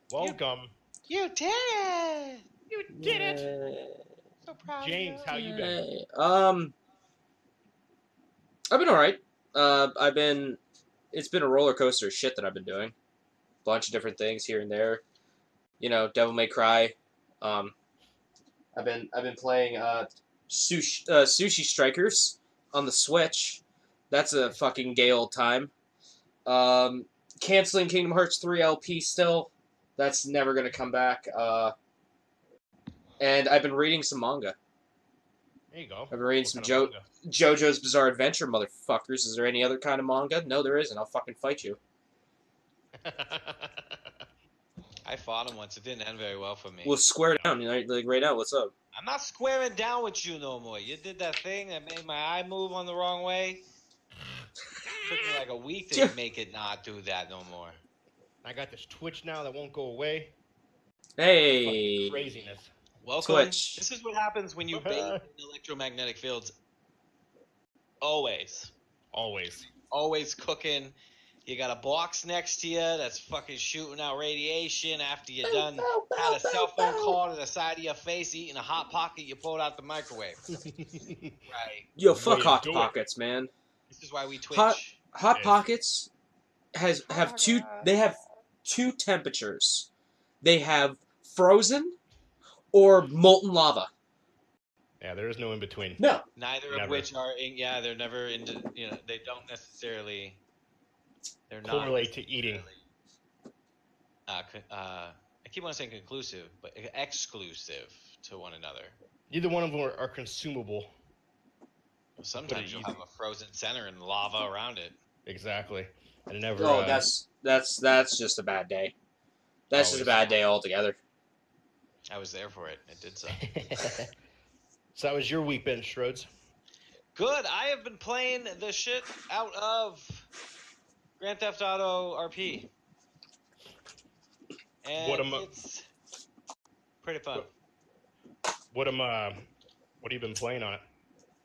You Welcome. you did it. You did it. So proud James, of how you been? Yay. I've been all right. It's been a roller coaster of shit that I've been doing. Bunch of different things here and there. Devil May Cry. Um, I've been playing Sushi Strikers on the Switch. That's a fucking gay old time. Canceling Kingdom Hearts 3 LP still. That's never gonna come back. And I've been reading some manga. There you go. I've been reading What some kind of JoJo's Bizarre Adventure, motherfuckers. Is there any other kind of manga? No, there isn't. I'll fucking fight you. manga? I fought him once. It didn't end very well for me. We'll square down. Like right now. What's up? I'm not squaring down with you no more. You did that thing that made my eye move on the wrong way. Took me like a week to make it not do that no more. I got this Twitch now that won't go away. Hey. Fucking craziness. Welcome. Twitch. This is what happens when you bathe in electromagnetic fields. Always. Always cooking. You got a box next to you that's fucking shooting out radiation after you're done. Had a cell phone call to the side of your face, eating a Hot Pocket you pulled out the microwave. Right. Yo, Way fuck to Hot do it. Pockets, man. This is why we Twitch. Hot Yes. Pockets have two. They have two temperatures. They have frozen or molten lava. Yeah, there is no in between. No. Neither of Never. which are, they're never into, they don't necessarily, they're not Correlate to eating. I keep on saying conclusive, but exclusive to one another. Neither one of them are consumable. Sometimes you'll have a frozen center and lava around it. Exactly. And it never. Oh, that's just a bad day. That's just a bad day altogether. I was there for it. It did so. So that was your week, Ben Strodes. Good. I have been playing the shit out of Grand Theft Auto RP. And it's pretty fun. What have you been playing on it?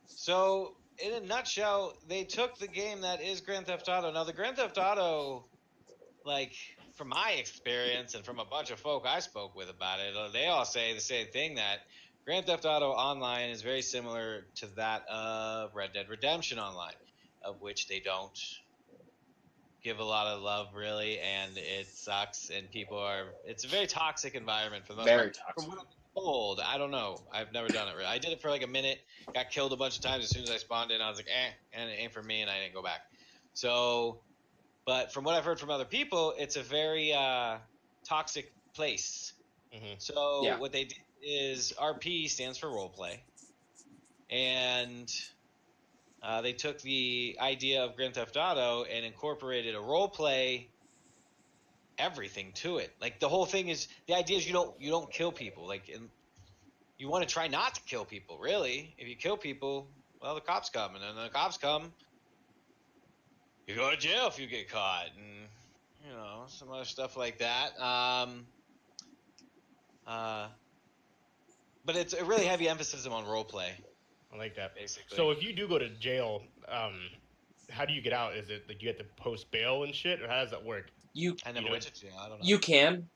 So, in a nutshell, they took the game that is Grand Theft Auto. Now, the Grand Theft Auto, like, from my experience and from a bunch of folk I spoke with about it, they all say the same thing, that Grand Theft Auto Online is very similar to that of Red Dead Redemption Online, of which they don't give a lot of love, really, and it sucks, and it's a very toxic environment for the most part. Very toxic. From what I'm told, I don't know. I've never done it really. I did it for like a minute, got killed a bunch of times as soon as I spawned in. I was like, and it ain't for me, and I didn't go back. So, but from what I've heard from other people, it's a very toxic place. Mm-hmm. So what they did is RP stands for roleplay, and they took the idea of Grand Theft Auto and incorporated a roleplay everything to it. Like, the whole thing is, the idea is you don't kill people. Like, you want to try not to kill people, really. If you kill people, well, the cops come, and then the cops come, you go to jail if you get caught, and some other stuff like that. But it's a really heavy emphasis on roleplay. I like that. Basically. So if you do go to jail, how do you get out? Is it like you have to post bail and shit, or how does that work? I never went to jail. I don't know. You can.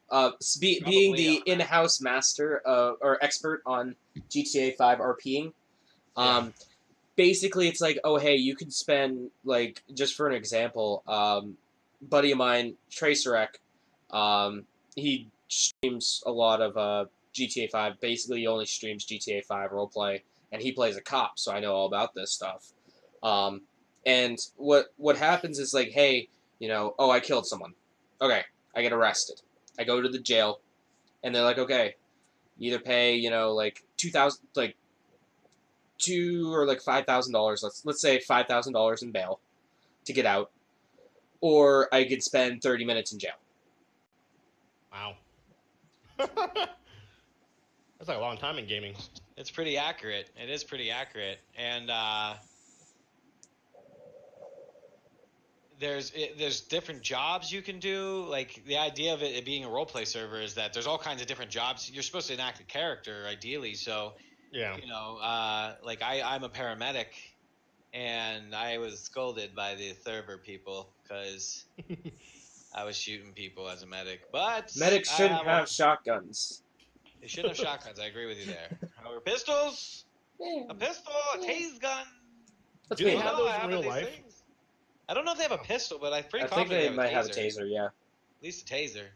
Being the in-house master or expert on GTA 5 RPing, basically it's like, oh, hey, you can spend, like, just for an example, buddy of mine, Tracerek, he streams a lot of GTA 5. Basically, he only streams GTA 5 roleplay, and he plays a cop, so I know all about this stuff. And what happens is, like, hey, I killed someone. Okay, I get arrested. I go to the jail, and they're like, okay, you either pay, like $2,000, like $2,000 or like $5,000. Let's say $5,000 in bail to get out, or I could spend 30 minutes in jail. Wow, that's like a long time in gaming. It's pretty accurate. It is pretty accurate, and there's different jobs you can do. Like, the idea of it being a roleplay server is that there's all kinds of different jobs. You're supposed to enact a character, ideally. So, like I'm a paramedic, and I was scolded by the server people because I was shooting people as a medic, but Medics I shouldn't have have shotguns. they shouldn't have shotguns. I agree with you there. However, pistols, Yeah. a pistol, a tase gun. Let's Do be they I have don't know, those I in have real these life? things. I don't know if they have a pistol, but I'm pretty I think confident they might have a taser. taser. Yeah. At least a taser.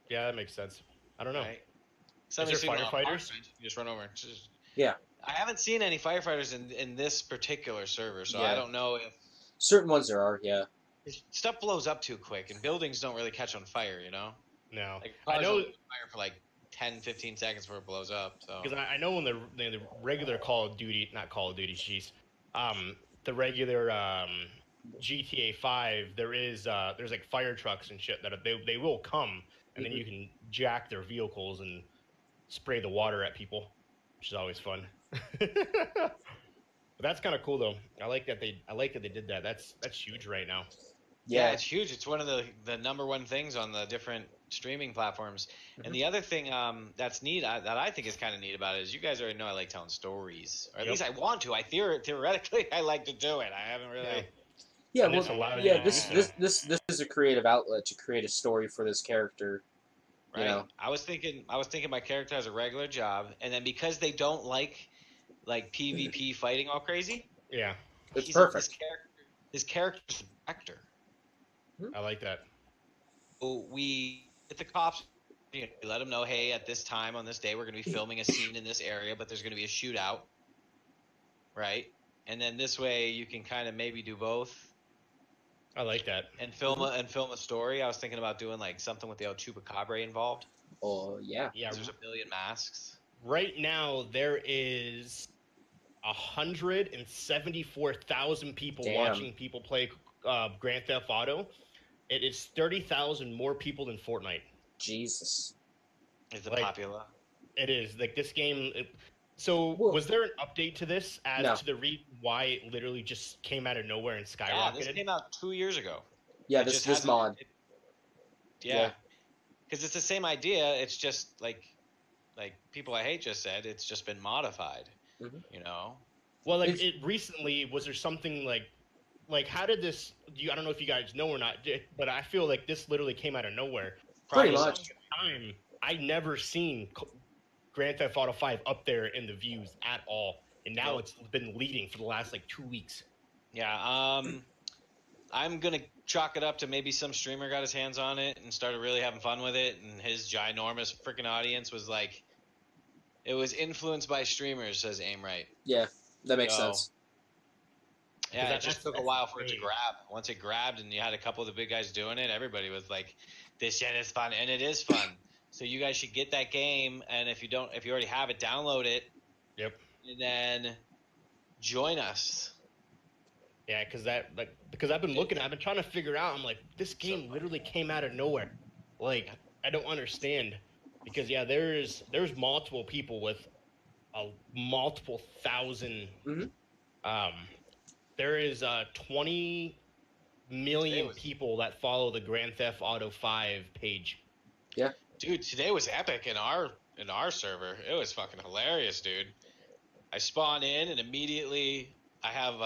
Yeah, that makes sense. I don't know. Right? Is there firefighters? You just run over. Yeah. I haven't seen any firefighters in this particular server, so I Yeah. don't know if Certain ones there are. Yeah. stuff blows up too quick, and buildings don't really catch on fire. You know, No. like I cars know will fire for like 10, 15 seconds before it blows up. So because I know in the regular Call of Duty, not Call of Duty, jeez, the regular GTA 5, there's like fire trucks and shit that they will come, and then you can jack their vehicles and spray the water at people, which is always fun. But that's kind of cool though. I like that they did that. That's huge right now. yeah, Yeah. it's huge. It's one of the number one things on the different streaming platforms. Mhm. And the other thing that's neat that I think is kind of neat about it is you guys already know I like telling stories, or at Yep. least I want to. theoretically I like to do it. I haven't really. Yeah. Yeah. And Well, this allows yeah. you to This do this so. this this is a creative outlet to create a story for this character. Right. You know. I was thinking my character has a regular job, and then because they don't like PvP fighting all crazy, Yeah, It's This perfect. character's an actor. I like that. So we get the cops. You know, we let them know, hey, at this time on this day, we're going to be filming a scene in this area, but there's going to be a shootout, right? And then this way, you can kind of maybe do both I like that. and film a story. I was thinking about doing like something with the El Chupacabra involved. Oh yeah. Yeah, 'Cause there's a million masks. right now there is 174,000 people Damn. watching people play Grand Theft Auto. It is 30,000 more people than Fortnite. Jesus. Is it Like- popular? It is like this game. So Well- was there an update to this as No. to the reason why it literally just came out of nowhere and Yeah, this skyrocketed? came out 2 years ago. Yeah. It This just this hasn't- mod. Yeah, Yeah. because it's the same idea. It's just like people I hate just said. It's just been modified. Mhm. You know. Well, like It's- it recently, was there something like how did this? I don't know if you guys know or not, but I feel like this literally came out of nowhere. Pretty Probably much. Time I never seen Grand Theft Auto 5 up there in the views at all, and now Nope. it's been leading for the last like 2 weeks. Yeah. I'm gonna chalk it up to maybe some streamer got his hands on it and started really having fun with it, and his ginormous freaking audience was like, it was influenced by streamers, says Aimright. Yeah. That makes So- sense. Yeah, that- it just took a that's while for it to great. grab. Once it grabbed and you had a couple of the big guys doing it, everybody was like, this shit is fun, and it is fun. So you guys should get that game, and if you already have it, download it. Yep. And then join us. Yeah, because I've been looking, I've been trying to figure out. I'm like, this game literally came out of nowhere. Like, I don't understand because yeah, there's multiple people with multiple thousand. Mhm. There is 20 million was- people that follow the Grand Theft Auto 5 page. Dude, today was epic in our server. It was fucking hilarious, dude. I spawn in and immediately I have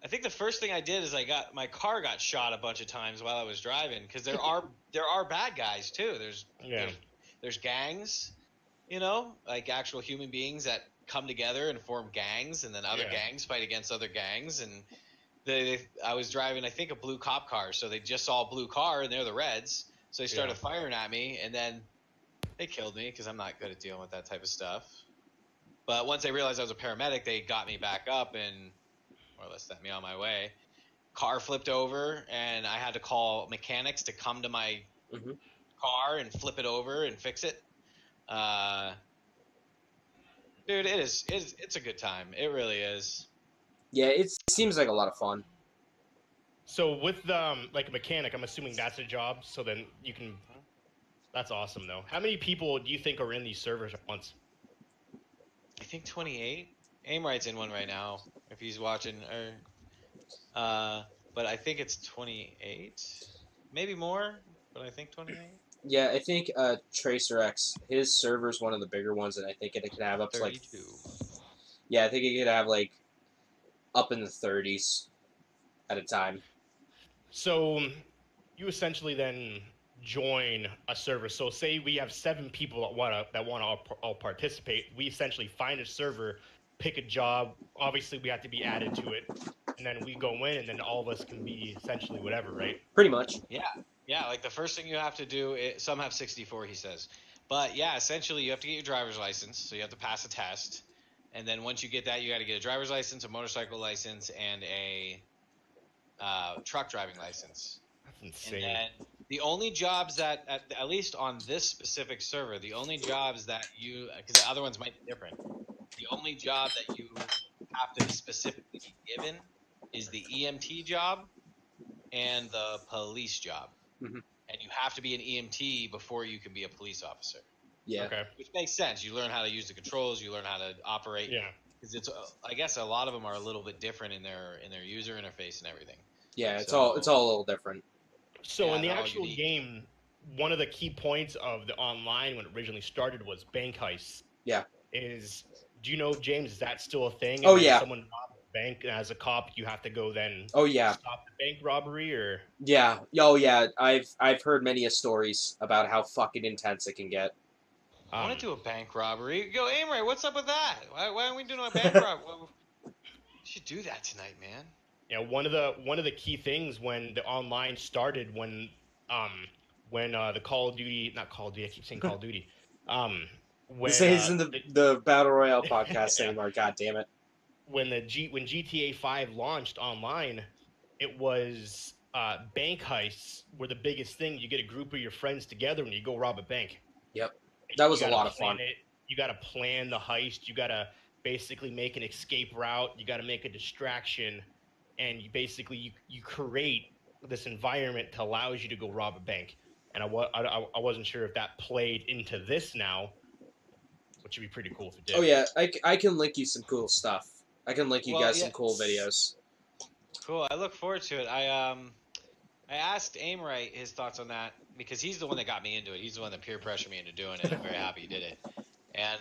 I think the first thing I did is my car got shot a bunch of times while I was driving because there are bad guys too. Yeah. There's gangs, you know, like actual human beings that come together and form gangs, and then other Yeah. gangs fight against other gangs. And I was driving, I think, a blue cop car, so they just saw a blue car and they're the Reds, so they started Yeah. firing at me, and then they killed me because I'm not good at dealing with that type of stuff. But once they realized I was a paramedic, they got me back up and more or less sent me on my way. Car flipped over, and I had to call mechanics to come to my Mhm. car and flip it over and fix it. Dude, it's a good time. It really is. Yeah. It seems like a lot of fun. So with like a mechanic, I'm assuming that's a job. So then you can. That's awesome though. How many people do you think are in these servers at once? I think 28. Aimright's in one right now, if he's watching. But I think it's 28. Maybe more, but I think 28. Yeah, I think Tracer X, his server's one of the bigger ones, and I think it can have up to like 32. yeah, I think it could have like up in the 30s at a time. So you essentially then join a server. So say we have 7 people that want to all participate. We essentially find a server, pick a job. Obviously, we have to be added to it, and then we go in, and then all of us can be essentially whatever, right? Pretty much. Yeah, like the first thing you have to do, some have 64, he says. But yeah, essentially you have to get your driver's license, so you have to pass a test. And then once you get that, you got to get a driver's license, a motorcycle license, and a truck driving license. That's And insane. then the only jobs that, at least on this specific server, the only jobs that you, because the other ones might be different, the only job that you have to specifically be given is the EMT job and the police job. Mhm. And you have to be an EMT before you can be a police officer, Yeah. Okay. which makes sense. You learn how to use the controls, you learn how to operate. Yeah. Because it's, I guess, a lot of them are a little bit different in their user interface and everything. Yeah, it's So- all a little different. So Yeah, in the they're all actual unique. game, one of the key points of the online when it originally started was bank heists. Yeah. Do you know, James, is that still a thing? Oh, And yeah. If someone robs a bank as a cop, you have to go then Oh yeah, stop the bank robbery, or yeah. Oh yeah. I've heard many stories about how fucking intense it can get. I um, want to do a bank robbery. Go, Amory, what's up with that? Why aren't we doing a bank robbery? Well, we should do that tonight, man. yeah, one of the key things when the online started, when the Call of Duty, not Call of Duty, I keep saying Call of Duty, when This isn't the Battle Royale podcast Yeah. anymore. God damn it. when GTA 5 launched online, it was bank heists were the biggest thing. You get a group of your friends together and you go rob a bank. Yep. That was You a gotta lot of plan fun. it. You got to plan the heist. You got to basically make an escape route. You got to make a distraction, and you create this environment that allows you to go rob a bank. And I wasn't sure if that played into this now, which would be pretty cool if it did. Oh yeah, I can link you some cool stuff. I can link you Well, guys yeah. some cool videos. Cool. I look forward to it. I asked Amory his thoughts on that because he's the one that got me into it. He's the one that peer pressured me into doing it. I'm very happy he did it. And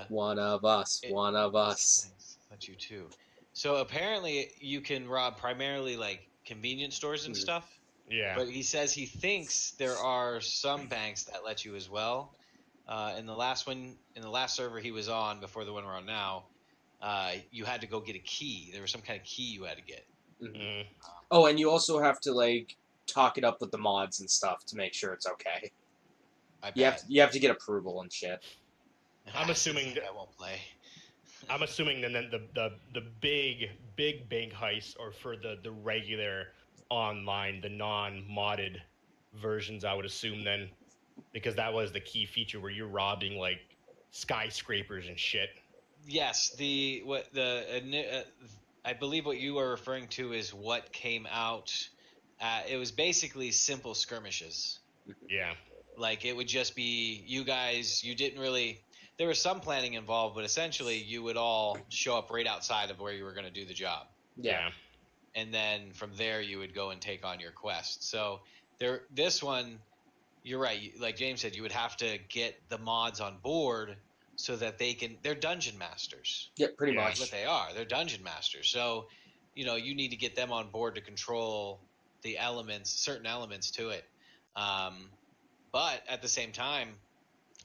One of us. One of us. thanks. That's you too. So apparently you can rob primarily like convenience stores and Mhm. stuff. Yeah. But he says he thinks there are some banks that let you as well. In the last server he was on before the one we're on now, you had to go get a key. There was some kind of key you had to get. Mhm. Oh, and you also have to like talk it up with the mods and stuff to make sure it's okay. I bet. You have to get approval and shit. I'm assuming that- I won't play. I'm assuming then the big bank heists are for the regular online, the non-modded versions. I would assume then, because that was the key feature where you're robbing like skyscrapers and shit. Yes, I believe what you are referring to is what came out. It was basically simple skirmishes. Yeah. Like it would just be you guys. You didn't really. There was some planning involved, but essentially you would all show up right outside of where you were going to do the job, Yeah. and then from there you would go and take on your quest. So this one, you're right. Like James said, you would have to get the mods on board so that they're dungeon masters. Yeah, pretty Yeah, That's what much. they are. They're dungeon masters. So, you need to get them on board to control the elements, certain elements to it. But at the same time,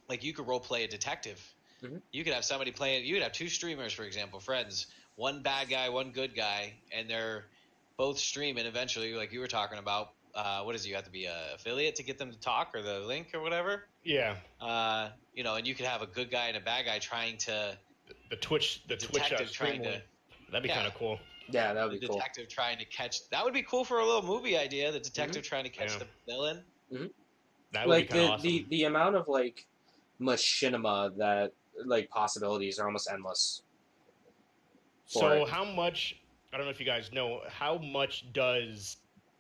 like you could role play a detective. Mhm. You could have somebody playing. You could have 2 streamers, for example, friends, one bad guy, one good guy, and they're both streaming. Eventually, like you were talking about, what is it? You have to be an affiliate to get them to talk, or the link, or whatever. Yeah. And you could have a good guy and a bad guy trying to The Twitch detective stream trying to. one. That'd be Yeah. kind of cool. Yeah, that The would be cool. detective trying to catch. That would be cool for a little movie idea. The detective trying to catch Yeah. the villain. That would Like be kind of awesome. the amount of like machinima that like possibilities are almost endless. for So it. how much? I don't know if you guys know how much does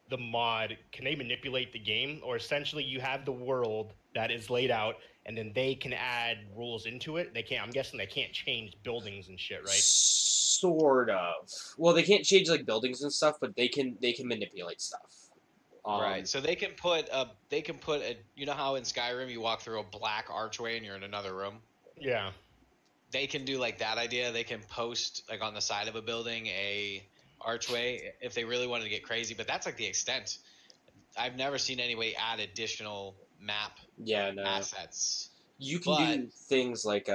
the mod can they manipulate the game, or essentially you have the world that is laid out, and then they can add rules into it. They can't. I'm guessing they can't change buildings and shit, right? Sort of. Well, they can't change like buildings and stuff, but they can manipulate stuff. Right. So they can put a. You know how in Skyrim you walk through a black archway and you're in another room. Yeah. They can do like that idea. They can post like on the side of a building a archway if they really wanted to get crazy. But that's like the extent. I've never seen anybody add additional map Yeah, no. assets. You can But- do things like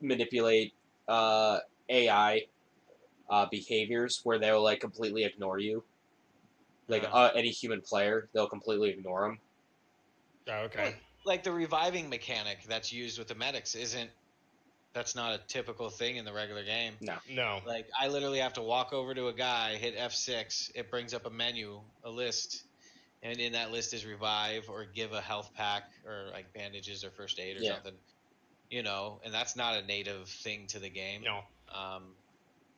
manipulate AI behaviors where they'll like completely ignore you. Like any human player, they'll completely ignore them. Oh, okay. Like the reviving mechanic that's used with the medics that's not a typical thing in the regular game. No. Like I literally have to walk over to a guy, hit F6, it brings up a menu, a list, and in that list is revive or give a health pack or like bandages or first aid or something. You know, and that's not a native thing to the game. No.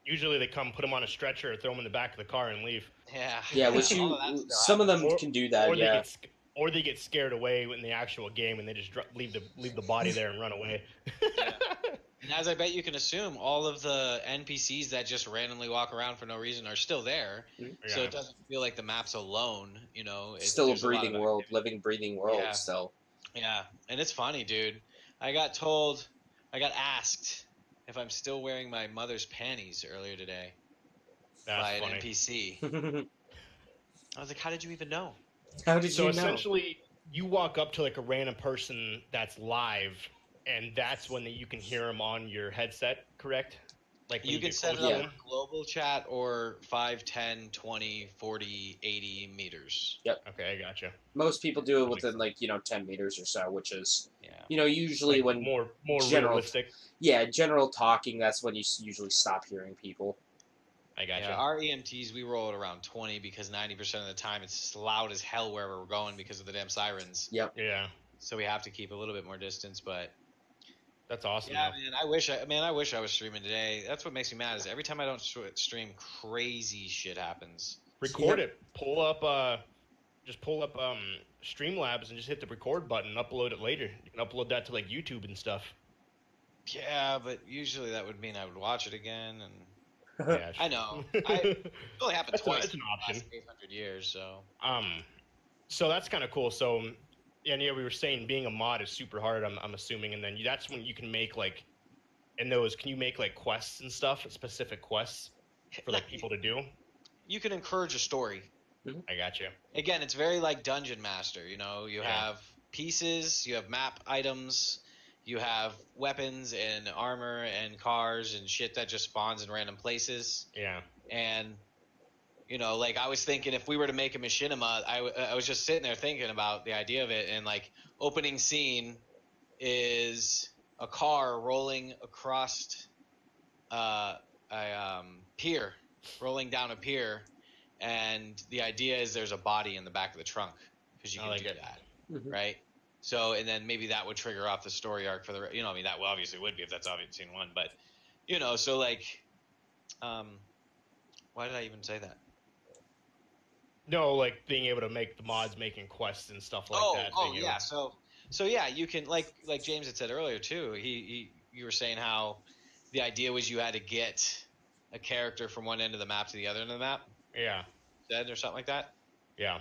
Usually they come, put them on a stretcher, throw them in the back of the car, and leave. Yeah. Yeah, which All of that you stuff some of them Or- can do that. Or they Yeah, get or they get scared away in the actual game, and they just leave the body there and run away. And as I bet you can assume, all of the NPCs that just randomly walk around for no reason are still there. So Yeah. it doesn't feel like the map's alone, you know. still a there's lot of breathing world, activity. living, breathing world. Yeah. Still, Yeah, and it's funny, dude. I got asked if I'm still wearing my mother's panties earlier today by That's an funny. NPC. I was like, how did you even know? how did So you know? essentially, you walk up to like a random person that's live, and that's when you can hear them on your headset, correct? Like when You can get set it close to up Yeah. them? for global chat or 5, 10, 20, 40, 80 meters. Okay, I gotcha. Most people do it That makes within 10 meters or so, which is Yeah. usually Like, when more general- realistic. general talking. That's when you usually stop hearing people. I gotcha. Yeah, our EMTs, we roll it around 20 because 90% of the time it's loud as hell wherever we're going because of the damn sirens. Yep. Yeah, So we have to keep a little bit more distance, but that's awesome. yeah, though. man, I wish I was streaming today. That's what makes me mad is every time I don't stream, crazy shit happens. Record it. Pull up Streamlabs and just hit the record button and upload it later. You can upload that to like YouTube and stuff. Yeah, but usually that would mean I would watch it again, and Yeah, I know. It only happened twice it's an in the option. last 800 years, so So that's kind of cool. So, yeah, we were saying being a mod is super hard. I'm assuming, and then that's when you can make like, in those, can you make like quests and stuff, specific quests for like people to do? you can encourage a story. I got you. Again, it's very like Dungeon Master. You know, you Yeah. have pieces, you have map items, you have weapons and armor and cars and shit that just spawns in random places. Yeah. And you know, like I was thinking, if we were to make a machinima, I was just sitting there thinking about the idea of it, and like opening scene is a car rolling across a pier, rolling down a pier, and the idea is there's a body in the back of the trunk because you I can like do it. that, Mhm. right? So, and then maybe that would trigger off the story arc for the, you know, I mean, that obviously would be if that's obviously scene one, but you know, so like, why did I even say that? No, like being able to make the mods, making quests and stuff like that. being able- yeah. So yeah, you can like James had said earlier too. You were saying how the idea was you had to get a character from one end of the map to the other end of the map, Yeah. said or something like that. Yeah.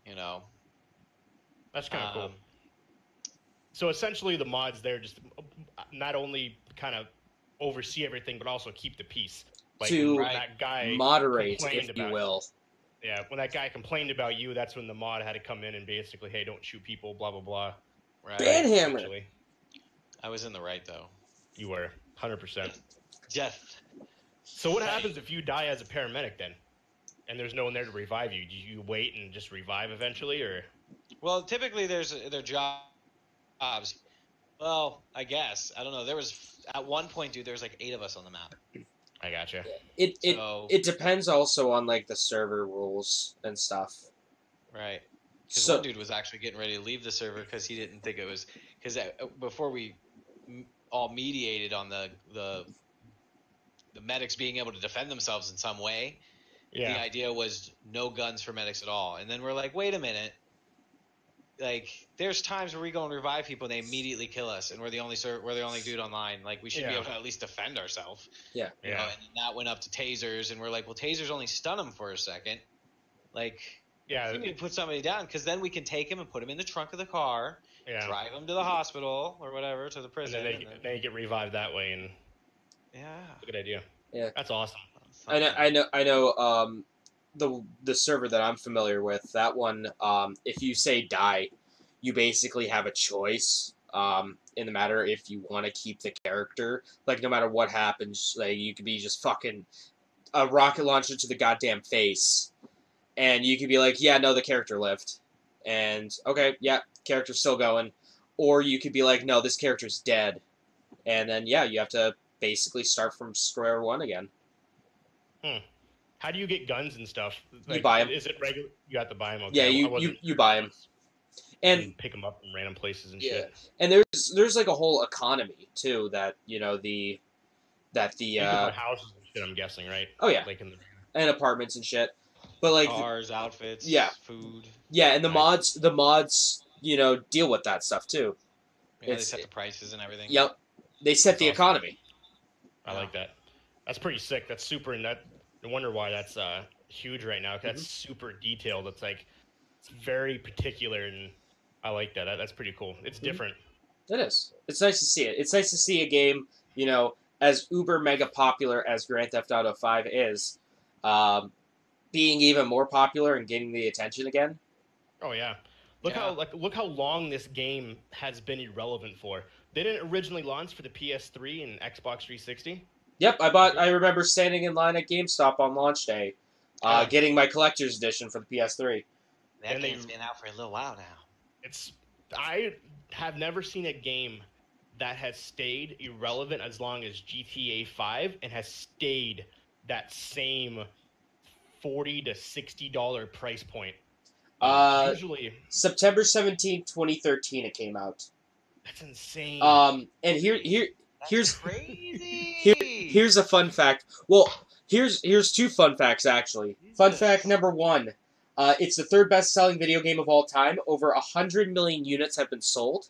You know, That's kind of cool. Um, So essentially, the mods there just not only kind of oversee everything, but also keep the peace. Like To when that guy Moderate, complained if you about- will. Yeah, when that guy complained about you, that's when the mod had to come in and basically, hey, don't shoot people, blah blah blah. right? Banhammer. Essentially, I was in the right though. you were 100%. Jeff. So what happens if you die as a paramedic then, and there's no one there to revive you? Do you wait and just revive eventually, or? Well, typically their jobs. Well, I guess I don't know. There was at one point, dude. There was like 8 of us on the map. I gotcha. So It depends also on like the server rules and stuff. right. Because So one dude was actually getting ready to leave the server because he didn't think it was because before we all mediated on the medics being able to defend themselves in some way. Yeah. The idea was no guns for medics at all, and then we're like, wait a minute. Like, there's times where we go and revive people and they immediately kill us, and we're the only dude online. Like, we should be Yeah. able to at least defend ourselves. yeah, You know, Yeah. and that went up to tasers, and we're like, well, tasers only stun them for a second. Like, Yeah. we need to put somebody down because then we can take him and put him in the trunk of the car, Yeah. drive him to the hospital or whatever, to the And prison. then they get revived that way, and yeah, it's a good idea. Yeah. That's awesome. I know. the server that I'm familiar with, that one, if you say die, you basically have a choice. In the matter if you want to keep the character, like no matter what happens, like you could be just fucking a rocket launcher to the goddamn face, and you could be like, yeah, no, the character lived, and okay, yeah, character's still going, or you could be like, no, this character's dead, and then yeah, you have to basically start from square one again. How do you get guns and stuff? You buy 'em. Is it regular? You have to buy them. Okay. Yeah, I you wasn't you sure buy if 'em. it's- And you can pick them up from random places and yeah, shit. and there's like a whole economy too that You can buy houses and shit. I'm guessing, right? oh yeah, Like in the and apartments and shit, but like Cars, outfits, yeah. food. yeah, and the Nice. mods deal with that stuff too. Yeah, they It's- set the prices and everything. Yep, they set That's the awesome. economy. I like that. That's pretty sick. That's super. And that. I wonder why that's huge right now. 'Cause that's super detailed. It's like it's very particular, and I like that. That's pretty cool. It's different. It is. It's nice to see it. It's nice to see a game, as uber mega popular as Grand Theft Auto 5 is, being even more popular and getting the attention again. Oh yeah. Look Yeah. look how long this game has been irrelevant for. They didn't originally launch for the PS3 and Xbox 360. Yep, I remember standing in line at GameStop on launch day, Yeah. getting my collector's edition for the PS3. That And they- game's been out for a little while now. I have never seen a game that has stayed irrelevant as long as GTA 5 and has stayed that same $40 to $60 price point. Usually, September 17th, 2013 it came out. that's insane. And here's That's crazy. here's a fun fact. Well, here's two fun facts actually. Fun Jesus. fact number 1. It's the third best-selling video game of all time. Over 100 million units have been sold.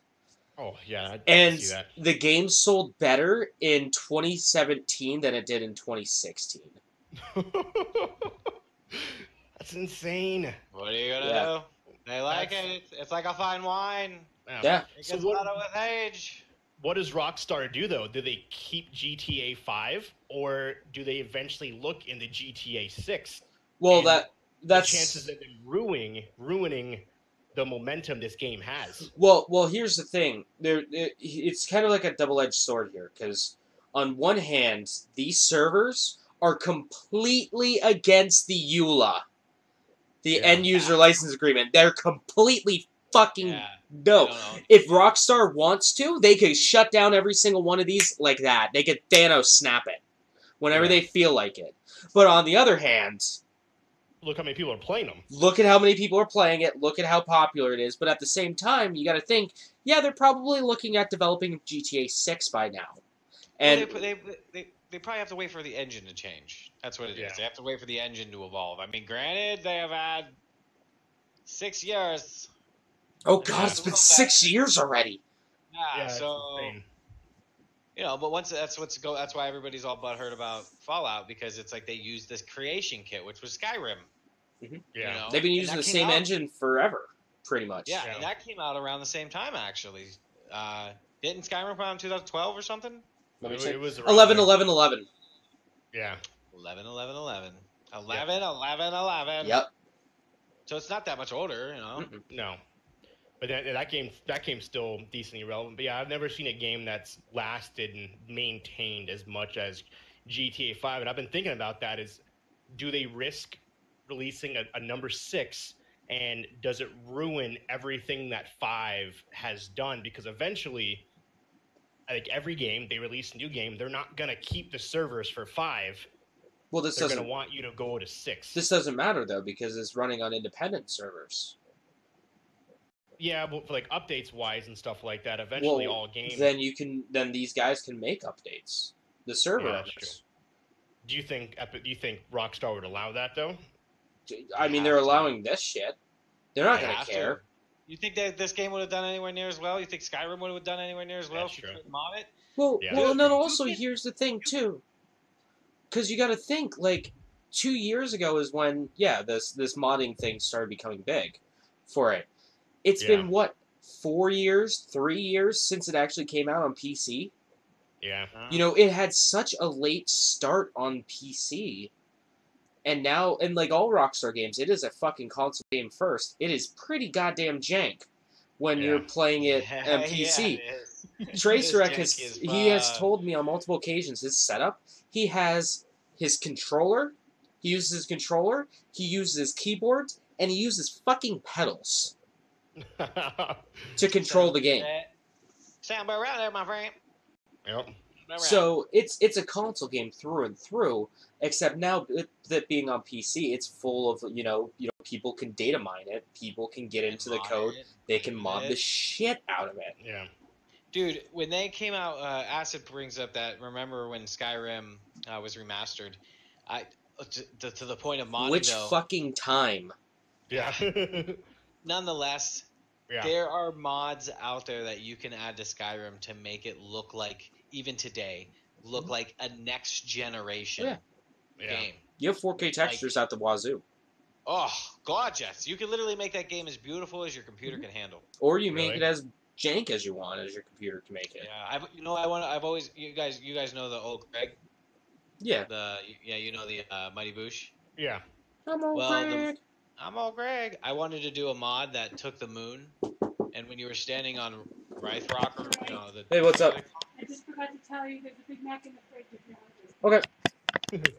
Oh yeah, I And can see that. the game sold better in 2017 than it did in 2016. That's insane. What are you gonna Yeah. do? They like That's- it. It's like a fine wine. Yeah. It So gets better with age. what does Rockstar do though? Do they keep GTA 5 or do they eventually look into GTA 6? Well, And that's The chances of them ruining the momentum this game has. well. Here's the thing. It's kind of like a double-edged sword here, because on one hand, these servers are completely against the EULA, the Yeah. end user license agreement. They're completely fucking Yeah. no. I don't know. If Rockstar wants to, they could shut down every single one of these like that. They could Thanos snap it whenever Yeah. they feel like it. But on the other hand, Look how many people are playing them. look at how many people are playing it, look at how popular it is, but at the same time, you got to think, yeah, they're probably looking at developing GTA 6 by now. And Well, they probably have to wait for the engine to change. That's what it is. Yeah. They have to wait for the engine to evolve. I mean, granted, they have had 6 years. oh god, it's been Yeah. 6 years already. Yeah, it's so insane. but once that's why everybody's all butthurt about Fallout, because it's like they used this creation kit, which was Skyrim. Yeah. You know? They've been And using that the came same out- engine forever, pretty much. Yeah, Yeah. and that came out around the same time actually. Didn't Skyrim come out in 2012 or something? Let me It check. was around 11, there. 11, 11. Yeah. 11, 11, 11. 11, 11, 11. Yep. So it's not that much older, Mm-mm. No. But that game's still decently relevant. But yeah, I've never seen a game that's lasted and maintained as much as GTA 5. And I've been thinking about that is, do they risk releasing a number 6, and does it ruin everything that 5 has done? Because eventually, like every game, they release a new game, they're not going to keep the servers for 5. Well, this They're going doesn't to want you to go to 6. this doesn't matter though, because it's running on independent servers. Yeah, but for like updates wise and stuff like that, eventually Well, all games. Then these guys can make updates. The server Yeah, that's owners. Do you think Rockstar would allow that though? I mean, They they're have to. allowing this shit. They're not They gonna have to. care. You think that this game would have done anywhere near as well? You think Skyrim would have done anywhere near as well That's if you true. couldn't mod it? Well, Yeah, well, that's and then true. also You can- here's the thing too, because you got to think like 2 years ago is when this modding thing started becoming big for it. It's Yeah. been what 4 years, 3 years since it actually came out on PC. Yeah. You know, it had such a late start on PC And now, in like all Rockstar games, it is a fucking console game first. It is pretty goddamn jank when you're playing it on PC. Yeah, it is. Tracerek It is janky as he has fuck. told me on multiple occasions his setup. He has his controller. He uses his controller. He uses his keyboard, and he uses fucking pedals to control the game. Sound about right there, my friend. Yep. Right. So it's a console game through and through. Except now that being on PC, it's full of people can data mine it. People can get into the code. They can mod the shit out of it. Yeah. Dude, when they came out, Acid brings up that. Remember when Skyrim was remastered? To the point of modding. Which though, fucking time? Yeah. Nonetheless, Yeah. there are mods out there that you can add to Skyrim to make it look like, even today, like a next generation game. You have 4K textures out the wazoo. Oh, gorgeous! You can literally make that game as beautiful as your computer can handle. Or you make Really? it as jank as you want, as your computer can make it. Yeah, I've always you guys know the old Greg, Yeah. the Mighty Boosh. Yeah. I'm all Greg. I'm old Greg. I wanted to do a mod that took the moon, and when you were standing on Wraith Rock, or Hey, what's up? I just forgot to tell you there's a Big Mac in the fridge if you're hungry. Okay.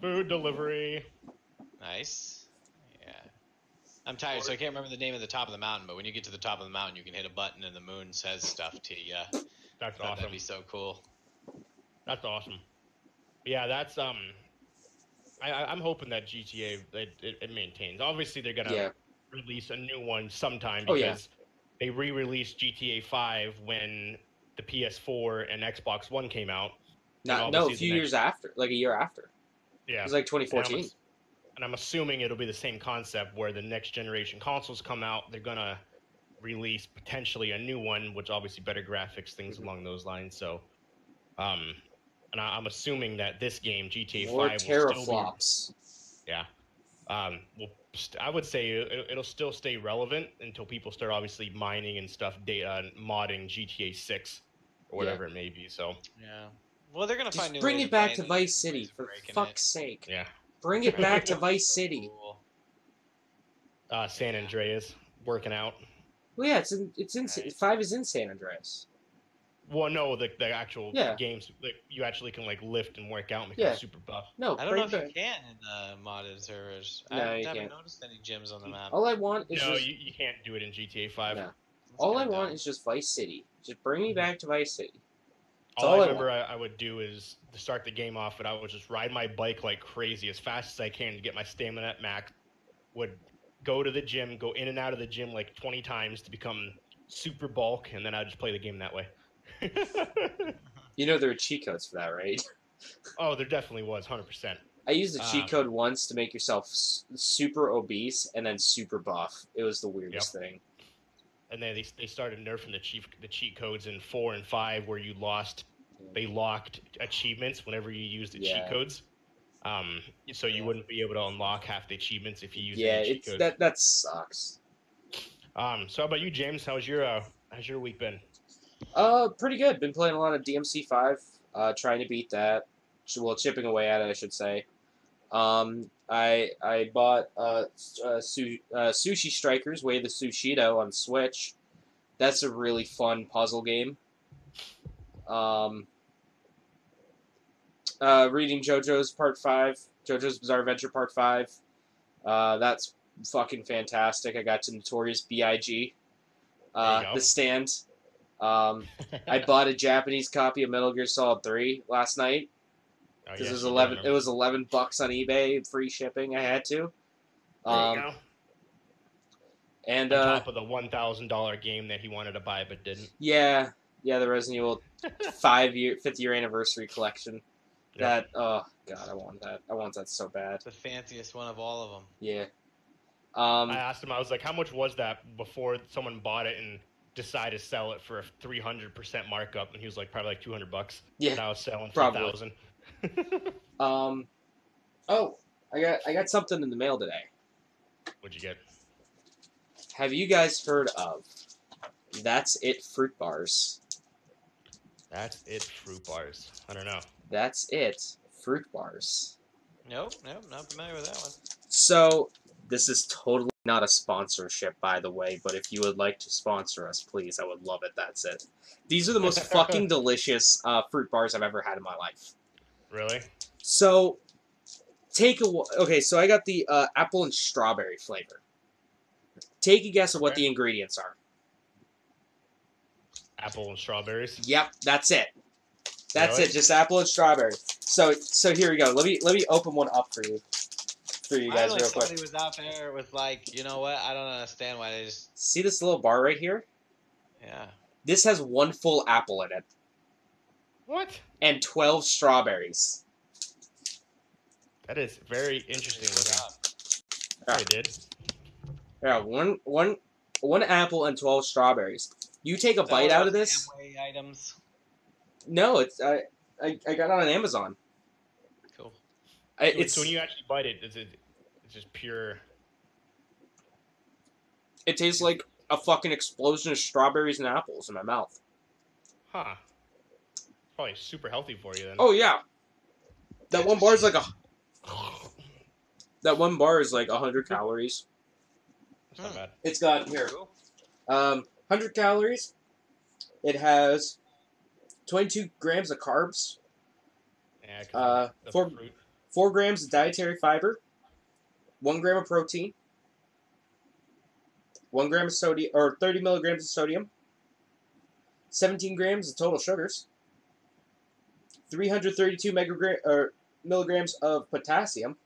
Food delivery. Nice. Yeah. I'm tired, so I can't remember the name of the top of the mountain. But when you get to the top of the mountain, you can hit a button, and the moon says stuff to you. That's awesome. That'd be so cool. That's awesome. Yeah, that's I'm hoping that GTA it maintains. Obviously, they're gonna release a new one sometime because they re-released GTA 5 when the PS4 and Xbox One came out. A few years after, like a year after. Yeah, it was like 2014. And I'm assuming it'll be the same concept where the next generation consoles come out. They're gonna release potentially a new one, which obviously better graphics, things along those lines. So, and I'm assuming that this game, GTA 5, will teraflops. I would say it'll still stay relevant until people start obviously mining and stuff, modding GTA 6 or whatever it may be. So yeah, well, they're gonna find new bring ways it of back to mining Vice City for breaking fuck's sake. Yeah, bring it back to Vice City. Cool. San Andreas working out. Well, yeah, it's in 5 is in San Andreas. Well, no, the actual games, like, you actually can like lift and work out and become super buff. No, I don't know if you can in the modded servers. No, I you haven't can't. noticed any gyms on the map. All I want is you can't do it in GTA 5. No. All I want is just Vice City. Just bring me back to Vice City. All I remember I would do is to start the game off, and I would just ride my bike like crazy as fast as I can to get my stamina at max. Would go to the gym, go in and out of the gym like 20 times to become super bulk, and then I'd just play the game that way. You know there are cheat codes for that, right? Oh, there definitely was, 100%. I used a cheat code once to make yourself super obese and then super buff. It was the weirdest thing. And then they started nerfing the cheat codes in 4 and 5 where they locked achievements whenever you used the cheat codes. So you wouldn't be able to unlock half the achievements if you used cheat codes. That sucks. So how about you, James? How's your week been? Pretty good. Been playing a lot of DMC5, trying to beat that. Well, chipping away at it, I should say. I bought Sushi Strikers, Way of the Sushido on Switch. That's a really fun puzzle game. Reading JoJo's JoJo's Bizarre Adventure Part 5. That's fucking fantastic. I got to Notorious B.I.G. The Stand. I bought a Japanese copy of Metal Gear Solid 3 last night. Because it was $11 on eBay, free shipping. I had to. There you go. And on top of the $1,000 game that he wanted to buy but didn't. Yeah, the Resident Evil 5th year anniversary collection. That oh god, I want that. I want that so bad. It's the fanciest one of all of them. Yeah. I asked him. I was like, "How much was that before someone bought it and decided to sell it for a 300% markup?" And he was like, "Probably like $200." Yeah. And I was selling for $1,000. Oh, I got something in the mail today. What'd you get? Have you guys heard of That's It Fruit Bars? That's It Fruit Bars. I don't know. that's it. Fruit bars. Nope, not familiar with that one. So, this is totally not a sponsorship, by the way, but if you would like to sponsor us, please, I would love it. That's it. These are the most fucking delicious fruit bars I've ever had in my life. Really? So, okay, so I got the apple and strawberry flavor. Take a guess at what Okay. the ingredients are. Apple and strawberries. Yep, that's it. That's Really? it, just apple and strawberry. So here we go. Let me open one up for you guys Finally, real quick. somebody was out there with like, you know what? I don't understand why they just. See this little bar right here? Yeah. This has one full apple in it What? and 12 strawberries. That is very interesting looking. Yeah. I did. Yeah, one apple and 12 strawberries. You take a bite out of this? Amway items. No, it's I got it on Amazon. Cool. It's So when you actually bite it, it's just pure. it tastes like a fucking explosion of strawberries and apples in my mouth. Huh. Probably super healthy for you then. Oh yeah. That one bar is like 100 calories. That's not bad. It's got here. Cool. 100 calories. It has 22 grams of carbs, Yeah, 'cause the four- fruit. 4 grams of dietary fiber, 1 gram of protein, 1 gram of sodium, or 30 milligrams of sodium, 17 grams of total sugars, 332 milligrams of potassium.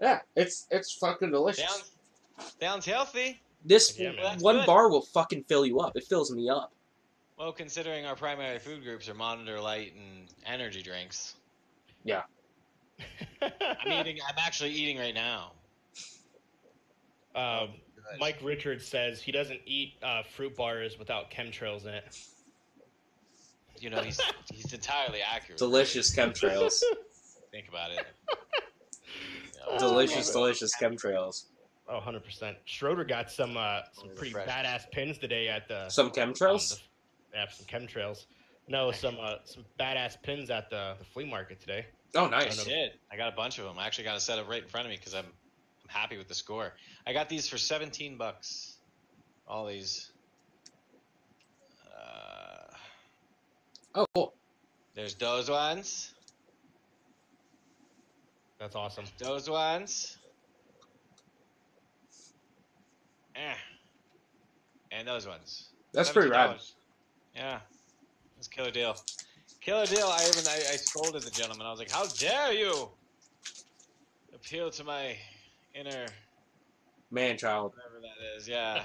Yeah, it's fucking delicious. Sounds healthy. This Yeah, man. That's one good. bar will fucking fill you up. It fills me up. Well, considering our primary food groups are Monitor Light and energy drinks, I'm actually eating right now. Mike Richards says he doesn't eat fruit bars without chemtrails in it. You know, he's entirely accurate. Delicious chemtrails. Think about it. delicious chemtrails. Oh, 100%. Schroeder got some pretty Refresh. badass pins today at the Some chemtrails? yeah, some chemtrails. No, some badass pins at the flea market today. Oh, nice. Shit, I got a bunch of them. I actually got a set up right in front of me because I'm happy with the score. I got these for $17. All these. Oh, cool. There's those ones. That's awesome. Those ones. And those ones. That's pretty rad. $17. Yeah. That's killer deal. Killer deal. I scolded the gentleman. I was like, how dare you appeal to my inner Man child. whatever that is. Yeah.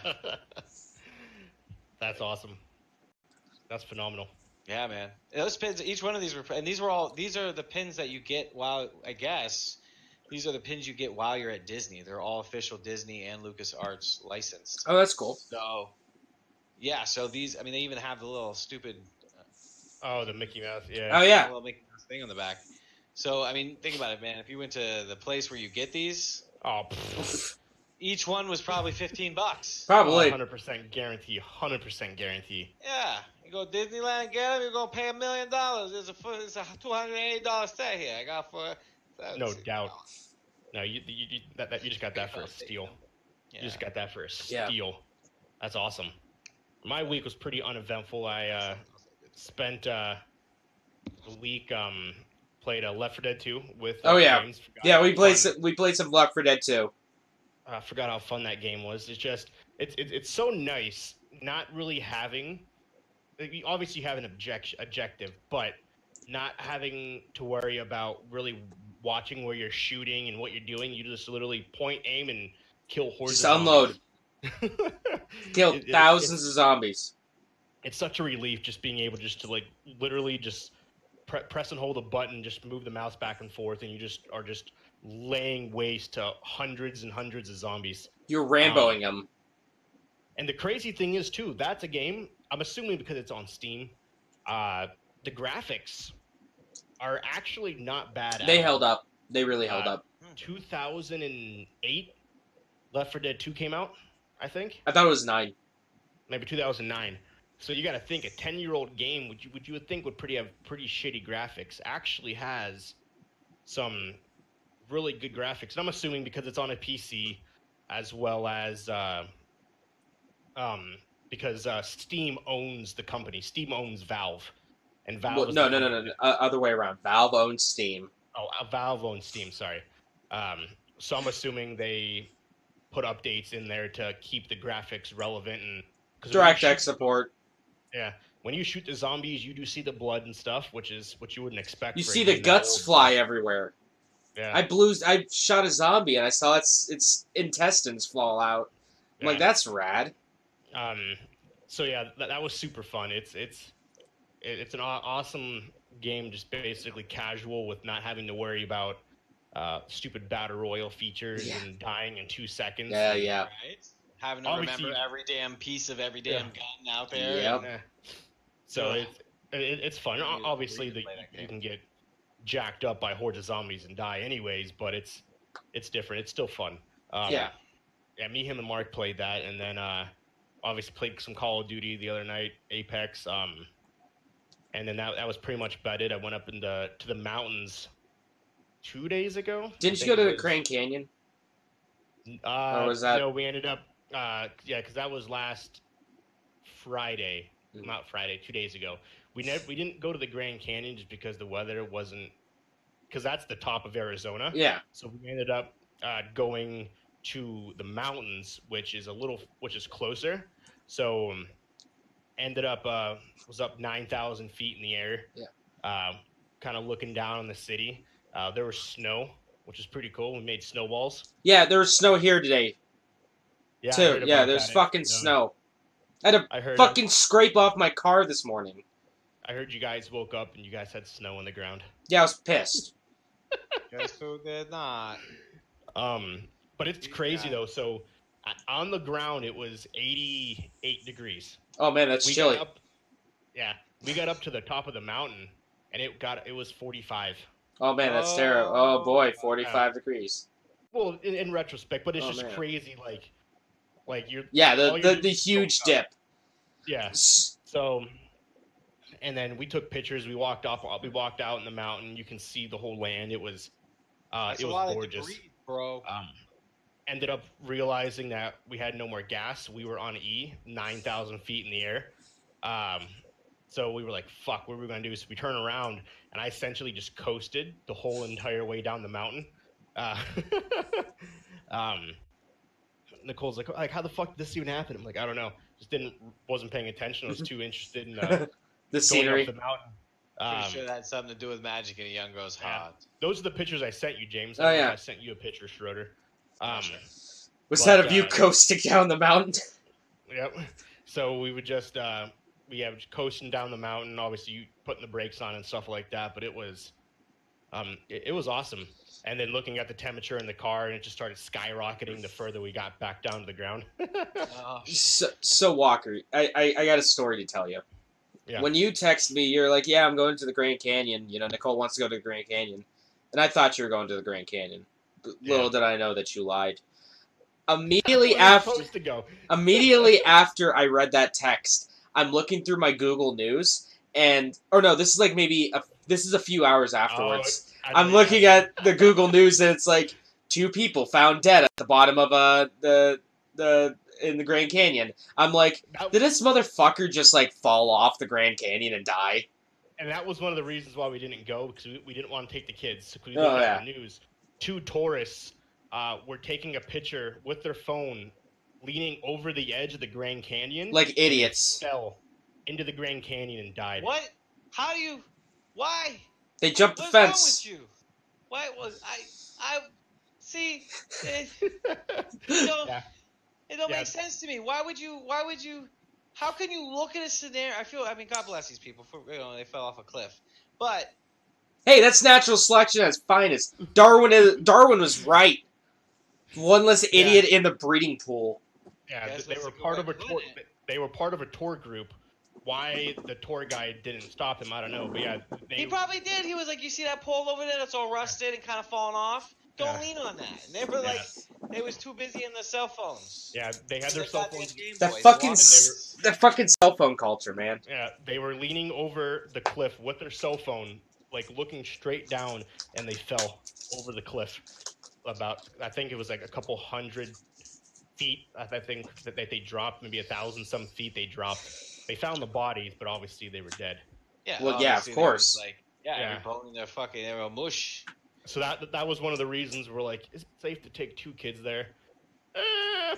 That's awesome. That's phenomenal. Yeah, man. Those pins, each one of these were, and these are the pins that you get while, I guess, these are the pins you get while you're at Disney. They're all official Disney and LucasArts licensed. Oh, that's cool. So, yeah, so these, I mean, they even have the little stupid Oh, the Mickey Mouse. Yeah. Oh, yeah. little Mickey Mouse thing on the back. So, I mean, think about it, man. If you went to the place where you get these, Oh, pfft. each one was probably $15. Probably. 100% guarantee. 100% guarantee. Yeah, you go to Disneyland, get them, you're gonna pay $1 million. It's a $280 stay here. I got for No doubt. No, you just got that for a steal. Yeah. You just got that for a Yeah. steal. That's awesome. My week was pretty uneventful. I spent the week played Left 4 Dead 2 with Oh, yeah. James. Forgot Yeah, how we played fun- some Left 4 Dead 2. I forgot how fun that game was. It's just it's so nice not really having. You obviously have an objective, but not having to worry about really watching where you're shooting and what you're doing. You just literally point, aim, and kill hordes. Just of unload. zombies. Kill It- thousands of zombies. It's such a relief just being able just to like literally just press and hold a button, just move the mouse back and forth, and you just are just laying waste to hundreds and hundreds of zombies. You're Ramboing them. And the crazy thing is too, that's a game. I'm assuming because it's on Steam, the graphics are actually not bad. They at held all. up. They really held up. 2008, Left 4 Dead 2 came out, I think. I thought it was 9. Maybe 2009. So you got to think a 10-year-old game, which you would think would have pretty shitty graphics, actually has some really good graphics. And I'm assuming because it's on a PC, as well as because Steam owns the company. Steam owns Valve, and Valve. Well, no. Other way around. Valve owns Steam. Oh, Valve owns Steam. Sorry. So I'm assuming they put updates in there to keep the graphics relevant and DirectX support. Yeah, when you shoot the zombies, you do see the blood and stuff, which is what you wouldn't expect. You see the guts fly everywhere. Yeah, I shot a zombie and I saw its intestines fall out. I'm like, that's rad. So yeah, that was super fun. It's an awesome game, just basically casual with not having to worry about stupid battle royale features and dying in 2 seconds. Yeah. Right? Having to remember every damn piece of every damn gun out there. Yep. So it's fun. Obviously, you can get jacked up by hordes of zombies and die anyways, but it's different. It's still fun. Yeah, me, him, and Mark played that, and then obviously played some Call of Duty the other night, Apex. And then that was pretty much about it. I went up to the mountains 2 days ago. Didn't you go to the Grand Canyon? Or was that? No, we ended up. Because that was last Friday. Not Friday, 2 days ago. We didn't go to the Grand Canyon just because the weather wasn't. Because that's the top of Arizona. Yeah. So we ended up going to the mountains, which is closer. So ended up was up 9,000 feet in the air. Yeah. Kind of looking down on the city. There was snow, which is pretty cool. We made snowballs. Yeah, there was snow here today. Yeah, too. Yeah, there's fucking snow. I had to fucking scrape off my car this morning. I heard you guys woke up and you guys had snow on the ground. Yeah, I was pissed. Guess who did not? But it's crazy though. So on the ground, it was 88 degrees. Oh man, that's chilly. We got up to the top of the mountain, and it was 45. Oh man, that's terrible. Oh boy, 45 degrees. Well, in retrospect, but it's just crazy. Like you're. Yeah, the huge dip. Yeah. So, and then we took pictures. We walked out in the mountain. You can see the whole land. It was gorgeous, debris, bro. Ended up realizing that we had no more gas. We were on 9,000 feet in the air. So we were like, fuck, what are we going to do? So we turn around, and I essentially just coasted the whole entire way down the mountain. Nicole's like, how the fuck did this even happen? I'm like, I don't know. Wasn't paying attention. I was too interested in the scenery. Up the mountain. Pretty sure that had something to do with magic and a young girl's heart. Those are the pictures I sent you, James. I sent you a picture, Schroeder. Was that of you coasting down the mountain? Yep. So we would just coasting down the mountain, obviously you putting the brakes on and stuff like that, but it was awesome. And then looking at the temperature in the car, and it just started skyrocketing the further we got back down to the ground. So Walker, I got a story to tell you. Yeah. When you text me, you're like, yeah, I'm going to the Grand Canyon. You know, Nicole wants to go to the Grand Canyon. And I thought you were going to the Grand Canyon. Little did I know that you lied. Immediately after I read that text, I'm looking through my Google News, this is a few hours afterwards. I'm looking at the Google News, and it's like 2 people found dead at the bottom of in the Grand Canyon. I'm like, did this motherfucker just like fall off the Grand Canyon and die? And that was one of the reasons why we didn't go, because we didn't want to take the kids. We didn't have the news. 2 tourists were taking a picture with their phone, leaning over the edge of the Grand Canyon, like idiots. Fell into the Grand Canyon and died. What? How do you? Why? They jumped the fence. What's wrong with you? Why was I? See, it don't make sense to me. Why would you? How can you look at a scenario? God bless these people for they fell off a cliff, but hey, that's natural selection at its finest. Darwin was right. One less idiot in the breeding pool. Yeah, they were part of a tour. They were part of a tour group. Why the tour guide didn't stop him, I don't know. But yeah, he probably did. He was like, "You see that pole over there? That's all rusted and kind of falling off." don't Yeah. lean on that. And they were like, they was too busy in their cell phones. Yeah, they had their Their cell goddamn phones. Game That Boys. fucking, They were- that fucking cell phone culture, man. Yeah, they were leaning over the cliff with their cell phone, like looking straight down, and they fell over the cliff. I think it was like a couple hundred feet. I think that they dropped, maybe 1,000 some feet. They dropped. They found the bodies, but obviously they were dead. Yeah, Well, yeah, of obviously they was course. Like, Yeah. every bone in their fucking, they were mush. So that was one of the reasons we're like, is it safe to take 2 kids there?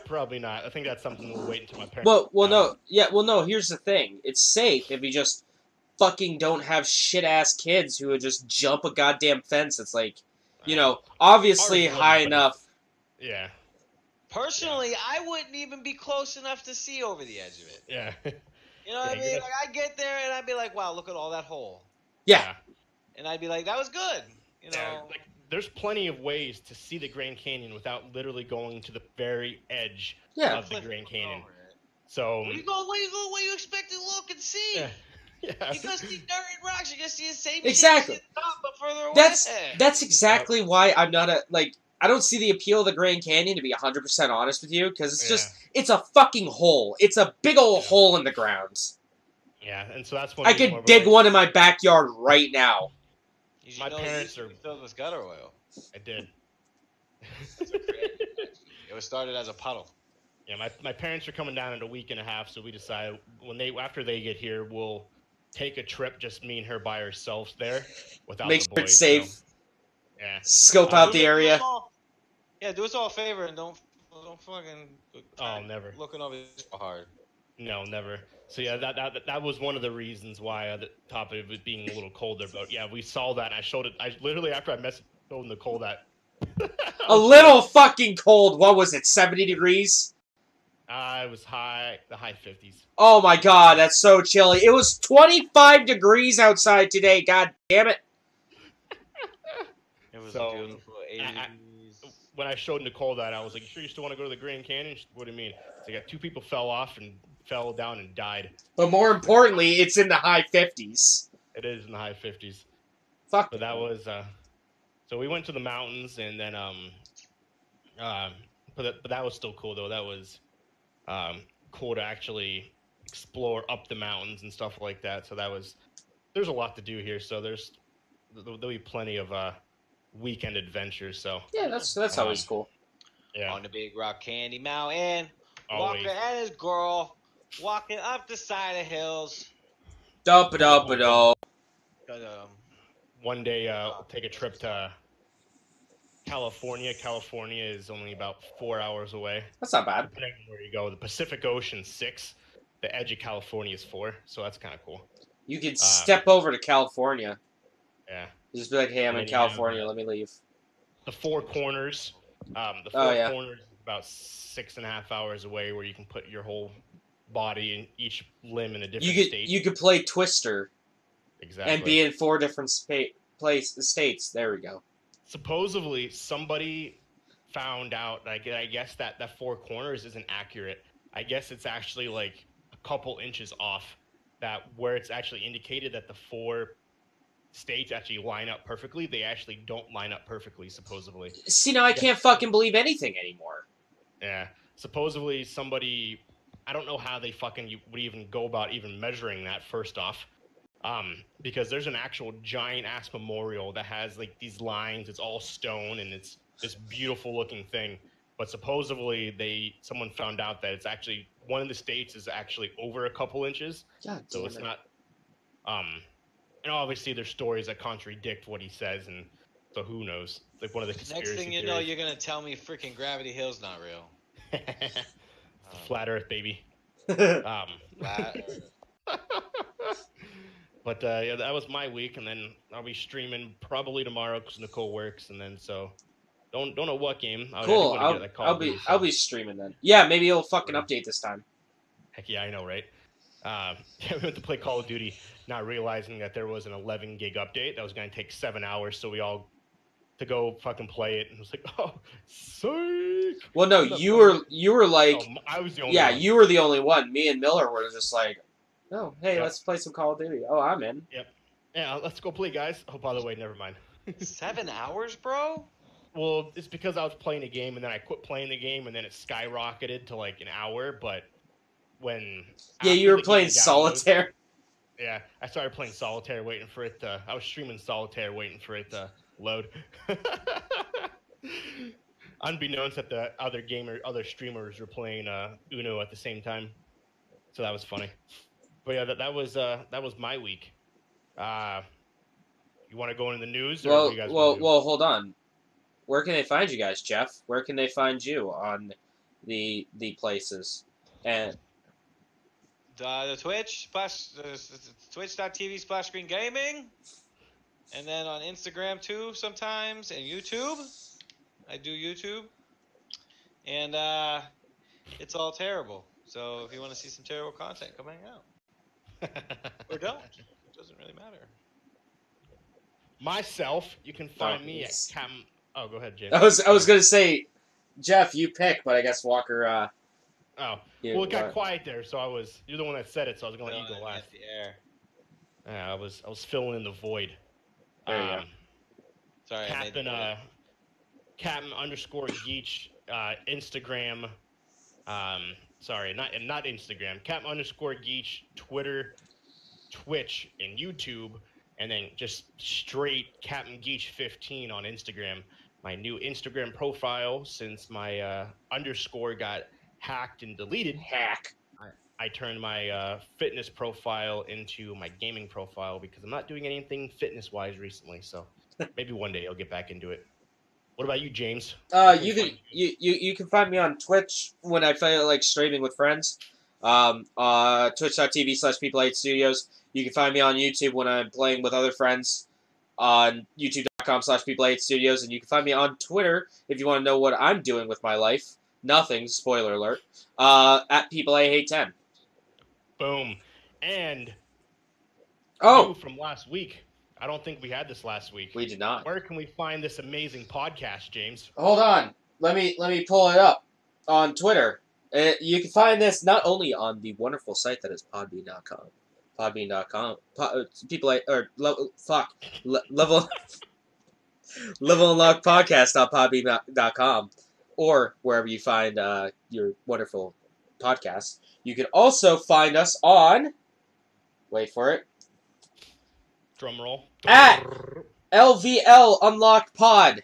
Probably not. I think that's something we'll wait until my parents. No. Here's the thing: it's safe if you just fucking don't have shit ass kids who would just jump a goddamn fence. It's like, obviously Ours high wouldn't, but enough. Yeah, Personally, I wouldn't even be close enough to see over the edge of it. yeah, You know what I Yeah, mean? you're Like, I'd get there and I'd be like, wow, look at all that hole. Yeah, And I'd be like, that was good. You know? Yeah, like there's plenty of ways to see the Grand Canyon without literally going to the very edge yeah. of the Grand Canyon. Over it. So Where you expect to look and see? yeah, yeah. You can see dirt and rocks. You can see the same Exactly. shit at the top, but further away. That's exactly why I'm not I don't see the appeal of the Grand Canyon, to be 100% honest with you, because it's a fucking hole. It's a big old hole in the ground. Yeah, and so that's one. I reason why could we're dig like, one in my backyard right now. You My know parents it are- filled with gutter oil. I did. It was started as a puddle. Yeah, my parents are coming down in a week and a half, so we decided after they get here, we'll take a trip, just me and her by ourselves there, without Make the sure boys. it's safe. So, yeah. Scope out the Do us area. all- Yeah, do us all a favor and don't fucking Oh, never. looking over so hard. No, never. So yeah, that was one of the reasons why the top of it being a little colder. But yeah, we saw that. And I showed it. I literally after I showed Nicole that. A little fucking cold. What was it? 70 degrees? It was the high 50s. Oh my god, that's so chilly. It was 25 degrees outside today. God damn it. It was So, a beautiful 80 I- degrees. When I showed Nicole that, I was like, "You sure you still want to go to the Grand Canyon?" What do you mean? So, yeah, 2 people fell off and fell down and died. But more importantly, it's in the high 50s. It is in the high 50s. Fuck. But that was so we went to the mountains and then but that was still cool though. That was cool to actually explore up the mountains and stuff like that. So there's a lot to do here. So there'll be plenty of weekend adventures. So Yeah, that's always cool. yeah, On the Big Rock Candy Mountain, always. Walker and his girl walking up the side of hills. Dup-a-dup-a-do. One day take a trip to California. California is only about 4 hours away. That's not bad. Depending on where you go, the Pacific Ocean 6, the edge of California is 4, so that's kind of cool. You could step over to California. Yeah, Just be like, hey, I'm And in then you have, California, let me leave. the Four Corners. The Oh, Four yeah. Corners is about 6.5 hours away, where you can put your whole body and each limb in a different state. You could play Twister Exactly. and be in 4 different states. There we go. Supposedly, somebody found out. I guess that Four Corners isn't accurate. I guess it's actually like a couple inches off. That where it's actually indicated that the 4 states actually line up perfectly. They actually don't line up perfectly, supposedly. See, now I can't fucking believe anything anymore. Yeah. Supposedly somebody, I don't know how they fucking would even go about even measuring that first off. Because there's an actual giant ass memorial that has like these lines. It's all stone and it's this beautiful looking thing. But supposedly someone found out that it's actually one of the states is actually over a couple inches. God So damn it's it. not, and obviously there's stories that contradict what he says, and so who knows? It's like one of the conspiracy Next thing you know, theories. you're gonna tell me freaking Gravity Hill's not real. It's the flat Earth, baby. Flat- But yeah, that was my week, and then I'll be streaming probably tomorrow because Nicole works, and then so don't know what game. I do Cool. wanna get that Call I'll of Duty, I'll so- be streaming then. Yeah, maybe it'll fucking update this time. Heck yeah, I know, right? Yeah, we went to play Call of Duty, not realizing that there was an 11 gig update that was going to take 7 hours, so we all to go fucking play it, and it was like, oh, psych! Well, no, you were like, Oh, I was the only yeah, one. you were the only one. Me and Miller were just like, oh, hey, Yep. let's play some Call of Duty. Oh, I'm in. Yeah, let's go play, guys. Oh, by the way, never mind. 7 hours, bro? Well, it's because I was playing a game and then I quit playing the game and then it skyrocketed to like an hour. But when Yeah, after you were the playing game downloads- solitaire. Yeah, I started playing solitaire, waiting for it to. I was streaming solitaire, waiting for it to load. Unbeknownst that the other streamers were playing Uno at the same time, so that was funny. But yeah, that was my week. You want to go into the news? Or what Well, do you guys well, wanna do? well. Hold on. Where can they find you guys, Jeff? Where can they find you on the places? And The Twitch twitch.tv/Green Gaming, and then on Instagram too sometimes, and YouTube. I do YouTube, and it's all terrible. So if you want to see some terrible content, come hang out or don't. It doesn't really matter. Myself, you can find me at yes. Captain. Oh, go ahead, James. I was gonna say, Jeff, you pick, but I guess Walker. Oh, you, well, it got quiet there, so you're the one that said it, so I was gonna let you Throwing go it last. at the air. Yeah, I was filling in the void. There you go. Sorry, I made Captain _Geach, Instagram. Sorry, not Instagram. Captain _Geach, Twitter, Twitch, and YouTube, and then just straight Captain Geach 15 on Instagram. My new Instagram profile, since my underscore got hacked and deleted. hack. I turned my fitness profile into my gaming profile because I'm not doing anything fitness-wise recently. So maybe one day I'll get back into it. What about you, James? You can you can find me on Twitch when I feel like streaming with friends. Twitch.tv/People8Studios. You can find me on YouTube when I'm playing with other friends on YouTube.com/People8Studios, and you can find me on Twitter if you want to know what I'm doing with my life. Nothing. Spoiler alert. At PeopleAHate10. Boom. And Oh, you from last week. I don't think we had this last week. we did not. Where can we find this amazing podcast, James? Hold on. Let me pull it up on Twitter. You can find this not only on the wonderful site that is Podbean.com. Podbean.com. Level Unlock Podcast.podbean.com, or wherever you find your wonderful podcasts. You can also find us on, wait for it, Drum roll. At LVL Unlocked Pod.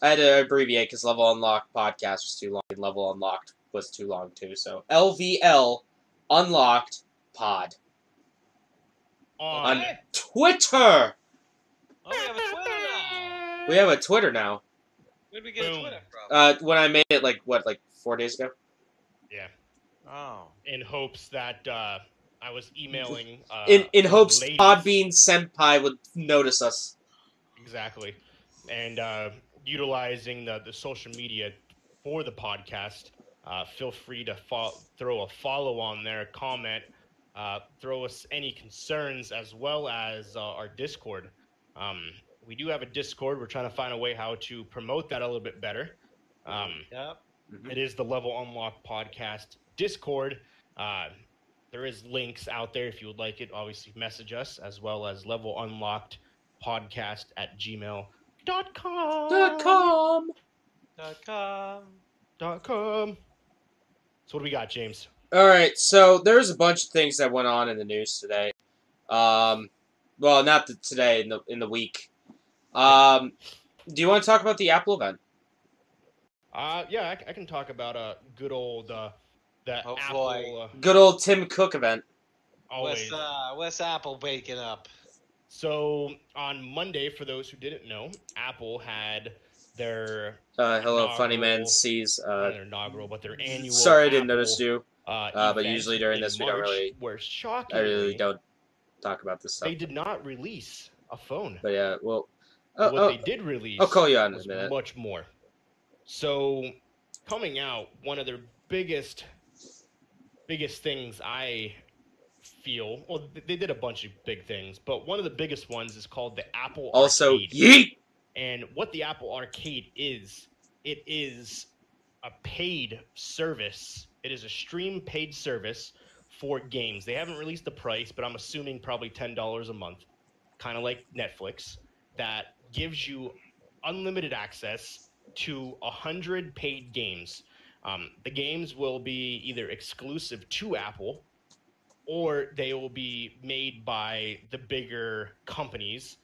I had to abbreviate because Level Unlocked Podcast was too long, and Level Unlocked was too long too. So LVL Unlocked Pod On Okay. Twitter. Oh, we have a Twitter now. We have a Twitter now. Where did we get a Boom. Twitter from? When I made it like 4 days ago. Yeah. Oh. In hopes that I was emailing. In hopes ladies. Podbean Senpai would notice us. Exactly. And utilizing the social media for the podcast, feel free to throw a follow on there, comment, throw us any concerns, as well as our Discord. We do have a Discord. We're trying to find a way how to promote that a little bit better. Yep. It is the Level Unlocked Podcast Discord. There is links out there if you would like it. Obviously, message us, as well as Level Unlocked Podcast at gmail.com. .com. .com. So what do we got, James? All right, so there's a bunch of things that went on in the news today. Well, not today, in the week. Do you want to talk about the Apple event? Yeah, I can talk about a good old the Oh, Apple. boy. Good old Tim Cook event. Always. What's Apple waking up? So on Monday, for those who didn't know, Apple had their Hello, Funny Man inaugural- sees. not their inaugural, but their annual. Sorry, I didn't Apple, notice you. But event usually during in this, we don't March, really. Where I shockingly, really don't talk about this stuff. they did not release a phone. But yeah, well. What they did release I'll call you on in a was minute. much more. So, coming out, one of their biggest things I feel, well, they did a bunch of big things, but one of the biggest ones is called the Apple Also, Arcade. yeet! And what the Apple Arcade is, it is a paid service. It is a stream paid service for games. They haven't released the price, but I'm assuming probably $10 a month, kind of like Netflix, that gives you unlimited access to 100 paid games. The games will be either exclusive to Apple, or they will be made by the bigger companies,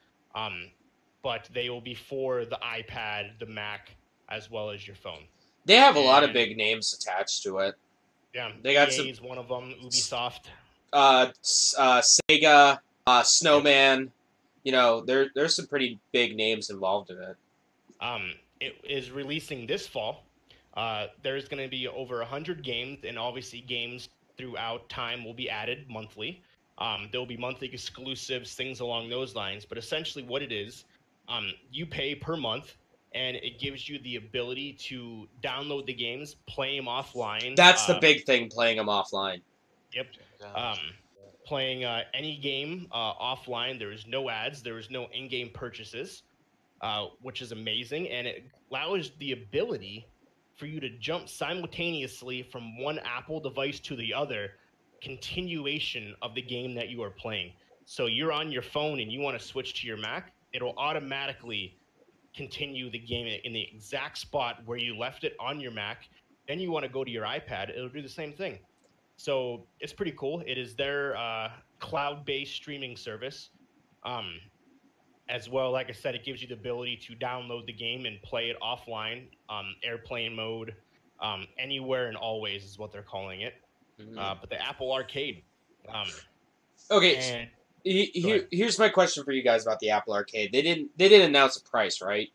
but they will be for the iPad, the Mac, as well as your phone. They have a lot of And- big names attached to it. Yeah, They got EA is one of them. Ubisoft. Sega, Snowman. You know, there's some pretty big names involved in it. It is releasing this fall. There's going to be over 100 games, and obviously games throughout time will be added monthly. There will be monthly exclusives, things along those lines. But essentially, what it is, you pay per month, and it gives you the ability to download the games, play them offline. That's the big thing, playing them offline. Yep. Playing any game offline. There is no ads. There is no in-game purchases, which is amazing, and it allows the ability for you to jump simultaneously from one Apple device to the other, continuation of the game that you are playing. So you're on your phone and you want to switch to your Mac, it'll automatically continue the game in the exact spot where you left it on your Mac. Then you want to go to your iPad, it'll do the same thing. So it's pretty cool. It is their cloud-based streaming service. As well, like I said, it gives you the ability to download the game and play it offline, airplane mode, anywhere and always is what they're calling it. But the Apple Arcade. Okay, And here's my question for you guys about the Apple Arcade. They didn't announce a price, right?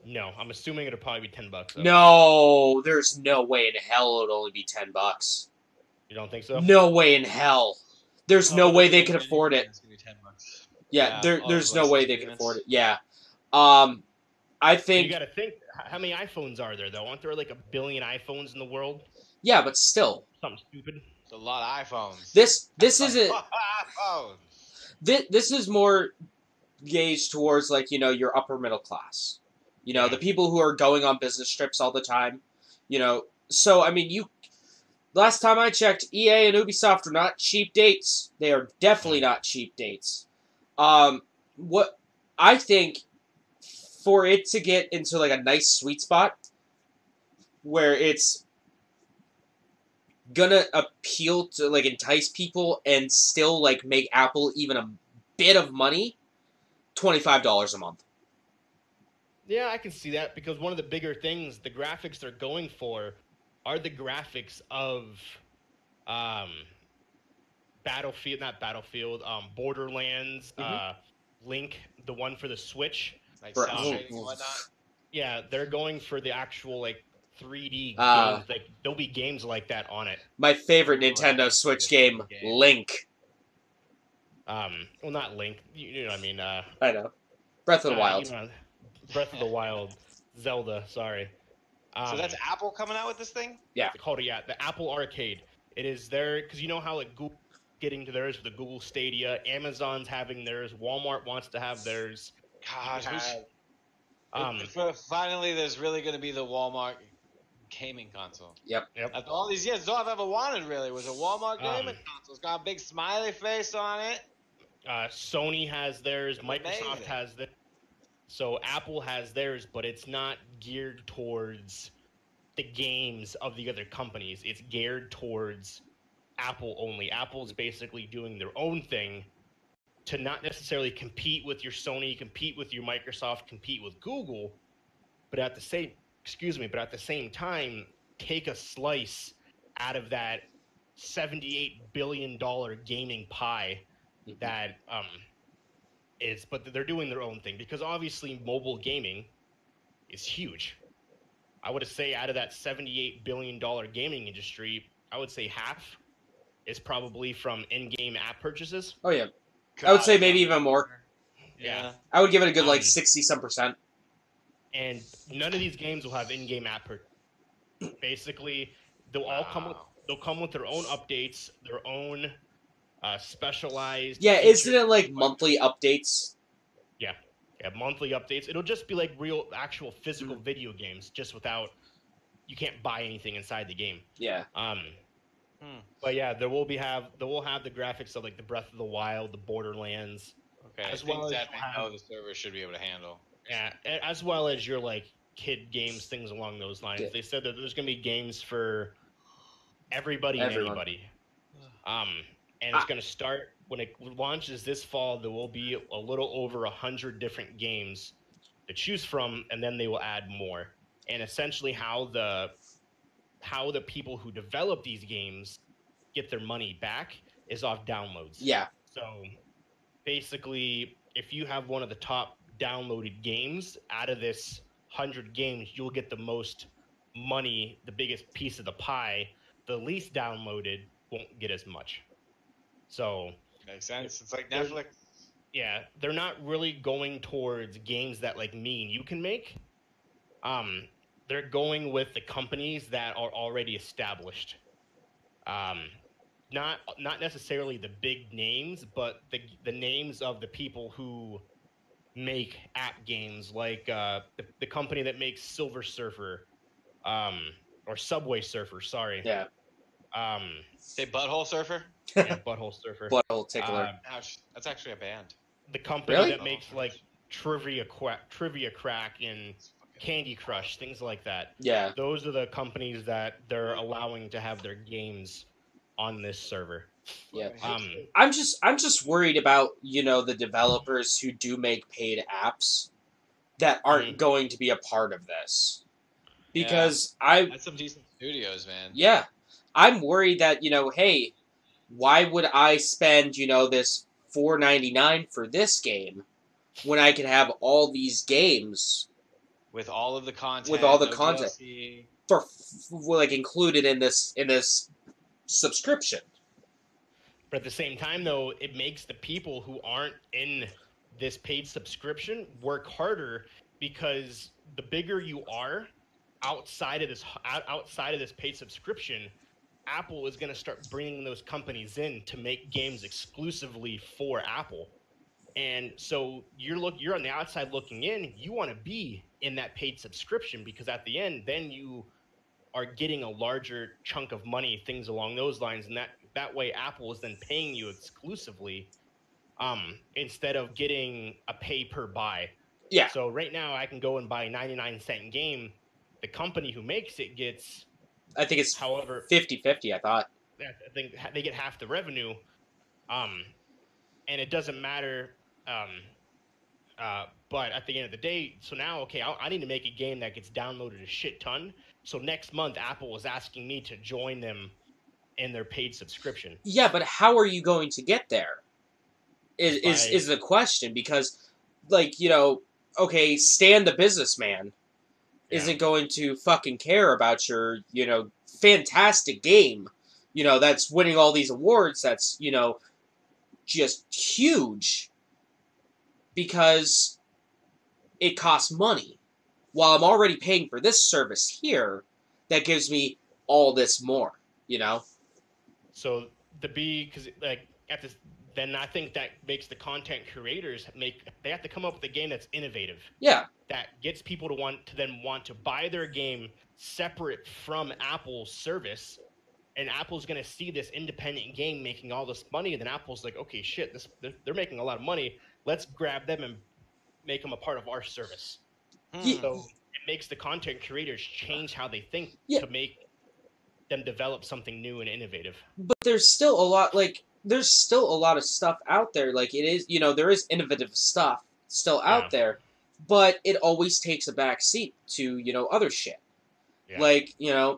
no, I'm assuming it'll probably be $10. Though. No, there's no way in hell it would only be $10. You don't think so? No way in hell. There's no way they could afford it. It's gonna be $10. Yeah, there's no way they could agreements. afford it. Yeah. I You think got to think, how many iPhones are there, though? Aren't there like 1 billion iPhones in the world? yeah, but still. Something stupid. It's a lot of iPhones. This isn't iPhones. this is more gauged towards, like, you know, your upper middle class. You know, Yeah. the people who are going on business trips all the time. You know, so I mean, last time I checked, EA and Ubisoft are not cheap dates. They are definitely not cheap dates. What I think, for it to get into like a nice sweet spot where it's gonna appeal to, like, entice people and still, like, make Apple even a bit of money, $25 a month. Yeah, I can see that because one of the bigger things, the graphics they're going for are the graphics of Borderlands, Link, the one for the Switch. Like For- cell shading and whatnot. Yeah, they're going for the actual like 3D Ah. games. Like there'll be games like that on it. My favorite Ooh, Nintendo that's a Switch good game, game. Link. Well, not Link. You know what I mean? I know. Breath of the Wild. you know, Breath of the Wild, Zelda. Sorry. So that's Apple coming out with this thing? Called it, the Apple Arcade. It is there because you know how like Google getting to theirs with the Google Stadia, Amazon's having theirs, Walmart wants to have theirs. God, Um, finally, there's really going to be the Walmart gaming console. Yep. After all these years, all I've ever wanted really was a Walmart gaming Um, console. It's got a big smiley face on it. Sony has theirs, Microsoft Amazing. has theirs. So Apple has theirs, but it's not geared towards the games of the other companies. It's geared towards Apple only. Apple's basically doing their own thing to not necessarily compete with your Sony, compete with your Microsoft, compete with Google, but at the same time, take a slice out of that $78 billion gaming pie that is, but they're doing their own thing because obviously mobile gaming is huge. I would say out of that $78 billion gaming industry, I would say half is probably from in-game app purchases. Oh, yeah. I would say God, maybe even more. Yeah. I would give it a good, like, Um, 60-some%. And none of these games will have in-game app purchases. Basically, they'll all come with their own updates, their own specialized. Yeah, features. isn't it, like, monthly updates? Yeah, monthly updates. It'll just be like real, actual physical video games, just without. You can't buy anything inside the game. Yeah. But yeah, they will have the graphics of like the Breath of the Wild, the Borderlands. Okay. As Things well as that you they know have- the server should be able to handle. Yeah, as well as your like kid games, things along those lines. Yeah. They said that there's gonna be games for everybody and Everyone. anybody. Um, and it's gonna start when it launches this fall. There will be a little over 100 different games to choose from, and then they will add more. And essentially, how the people who develop these games get their money back is off downloads. Yeah. So basically, if you have one of the top downloaded games out of this 100 games, you'll get the most money, the biggest piece of the pie. The least downloaded won't get as much. So Makes sense. It's like There's- Netflix. yeah, they're not really going towards games that like me and you can make. They're going with the companies that are already established. Not necessarily the big names, but the names of the people who make app games, like the company that makes Silver Surfer, or Subway Surfer. Sorry. Yeah. Say Butthole Surfer. Yeah, Butthole Surfer. Butthole tickler. Ouch. That's actually a band. The company Really? that makes like Trivia Crack and Candy Crush, things like that. Yeah. Those are the companies that they're allowing to have their games on this server. Yeah. Um, I'm just worried about, the developers who do make paid apps that aren't going to be a part of this. Because That's some decent studios, man. yeah, I'm worried that, hey, why would I spend, this $4.99 for this game when I can have all these games With all of the content. With all the no content. DLC. for like included in this subscription? But at the same time, though, it makes the people who aren't in this paid subscription work harder, because the bigger you are outside of this paid subscription, Apple is going to start bringing those companies in to make games exclusively for Apple. And so you're on the outside looking in. You want to be in that paid subscription, because at the end, then you are getting a larger chunk of money, things along those lines, and that way Apple is then paying you exclusively, instead of getting a pay per buy. Yeah. So right now I can go and buy a 99-cent game. The company who makes it gets, I think it's however, 50-50, I thought. I think they get half the revenue, and it doesn't matter. But at the end of the day, so now, okay, I need to make a game that gets downloaded a shit ton. So next month, Apple is asking me to join them in their paid subscription. Yeah, but how are you going to get there? Is the question, because, okay, Stan the businessman isn't going to fucking care about your, fantastic game, that's winning all these awards, that's, just huge, because it costs money. While I'm already paying for this service here, that gives me all this more, So because like at this, then I think that makes the content creators they have to come up with a game that's innovative. Yeah. That gets people to want to buy their game separate from Apple's service, and Apple's going to see this independent game making all this money, and then Apple's like, okay, shit, they're making a lot of money. Let's grab them and make them a part of our service. Yeah. So it makes the content creators change how they think Yeah. to make them develop something new and innovative. But there's still a lot, of stuff out there. Like, it is, there is innovative stuff still out there, but it always takes a back seat to, other shit. Yeah. Like,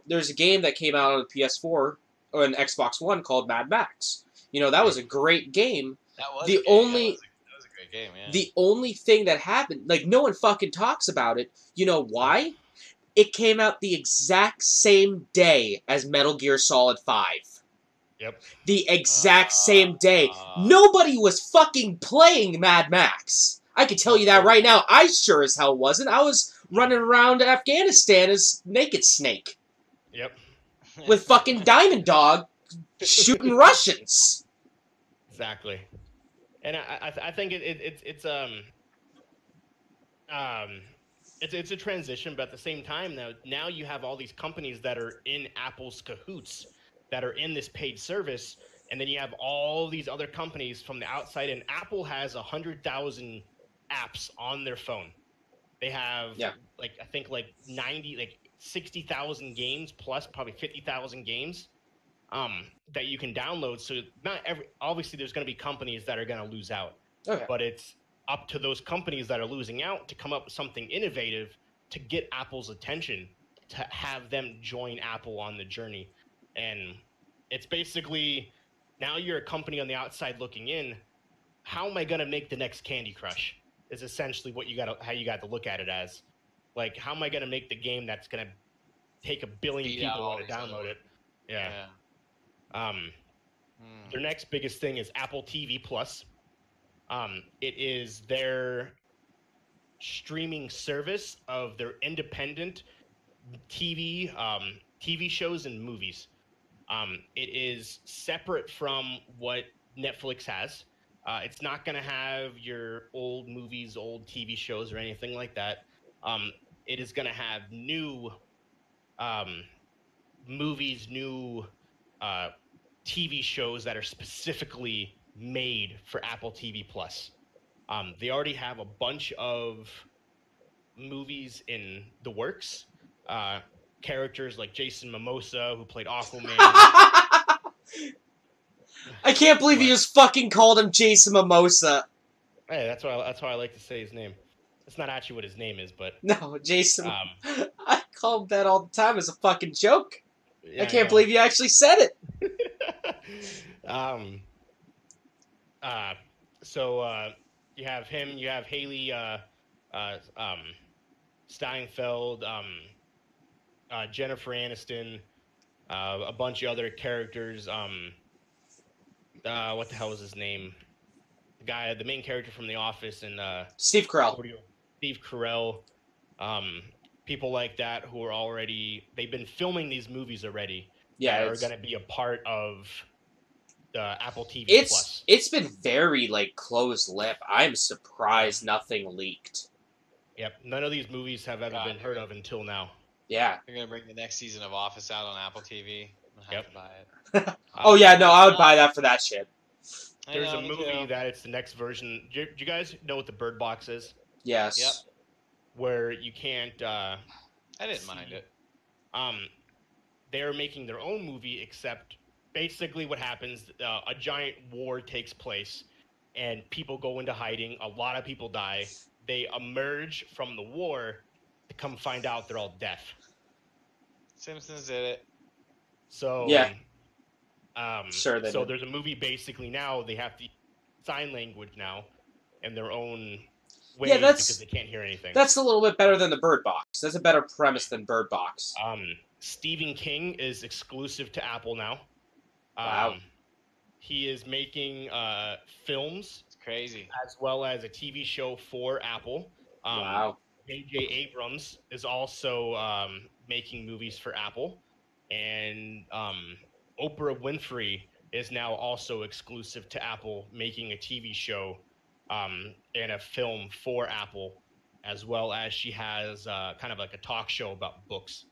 there's a game that came out on the PS4 or an Xbox One called Mad Max. That was a great game. That was The a game. only- That was a great game, yeah. The only thing that happened, no one fucking talks about it. You know why? It came out the exact same day as Metal Gear Solid 5. Yep. The exact same day. Nobody was fucking playing Mad Max. I can tell you that right now. I sure as hell wasn't. I was running around Afghanistan as Naked Snake Yep. with fucking Diamond Dog shooting Russians. Exactly. And I think it's a transition, but at the same time, now you have all these companies that are in Apple's cahoots, that are in this paid service, and then you have all these other companies from the outside, and Apple has 100,000 apps on their phone. They have Yeah. like I think like 60,000 games plus probably 50,000 games that you can download. So not obviously there's going to be companies that are going to lose out, Okay. but it's up to those companies that are losing out to come up with something innovative to get Apple's attention, to have them join Apple on the journey. And it's basically, now you're a company on the outside looking in. How am I going to make the next Candy Crush? Is essentially how you got to look at it as. Like, how am I going to make the game that's going to take 1 billion Beat out people all want to these other download it? Yeah. Hmm. Their next biggest thing is Apple TV Plus. It is their streaming service of their independent TV shows and movies. It is separate from what Netflix has. It's not going to have your old movies, old TV shows, or anything like that. It is going to have new movies, new TV shows that are specifically made for Apple TV Plus. They already have a bunch of movies in the works. Characters like Jason Momoa, who played Aquaman. I can't believe you What? just fucking called him Jason Momoa. Hey, that's how I like to say his name. It's not actually what his name is, but No, Jason. um, I call him that all the time as a fucking joke. yeah, I can't believe you actually said it. So you have him. You have Haley Steinfeld, Jennifer Aniston, a bunch of other characters. What the hell was his name? The main character from The Office, and Steve Carell. Steve Carell. People like that who are they've been filming these movies already. Yeah, that are going to be a part of the Apple TV Plus. It's been very like closed lip. I'm surprised nothing leaked. Yep, none of these movies have ever been heard of until now. Yeah. They're gonna bring the next season of Office out on Apple TV. I'm gonna have to buy it. Oh yeah, no, I would buy that for that shit. There's a movie that it's the next version. Do you guys know what the Bird Box is? Yes. Yep. Where you can't. I didn't mind it. They're making their own movie, except basically what happens: a giant war takes place, and people go into hiding. A lot of people die. They emerge from the war to come find out they're all deaf. Simpsons did it. So yeah. So there's a movie basically now. They have to sign language now, in their own way, because they can't hear anything. That's a little bit better than the Bird Box. That's a better premise than Bird Box. Stephen King is exclusive to Apple now. Wow. He is making films. It's crazy. As well as a TV show for Apple. Wow. J.J. Abrams is also making movies for Apple. And Oprah Winfrey is now also exclusive to Apple, making a TV show and a film for Apple, as well as she has kind of like a talk show about books.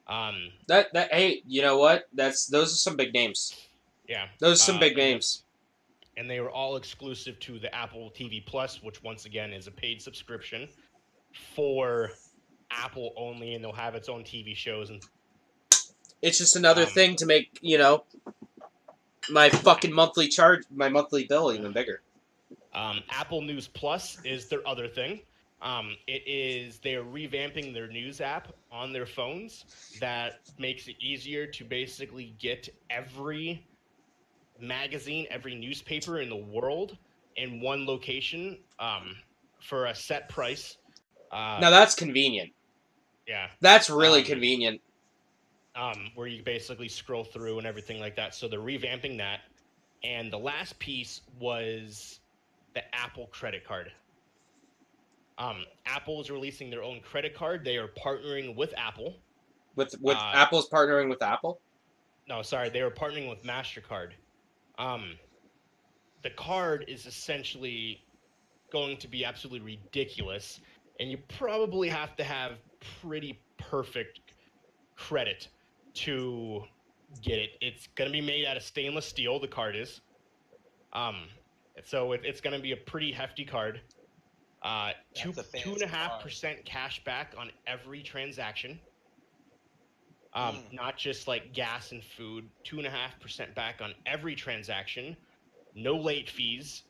Hey, you know what? Those are some big names. Yeah. Those are some big names. And they were all exclusive to the Apple TV Plus, which once again is a paid subscription for Apple only, and they'll have its own TV shows. And it's just another thing to make, my fucking monthly bill even bigger. Apple News Plus is their other thing. They're revamping their news app on their phones that makes it easier to basically get every magazine, every newspaper in the world in one location for a set price. Now that's convenient. Yeah. That's really convenient. Where you basically scroll through and everything like that. So they're revamping that. And the last piece was the Apple credit card. Apple is releasing their own credit card. They are partnering with Apple. With Apple's partnering with Apple? No, sorry. They are partnering with MasterCard. The card is essentially going to be absolutely ridiculous. And you probably have to have pretty perfect credit to get it. It's going to be made out of stainless steel, the card is. So it's going to be a pretty hefty card. Two That's a fancy 2.5% cash back on every transaction. Not just like gas and food. 2.5% back on every transaction. No late fees.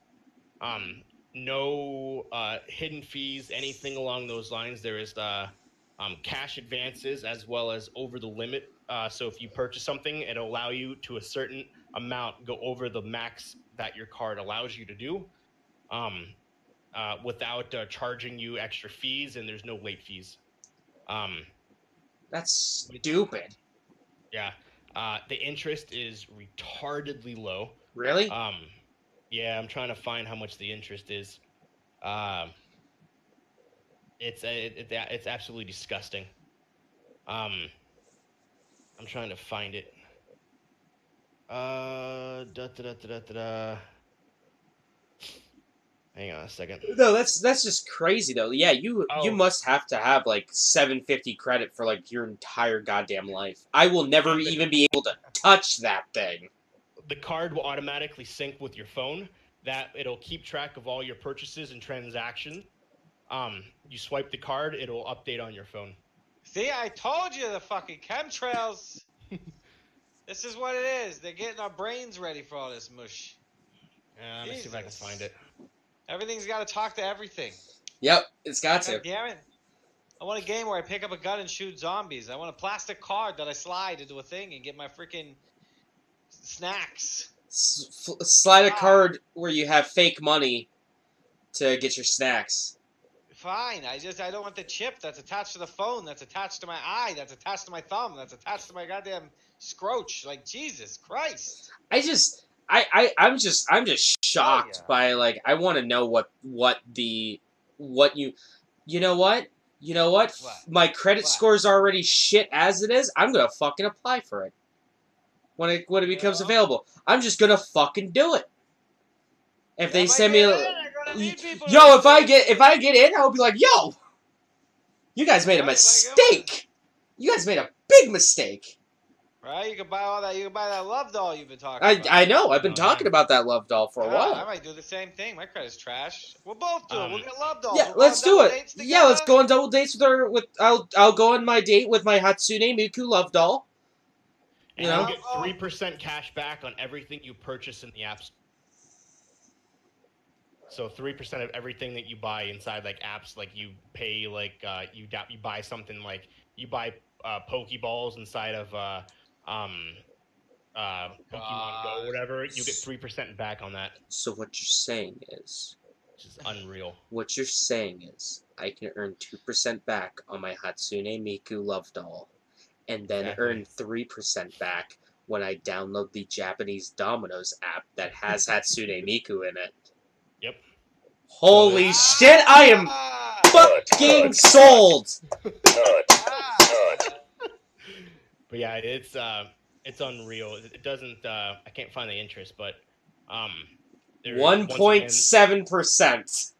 No hidden fees. Anything along those lines. There is cash advances as well as over the limit. So if you purchase something, it'll allow you to a certain amount go over the max that your card allows you to do. Without charging you extra fees, and there's no late fees. That's stupid. Yeah. The interest is retardedly low. Really? Yeah, I'm trying to find how much the interest is. It's absolutely disgusting. I'm trying to find it. Hang on a second. No, that's just crazy though. Yeah, you must have to have like 750 credit for like your entire goddamn life. I will never even be able to touch that thing. The card will automatically sync with your phone. That it'll keep track of all your purchases and transactions. You swipe the card, it'll update on your phone. See, I told you the fucking chemtrails. This is what it is. They're getting our brains ready for all this mush. Let me see if I can find it. Everything's got to talk to everything. Yep, it's got to. God damn it. I want a game where I pick up a gun and shoot zombies. I want a plastic card that I slide into a thing and get my freaking snacks. Slide a card where you have fake money to get your snacks. Fine. I don't want the chip that's attached to the phone, that's attached to my eye, that's attached to my thumb, that's attached to my goddamn scroach. Like, Jesus Christ. I'm just shocked by, like, I want to know what you know what? My credit score's already shit as it is. I'm gonna fucking apply for it when it becomes available. I'm just gonna fucking do it. If they send me, if I get in, I'll be like, yo, you guys made a mistake. You guys made a big mistake. Right? You can buy all that. You can buy that love doll you've been talking about. I know. I've been talking about that love doll for a while. I might do the same thing. My credit's trash. We'll both do it. We'll get love dolls. Yeah, let's do it. Yeah, let's go on double dates with her. I'll go on my date with my Hatsune Miku love doll. And you'll get 3% cash back on everything you purchase in the app store. So 3% of everything that you buy inside like apps, like you pay, like you buy something like you buy Pokeballs inside of Pokemon Go or whatever, you get 3% back on that. So what you're saying is, which is unreal. What you're saying is, I can earn 2% back on my Hatsune Miku love doll, and then earn 3% back when I download the Japanese Domino's app that has Hatsune Miku in it. Yep. Holy shit! I am fucking sold. But yeah, it's unreal. It doesn't. I can't find the interest, but 1.7%.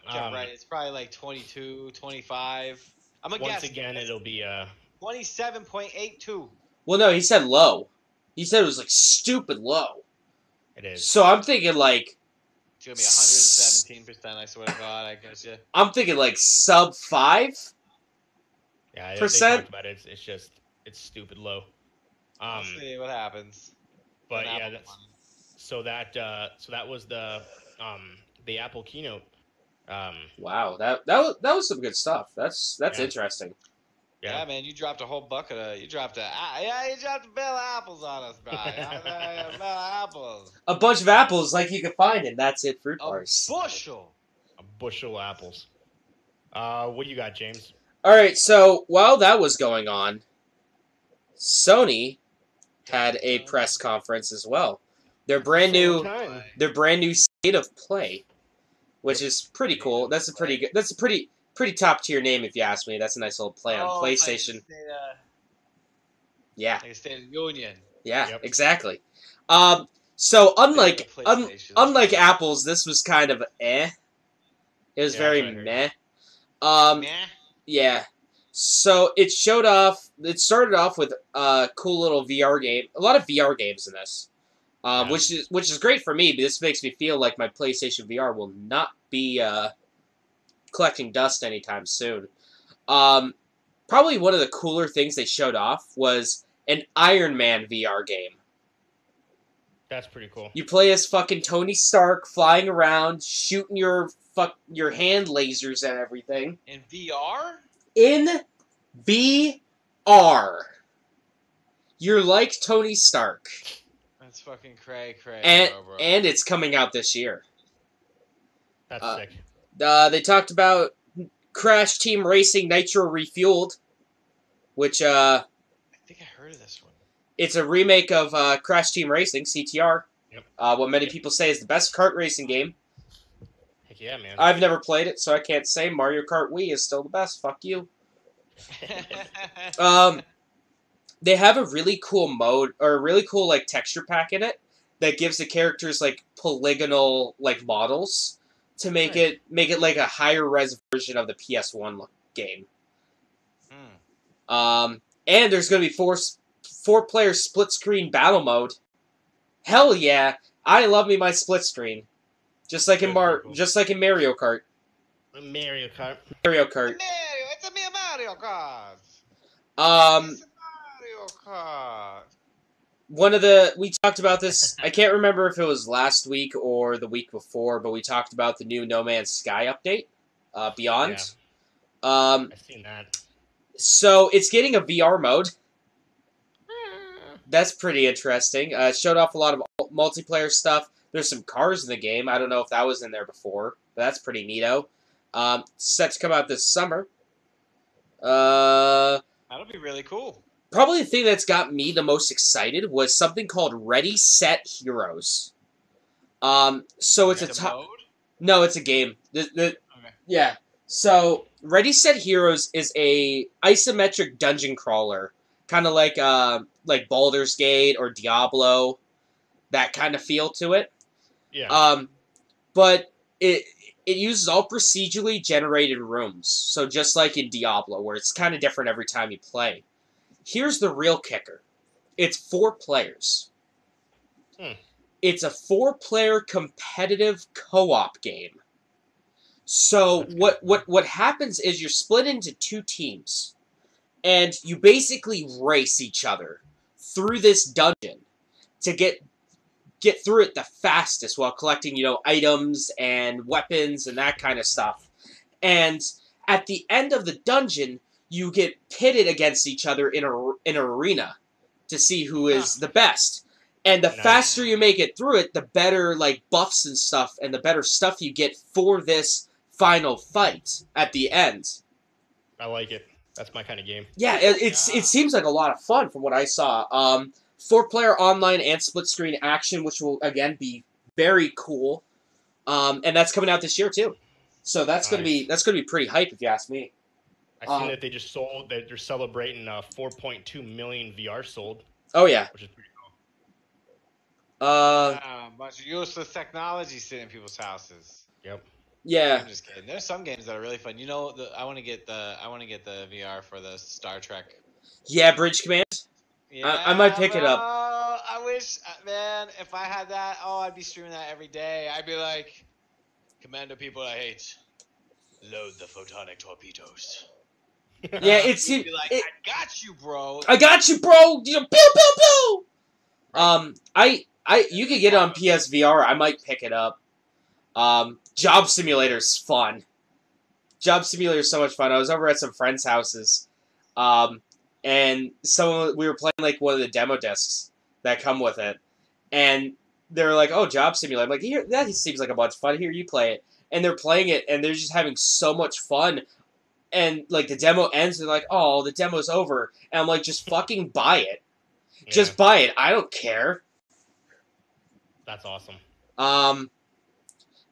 Right, it's probably like 22, 25. I'm gonna guess. Once again, it'll be 27.82. Well, no, he said low. He said it was like stupid low. It is. So I'm thinking like it's gonna be 117%. I swear to God, I guess you. I'm thinking like sub 5%. Yeah, they talked about it. It's just stupid low. We'll see what happens. But yeah, so that was the Apple keynote. Wow, that was some good stuff. That's interesting. Yeah, man, you dropped a whole bucket of you dropped a bill of apples on us, Brian. A bill of apples. A bunch of apples like you can find in That's It fruit bars. A bushel of apples. What do you got, James? All right, so while that was going on, Sony had a press conference as well. Their brand new State of Play, which is pretty cool. That's a pretty top tier name if you ask me. That's a nice little play on PlayStation. Yeah. Like a State of Union. Yeah, exactly. So unlike Apple's, this was kind of eh. It was very meh. Yeah. So it started off with a cool little VR game. A lot of VR games in this. Which is great for me, but this makes me feel like my PlayStation VR will not be collecting dust anytime soon. Probably one of the cooler things they showed off was an Iron Man VR game. That's pretty cool. You play as fucking Tony Stark, flying around, shooting your hand lasers and everything. In VR? In VR. You're like Tony Stark. That's fucking cray, And, bro. and it's coming out this year. That's sick. They talked about Crash Team Racing Nitro Refueled, which, I think I heard of this one. it's a remake of Crash Team Racing, CTR. Yep. What many people say is the best kart racing game. Heck yeah, man. I've never played it, so I can't say Mario Kart Wii is still the best. Fuck you. They have a really cool mode, or a really cool, like, texture pack in it that gives the characters, like, polygonal, like, models to make Nice. it like a higher res version of the PS1 game. And there's going to be four-player split-screen battle mode. Hell yeah. I love me my split screen. Just like in Very cool. just like in Mario Kart. Mario Kart. Mario Kart. It's a Mario Kart. Um, It's a Mario Kart. we talked about this, I can't remember if it was last week or the week before, but we talked about the new No Man's Sky update, Beyond. I've seen that. So it's getting a VR mode. That's pretty interesting. It showed off a lot of multiplayer stuff. There's some cars in the game. I don't know if that was in there before, but that's pretty neato. Set to come out this summer. That'll be really cool. Probably the thing that's got me the most excited was something called Ready Set Heroes. So it's The mode? No, it's a game. Okay. Yeah. So Ready Set Heroes is a isometric dungeon crawler, kind of like Baldur's Gate or Diablo, that kind of feel to it. Yeah. But it uses all procedurally generated rooms. So just like in Diablo, where it's kind of different every time you play. Here's the real kicker. It's 4 players. It's a 4-player competitive co-op game. So what happens is you're split into 2 teams, and you basically race each other through this dungeon to get through it the fastest while collecting, items and weapons and that kind of stuff. And at the end of the dungeon, you get pitted against each other in an arena to see who is the best. And the Nice. faster you make it through it, the better buffs and stuff, and the better stuff you get for this final fight at the end. I like it. That's my kind of game. Yeah, it seems like a lot of fun from what I saw. 4-player online and split-screen action, which will, again, be very cool. And that's coming out this year, too. So that's gonna be pretty hype, if you ask me. I seen that they just sold, that they're celebrating 4.2 million VR sold, Oh, yeah. which is pretty cool. A bunch of useless technology sitting in people's houses. Yep. Yeah. I'm just kidding. There's some games that are really fun. I want to get the VR for the Star Trek. Yeah, Bridge Command. Yeah, I might pick it up. I wish, man, if I had that, I'd be streaming that every day. I'd be like, Commando people I hate, load the photonic torpedoes. Yeah, You'd be like, I got you, bro. I got you, bro! Pew, pew, pew! You could get it on PSVR. I might pick it up. Job Simulator's fun. Job Simulator's so much fun. I was over at some friends' houses, and we were playing one of the demo discs that come with it, and they were like, "Oh, Job Simulator." I'm like, "Here, that seems like a bunch of fun. Here, you play it." And they're playing it, and they're just having so much fun. And the demo ends, and they're like, "Oh, the demo's over." And I'm like, "Just fucking buy it. Yeah, Just buy it. I don't care." that's awesome.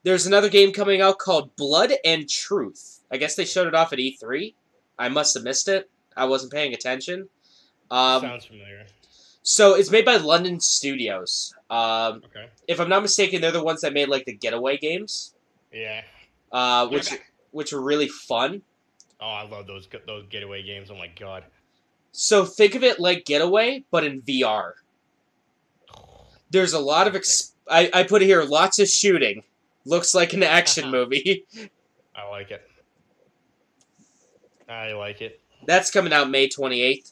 There's another game coming out called Blood and Truth. I guess they showed it off at E3. I must have missed it. I wasn't paying attention. Sounds familiar. So it's made by London Studios. Okay. If I'm not mistaken, they're the ones that made the Getaway games, Yeah. which were really fun. Oh, I love those getaway games. Oh my god. So think of it like Getaway, but in VR. There's a lot of I put it here, lots of shooting. Looks like an action movie. I like it. I like it. That's coming out May 28th.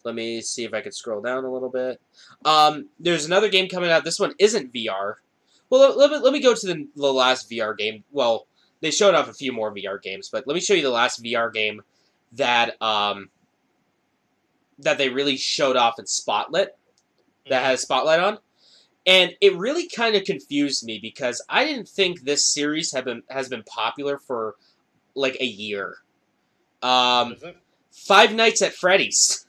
Let me see if I can scroll down a little bit. There's another game coming out. This one isn't VR. Well, let me go to the last VR game. Well, they showed off a few more VR games, but let me show you the last VR game that that they really showed off in Spotlight, that has Spotlight on. And it really kind of confused me because I didn't think this series has been popular for like a year. What is it? Five Nights at Freddy's.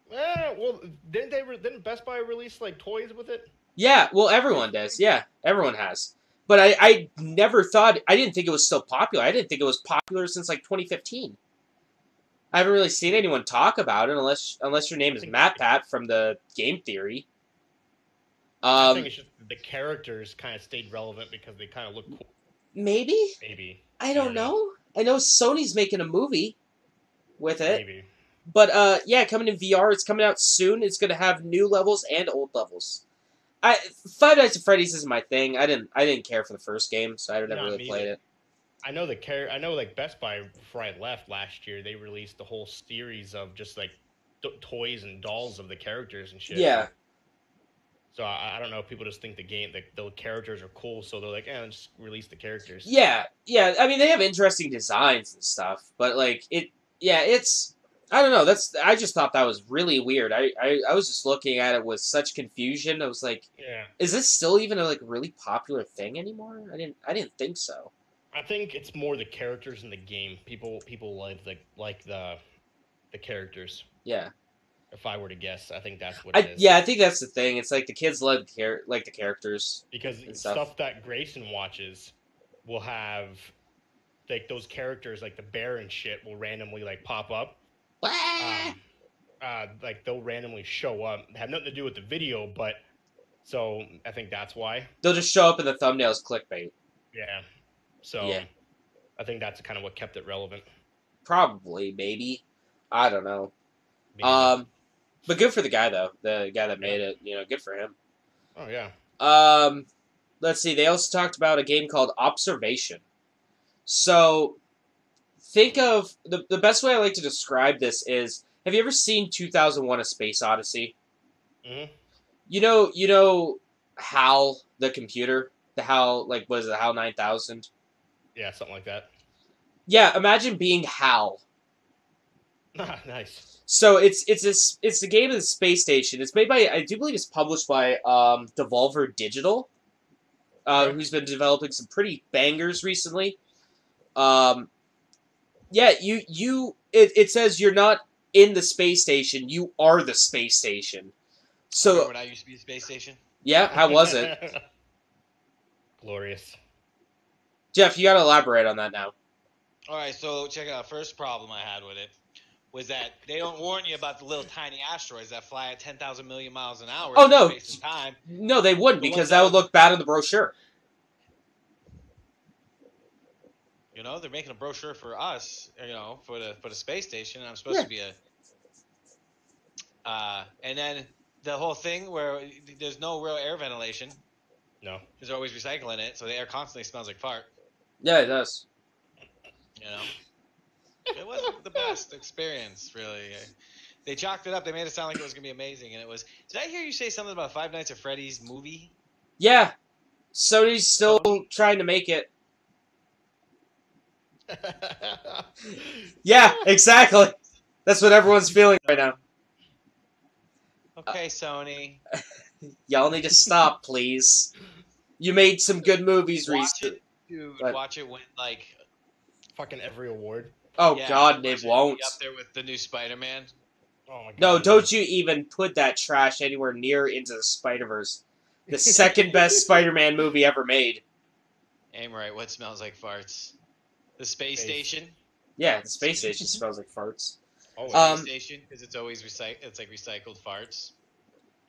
Well, didn't Best Buy release like toys with it? Yeah, well, everyone does. Yeah, everyone has. But I never thought, I didn't think it was still popular. I didn't think it was popular since like 2015. I haven't really seen anyone talk about it unless your name is Matt Pat from the Game Theory. I think it's just the characters kind of stayed relevant because they kind of look cool. Maybe? Maybe. I don't know. I know Sony's making a movie with it. Maybe. But yeah, coming in VR. It's coming out soon. It's going to have new levels and old levels. Five Nights at Freddy's isn't my thing. I didn't care for the first game, so I never really played it. I know like Best Buy before I left last year, they released the whole series of just like toys and dolls of the characters and shit. Yeah. So I don't know if people just think the characters are cool, so they're like, just release the characters. Yeah. I mean, they have interesting designs and stuff, but like it's. I don't know. I just thought that was really weird. I was just looking at it with such confusion. I was like, is this still even a like really popular thing anymore? I didn't think so. I think it's more the characters in the game. People like the characters. Yeah. If I were to guess, I think that's what it is. Yeah, I think that's the thing. It's like the kids like the characters. Because stuff that Grayson watches will have like those characters, like the bear and shit, will randomly like pop up. Like they'll randomly show up. Have nothing to do with the video, but so I think that's why. They'll just show up in the thumbnails, clickbait. Yeah. So yeah. I think that's kind of what kept it relevant. Probably, maybe. I don't know. Maybe. But good for the guy though. The guy that made it, good for him. Oh yeah. Let's see. They also talked about a game called Observation. So think of the best way I like to describe this is, have you ever seen 2001: A Space Odyssey? Mm-hmm. You know HAL, the computer, the HAL, like what is it, HAL 9000? Yeah, something like that. Yeah, imagine being HAL. Nice. So it's the game of the space station. It's made by, I do believe it's published by Devolver Digital, who's been developing some pretty bangers recently. Yeah, it says you're not in the space station, you are the space station. So remember when I used to be a space station? Yeah, how was it? Glorious. Jeff, you gotta elaborate on that now. Alright, so check it out. First problem I had with it was that they don't warn you about the little tiny asteroids that fly at 10,000 million miles an hour. Oh, no. Space and time. No, they wouldn't, because that would look bad on the brochure. They're making a brochure for us, for the space station. And I'm supposed to be and then the whole thing where there's no real air ventilation. No. Because they're always recycling it, so the air constantly smells like fart. Yeah, it does. It wasn't the best experience, really. They chalked it up. They made it sound like it was going to be amazing, and it was. Did I hear you say something about Five Nights at Freddy's movie? Yeah. Sony's still trying to make it. Yeah, exactly. That's what everyone's feeling right now. Okay, Sony. Y'all need to stop, please. You made some good movies recently. Dude, but watch it win, like... Fucking every award. Oh, yeah, God, they won't. Up there with the new Spider-Man. Oh my God. No, don't you even put that trash anywhere near Into the Spider-Verse. The second best Spider-Man movie ever made. Aim right. What smells like farts? The space station? Yeah, the space station smells like farts. Oh, space station, because it's always it's like recycled farts.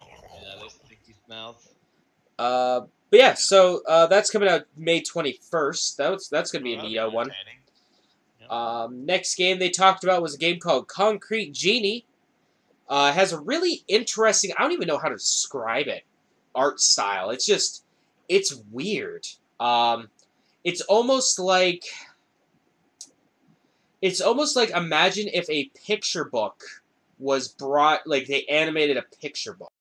Yeah, those sticky smells. But yeah, so that's coming out May 21st. That's gonna be a neato one. Yep. Next game they talked about was a game called Concrete Genie. It has a really interesting, I don't even know how to describe it, art style. It's just, it's weird. It's almost like imagine if a picture book was brought, like they animated a picture book.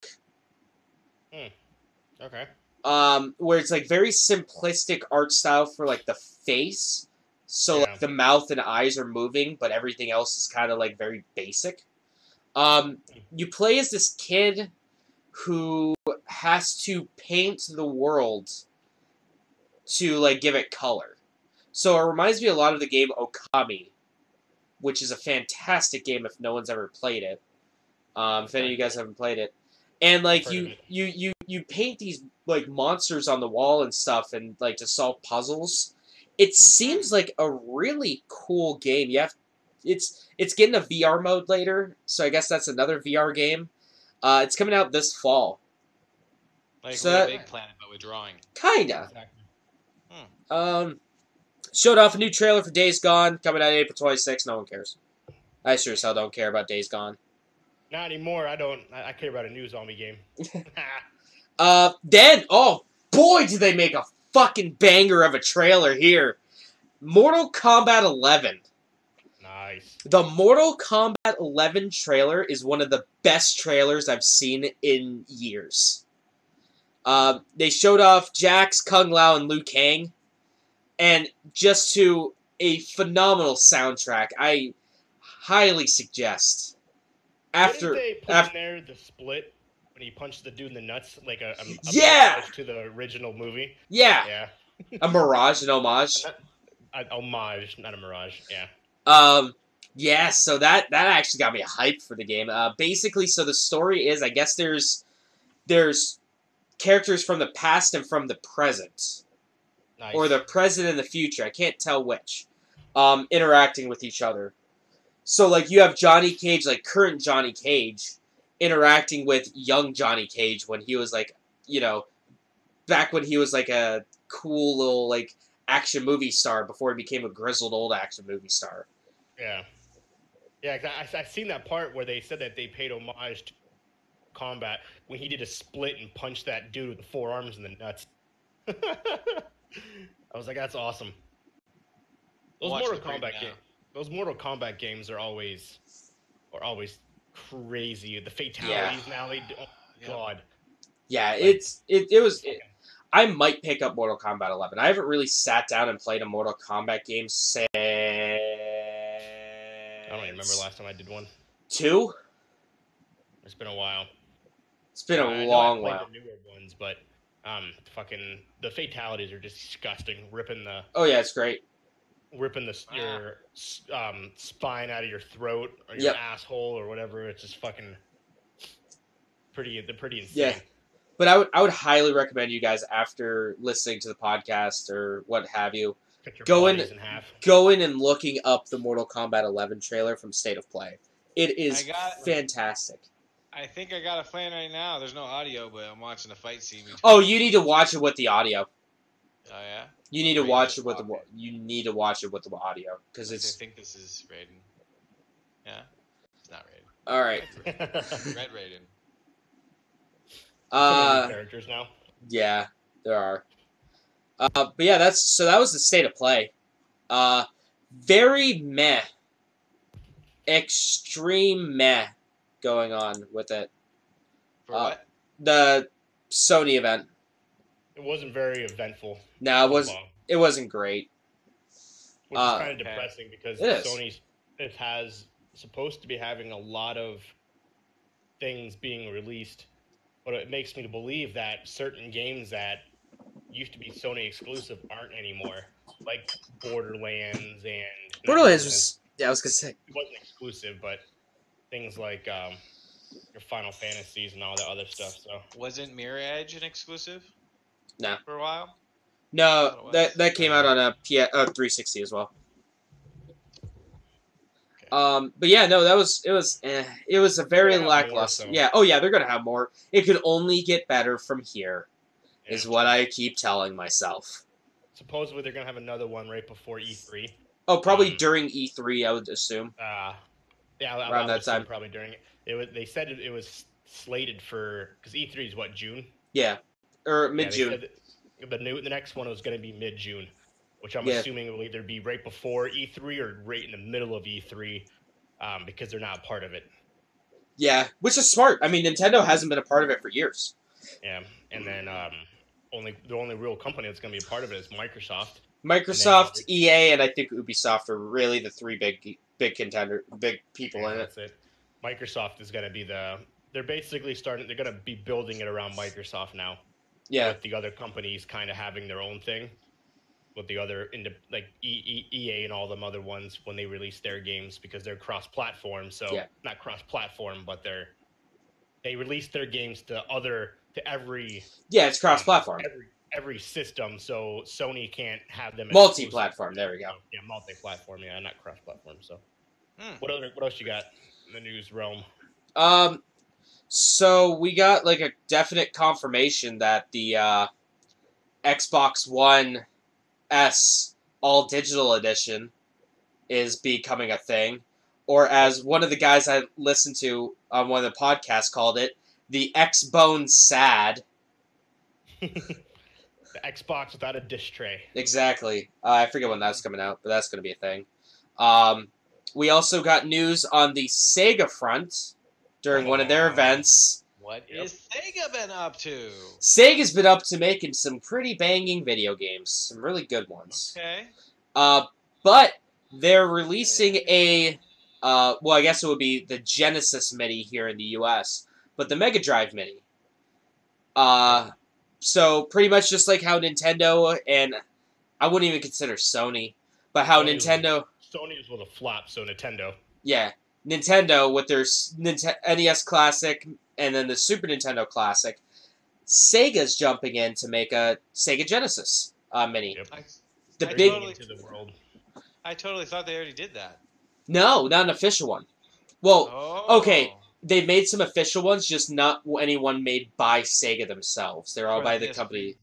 Okay. Where it's like very simplistic art style for like the face, so Yeah. like the mouth and eyes are moving, but everything else is kind of like very basic. You play as this kid who has to paint the world to like give it color. So it reminds me a lot of the game Okami, which is a fantastic game if no one's ever played it. If any of you guys haven't played it. And like I've heard of you paint these like monsters on the wall and stuff and like to solve puzzles. It seems like a really cool game. It's getting a VR mode later, so I guess that's another VR game. It's coming out this fall. Like So Little that- Big Planet, but with drawing. Kinda. Exactly. Showed off a new trailer for Days Gone coming out April 26th. No one cares. I sure as hell don't care about Days Gone. Not anymore. I care about a new zombie game. Then, oh boy, did they make a fucking banger of a trailer here. Mortal Kombat 11. Nice. The Mortal Kombat 11 trailer is one of the best trailers I've seen in years. They showed off Jax, Kung Lao, and Liu Kang, and just to a phenomenal soundtrack. I highly suggest. Didn't they put in there the split when he punched the dude in the nuts, like a Yeah! homage to the original movie? Yeah, Yeah. a mirage, an homage. A homage, not a mirage. Yeah. Yeah, so that actually got me hyped for the game. Basically, so the story is, I guess there's characters from the past and from the present, Nice. or the present and the future. I can't tell which. Interacting with each other. So like you have Johnny Cage, like current Johnny Cage, interacting with young Johnny Cage when he was like, back when he was like a cool little like action movie star before he became a grizzled old action movie star. Yeah. Yeah, 'cause I've seen that part where they said that they paid homage to combat when he did a split and punched that dude with the forearms in the nuts. I was like, that's awesome. Those Watch Mortal the break Kombat now. games. Those Mortal Kombat games are always crazy. The fatalities now they do. Oh, Yep. God. Yeah, Like, I might pick up Mortal Kombat 11. I haven't really sat down and played a Mortal Kombat game since. I don't even remember last time I did one. 2? It's been a while. It's been I a know long I played while. the newer ones, but fucking the fatalities are just disgusting. Ripping the Oh yeah, it's great. your spine out of your throat or your Yep. asshole or whatever. It's just fucking they're pretty insane. Yeah. But I would highly recommend you guys, after listening to the podcast or what have you, Cut your Go in- bodies in half. going and looking up the Mortal Kombat 11 trailer from State of Play. It is I got- fantastic. I think I got a plan right now. There's no audio, but I'm watching the fight scene. Between Oh, you need to watch it with the audio. Oh yeah. You need to Raiden watch is it with the talking. audio because I it's think this is Raiden. Yeah. It's not Raiden. all right. Red Raiden. Some of the new Uh, characters now. yeah, there are. But yeah, that was the State of Play. Very meh, extreme meh going on with it. For what? The Sony event. It wasn't very eventful. No, Long, it wasn't great. which is kind of Okay. depressing because It is. Sony's supposed to be having a lot of things being released, but it makes me to believe that certain games that used to be Sony exclusive aren't anymore, like Borderlands and Borderlands was, yeah, I was gonna say. it wasn't exclusive, but things like your Final Fantasies and all that other stuff. So Wasn't Mirror Edge an exclusive? No. For a while. No, that came out on a 360 as well. Okay. But yeah, no, it was a very They're gonna have more, lackluster. so. Yeah, oh yeah, they're gonna have more. It could only get better from here, is yeah. what I keep telling myself. Supposedly they're gonna have another one right before E3. Oh, probably Um, during E3, I would assume. Yeah, Around that assume time. probably during it. They said it was slated for because E3 is what, June? Yeah, or Yeah, mid June. The next one was going to be mid-June, which I'm Yeah. assuming will either be right before E3 or right in the middle of E3, because they're not part of it. Yeah, which is smart. I mean, Nintendo hasn't been a part of it for years. Yeah, and then the only real company that's going to be a part of it is Microsoft. Microsoft, EA, and I think Ubisoft are really the three big people in it. That's it. Microsoft is going to be they're basically starting. They're going to be building it around Microsoft now. Yeah, With the other companies kind of having their own thing, with the other like EA and all them other ones when they release their games, because they're cross-platform. So Yeah. not cross-platform, but they release their games to every yeah, it's cross-platform, every system. So Sony can't have them multi-platform. There we go. Yeah, multi-platform. Yeah, not cross-platform. So Hmm. what else you got in the news realm? So we got like a definite confirmation that the Xbox One S All Digital Edition is becoming a thing, or as one of the guys I listened to on one of the podcasts called it, the X-Bone Sad. The Xbox without a disc tray. Exactly. I forget when that's coming out, but that's going to be a thing. We also got news on the Sega front during one of their events. What is Sega been up to? Sega's been up to making some pretty banging video games, some really good ones. Okay. But they're releasing a, well, I guess it would be the Genesis Mini here in the U.S., but the Mega Drive Mini. So pretty much just like how Nintendo and I wouldn't even consider Sony, but how Nintendo Sony was with a flop, so Nintendo. Yeah, Nintendo with their NES Classic and then the Super Nintendo Classic, Sega's jumping in to make a Sega Genesis Mini. Yep. The They're big going into the world. I totally thought they already did that. No, not an official one. Well, Oh. okay, they made some official ones, just not anyone made by Sega themselves. They're all For by the NES company. Mini.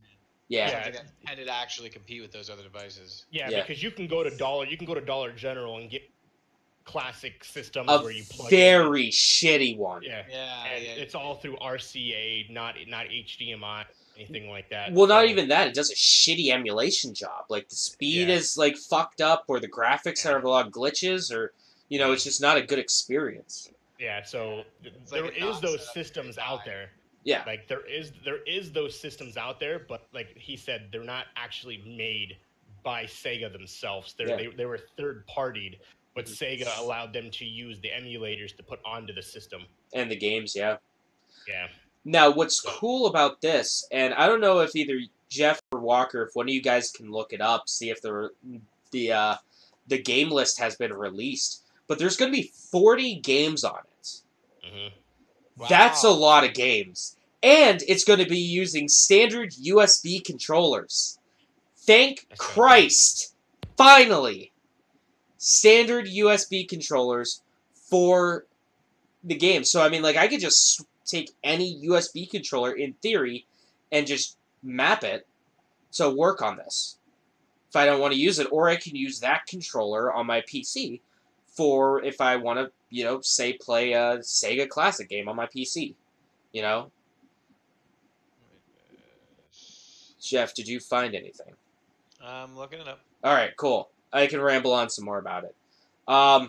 Yeah. Something that intended to actually compete with those other devices. Yeah, Yeah. because you can go to Dollar General and get classic systems A where you plug very shitty one. in. Yeah. Yeah, And yeah. it's all through RCA, not HDMI, anything like that. Well, not So, even that. It does a shitty emulation job. Like, the speed Yeah. is, like, fucked up, or the graphics have a lot of glitches, or, you know, it's just not a good experience. Yeah, so It's like there a is those non-stop systems thing. out there. Yeah. Like there is those systems out there, but like he said, they're not actually made by Sega themselves. They were third partied, but Sega allowed them to use the emulators to put onto the system. And the games, yeah. Yeah. Now, what's cool about this, and I don't know if either Jeff or Walker, if one of you guys can look it up, see if the game list has been released, but there's going to be 40 games on it. Mm-hmm. Wow. That's a lot of games. And it's going to be using standard USB controllers. Thank That's so Christ! Finally! Standard USB controllers for the game. So, I mean, like, I could just take any USB controller, in theory, and just map it to work on this. If I don't want to use it, or I can use that controller on my PC for if I want to, you know, say play a Sega Classic game on my PC. You know? Jeff, did you find anything? I'm looking it up. Alright, cool. I can ramble on some more about it. Meow.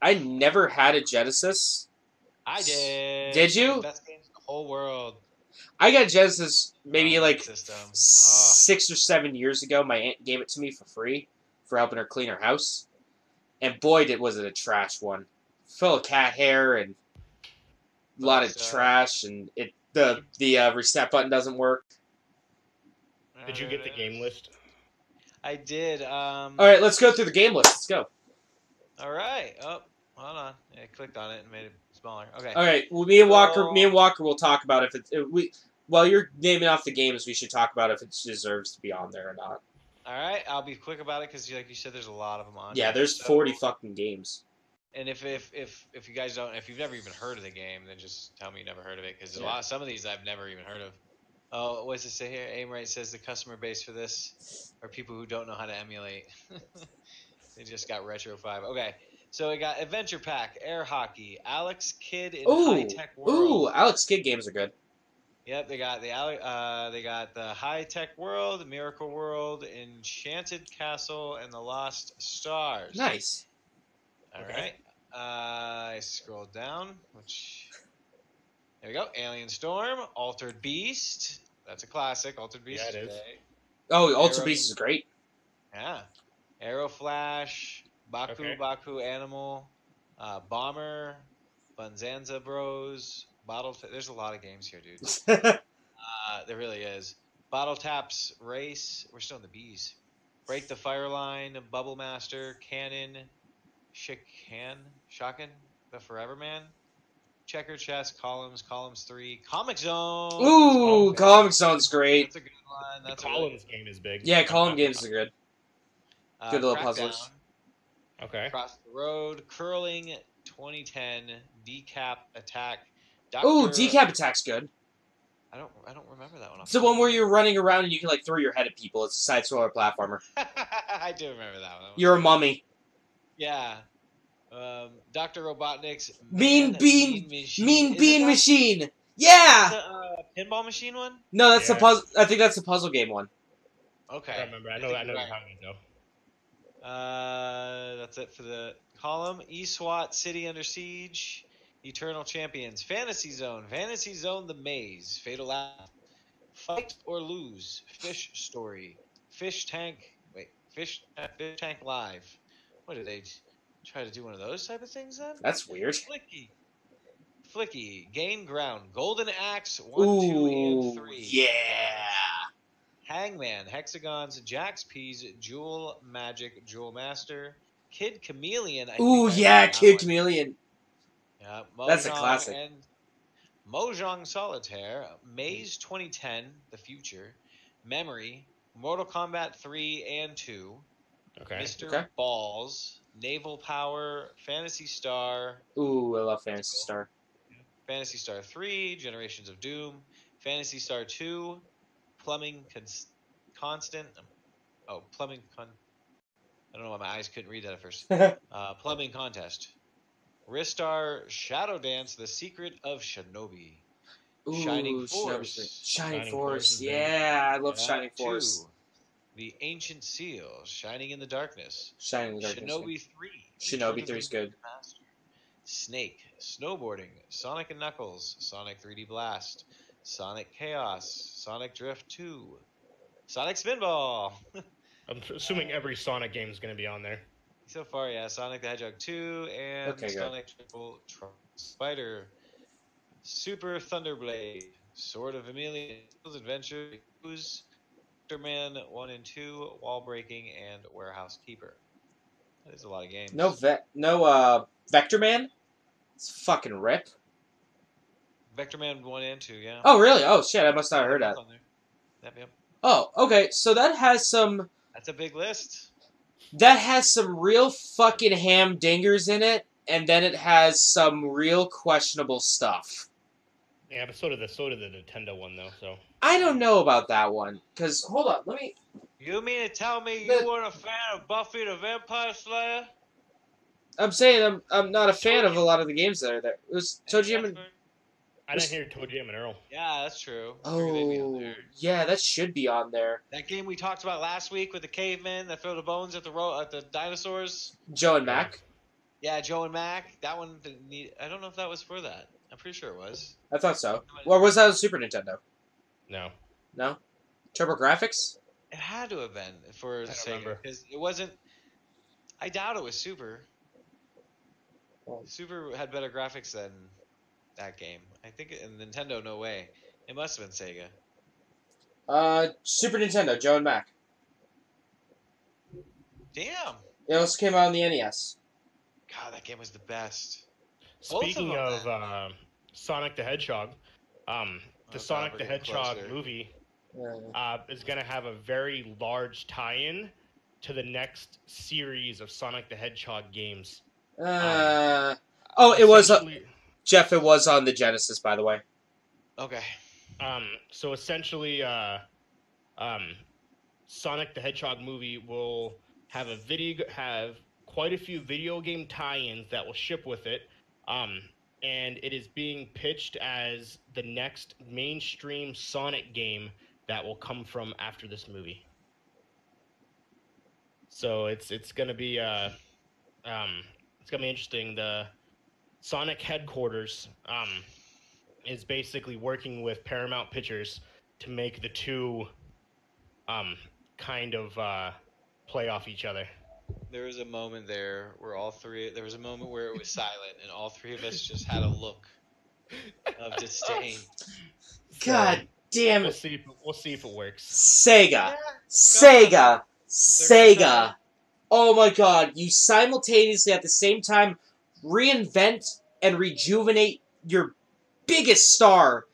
I never had a Genesis. I did. Did you? The best games in the whole world. I got a Genesis maybe on like that system. 6 or 7 years ago. My aunt gave it to me for free for helping her clean her house. And boy, was it a trash one. Full of cat hair and a lot of trash, and the reset button doesn't work. Did you get the game list? I did. Alright, let's go through the game list. Let's go. All right. Oh, hold on. I clicked on it and made it smaller. Okay. Alright, well, me and Walker will talk about while you're naming off the games, we should talk about if it deserves to be on there or not. All right. I'll be quick about it because, like you said, there's a lot of them on. Yeah, here. there's So- 40 fucking games. And if you guys don't, if you've never even heard of the game, then just tell me you never heard of it because some of these I've never even heard of. Oh, what does it say here? Aimrite says the customer base for this are people who don't know how to emulate. They just got Retro 5. Okay, so we got Adventure Pack, Air Hockey, Alex Kidd in High Tech World. Alex Kidd games are good. Yep, they got the High Tech World, Miracle World, Enchanted Castle, and the Lost Stars. Nice. All Okay. right. I scrolled down, which there we go. Alien Storm, Altered Beast. That's a classic. Altered Beast. Yeah, it is. Great. Oh, Ultra Arrow- Beast is great. Yeah. Arrow Flash, Baku Okay. Baku Animal, Bomber, Bunzanza Bros, There's a lot of games here, dude. There really is. Bottle Taps Race. We're still in the B's. Break the Fire Line, Bubble Master, Cannon, Shaken, the Forever Man, Checker Chess, Columns 3, Comic Zone. Ooh, Okay. Comic Zone's great. That's a good one. The That's Collins game is big. Yeah, Column games are good. Good little Crackdown, puzzlers. Okay. Across the Road, Curling 2010, Decap Attack. Ooh, Decap Attack's good. I don't remember that one. It's the one where you're running around and you can like throw your head at people. It's a side-scroller platformer. I do remember that one. You're a mummy. Yeah. Dr. Robotnik's Mean Bean Machine. Machine. Yeah. The pinball machine one? No, that's the Yeah. puzzle. I think that's the puzzle game one. Okay. I remember. I know think what you're you're talking about, though. That's it for the column. eSWAT City Under Siege, Eternal Champions, Fantasy Zone the Maze, Fatal Laugh, Fight or Lose, Fish Story, Fish Tank Live. What did they try to do? One of those type of things then? That's weird. Flicky, Gain Ground, Golden Axe 1, 2, and Ooh, 3. yeah. Hangman, Hexagons, Jax P's, Jewel Magic, Jewel Master, Kid Chameleon. Ooh, yeah, Kid Chameleon. Yeah, That's a Mojang classic. And Mojang Solitaire, Maze 2010, The Future, Memory, Mortal Kombat 3 and 2, Okay. Mr. Okay. Balls, Naval Power, Phantasy Star, Ooh, I love Phantasy Star. Phantasy Star 3, Generations of Doom, Phantasy Star 2, Plumbing Constant. Plumbing Con. I don't know why my eyes couldn't read that at first. Plumbing Contest. Ristar Shadow Dance, The Secret of Shinobi. Ooh, Shining Force. Shining Shining Force. Force is big. Yeah, I love Yeah, Shining Force. 2, The Ancient Seal, Shining in the Darkness. Shining in the Darkness. Shinobi 3. Shinobi Return of 3 is the good. Master. Snake, Snowboarding, Sonic and Knuckles, Sonic 3D Blast, Sonic Chaos, Sonic Drift 2, Sonic Spinball. I'm assuming every Sonic game is going to be on there. So far, yeah, Sonic the Hedgehog 2 and Okay, good. Sonic Triple Spider, Super Thunderblade, Sword of Amelia, Adventure, Spider-Man 1 and 2, Wall Breaking, and Warehouse Keeper. That is a lot of games. No Vector Man? It's fucking rip. Vector Man 1 and 2, yeah. Oh, really? Oh, shit, I must not have heard that. On there. Yep. Oh, okay, so that has some That's a big list. real fucking ham dingers in it, and then it has some real questionable stuff. Yeah, but so did the Nintendo one though. So I don't know about that one, because, hold on, let me... You mean to tell me The- you weren't a fan of Buffy the Vampire Slayer? I'm saying I'm not a fan of a lot of the games that are there. It was ToeJam and... I didn't hear ToeJam and Earl. Yeah, that's true. I figured they'd be on Oh, there. yeah, that should be on there. That game we talked about last week with the cavemen that throw the bones at the dinosaurs. Joe and Mac? Yeah, Joe and Mac. That one didn't need. I don't know if that was for that. I'm pretty sure it was. I thought so. Or was that a Super Nintendo? No. No? TurboGrafx? It had to have been for don't Sega remember. because it wasn't. I doubt it was Super. Oh. Super had better graphics than that game. I think in Nintendo, no way. It must have been Sega. Super Nintendo, Joe and Mac. Damn. It also came out on the NES. God, that game was the best. Both of Speaking them, of Sonic the Hedgehog, the Oh, God, Sonic we're the getting Hedgehog closer. movie Uh, is going to have a very large tie-in to the next series of Sonic the Hedgehog games. it was... Essentially- Jeff, it was on the Genesis, by the way. Okay. So essentially, Sonic the Hedgehog movie will have quite a few video game tie-ins that will ship with it. and it is being pitched as the next mainstream Sonic game that will come from after this movie. So it's gonna be it's gonna be interesting. The Sonic headquarters is basically working with Paramount Pictures to make the two kind of play off each other. There was a moment there where there was a moment where it was silent, and all three of us just had a look of disdain. God damn We'll it. see. We'll see if it works. Sega. They're Sega. Oh my god, you simultaneously at the same time reinvent and rejuvenate your biggest star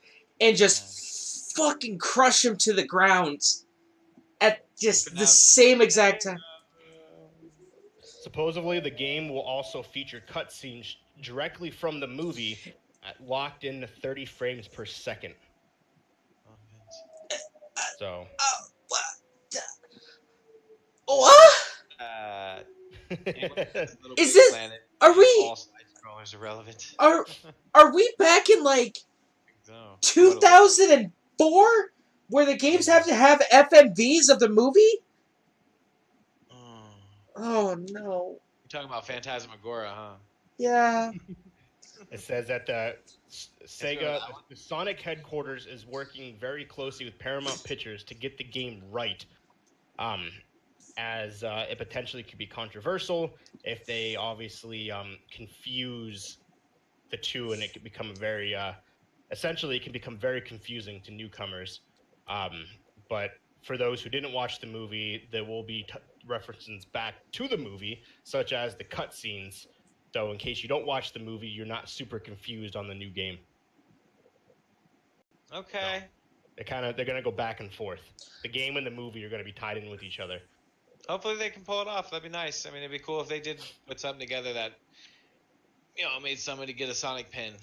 and just fucking crush him to the ground at just the same exact time. Supposedly, the game will also feature cutscenes directly from the movie, locked in to 30 frames per second. So. What? Is this- Planet, are we- all side scrollers irrelevant? Are we back in like No. 2004 where the games have to have FMVs of the movie? Oh. Oh no. You're talking about Phantasmagoria, huh? Yeah. It says that the Sega, that one. the Sonic headquarters is working very closely with Paramount Pictures to get the game right. As it potentially could be controversial if they obviously confuse the two, and it could become very, essentially, it can become very confusing to newcomers. But for those who didn't watch the movie, there will be references back to the movie, such as the cutscenes. So in case you don't watch the movie, you're not super confused on the new game. Okay. They're gonna go back and forth. The game and the movie are gonna be tied in with each other. Hopefully they can pull it off. That'd be nice. I mean, it'd be cool if they did put something together that, made somebody get a Sonic pin.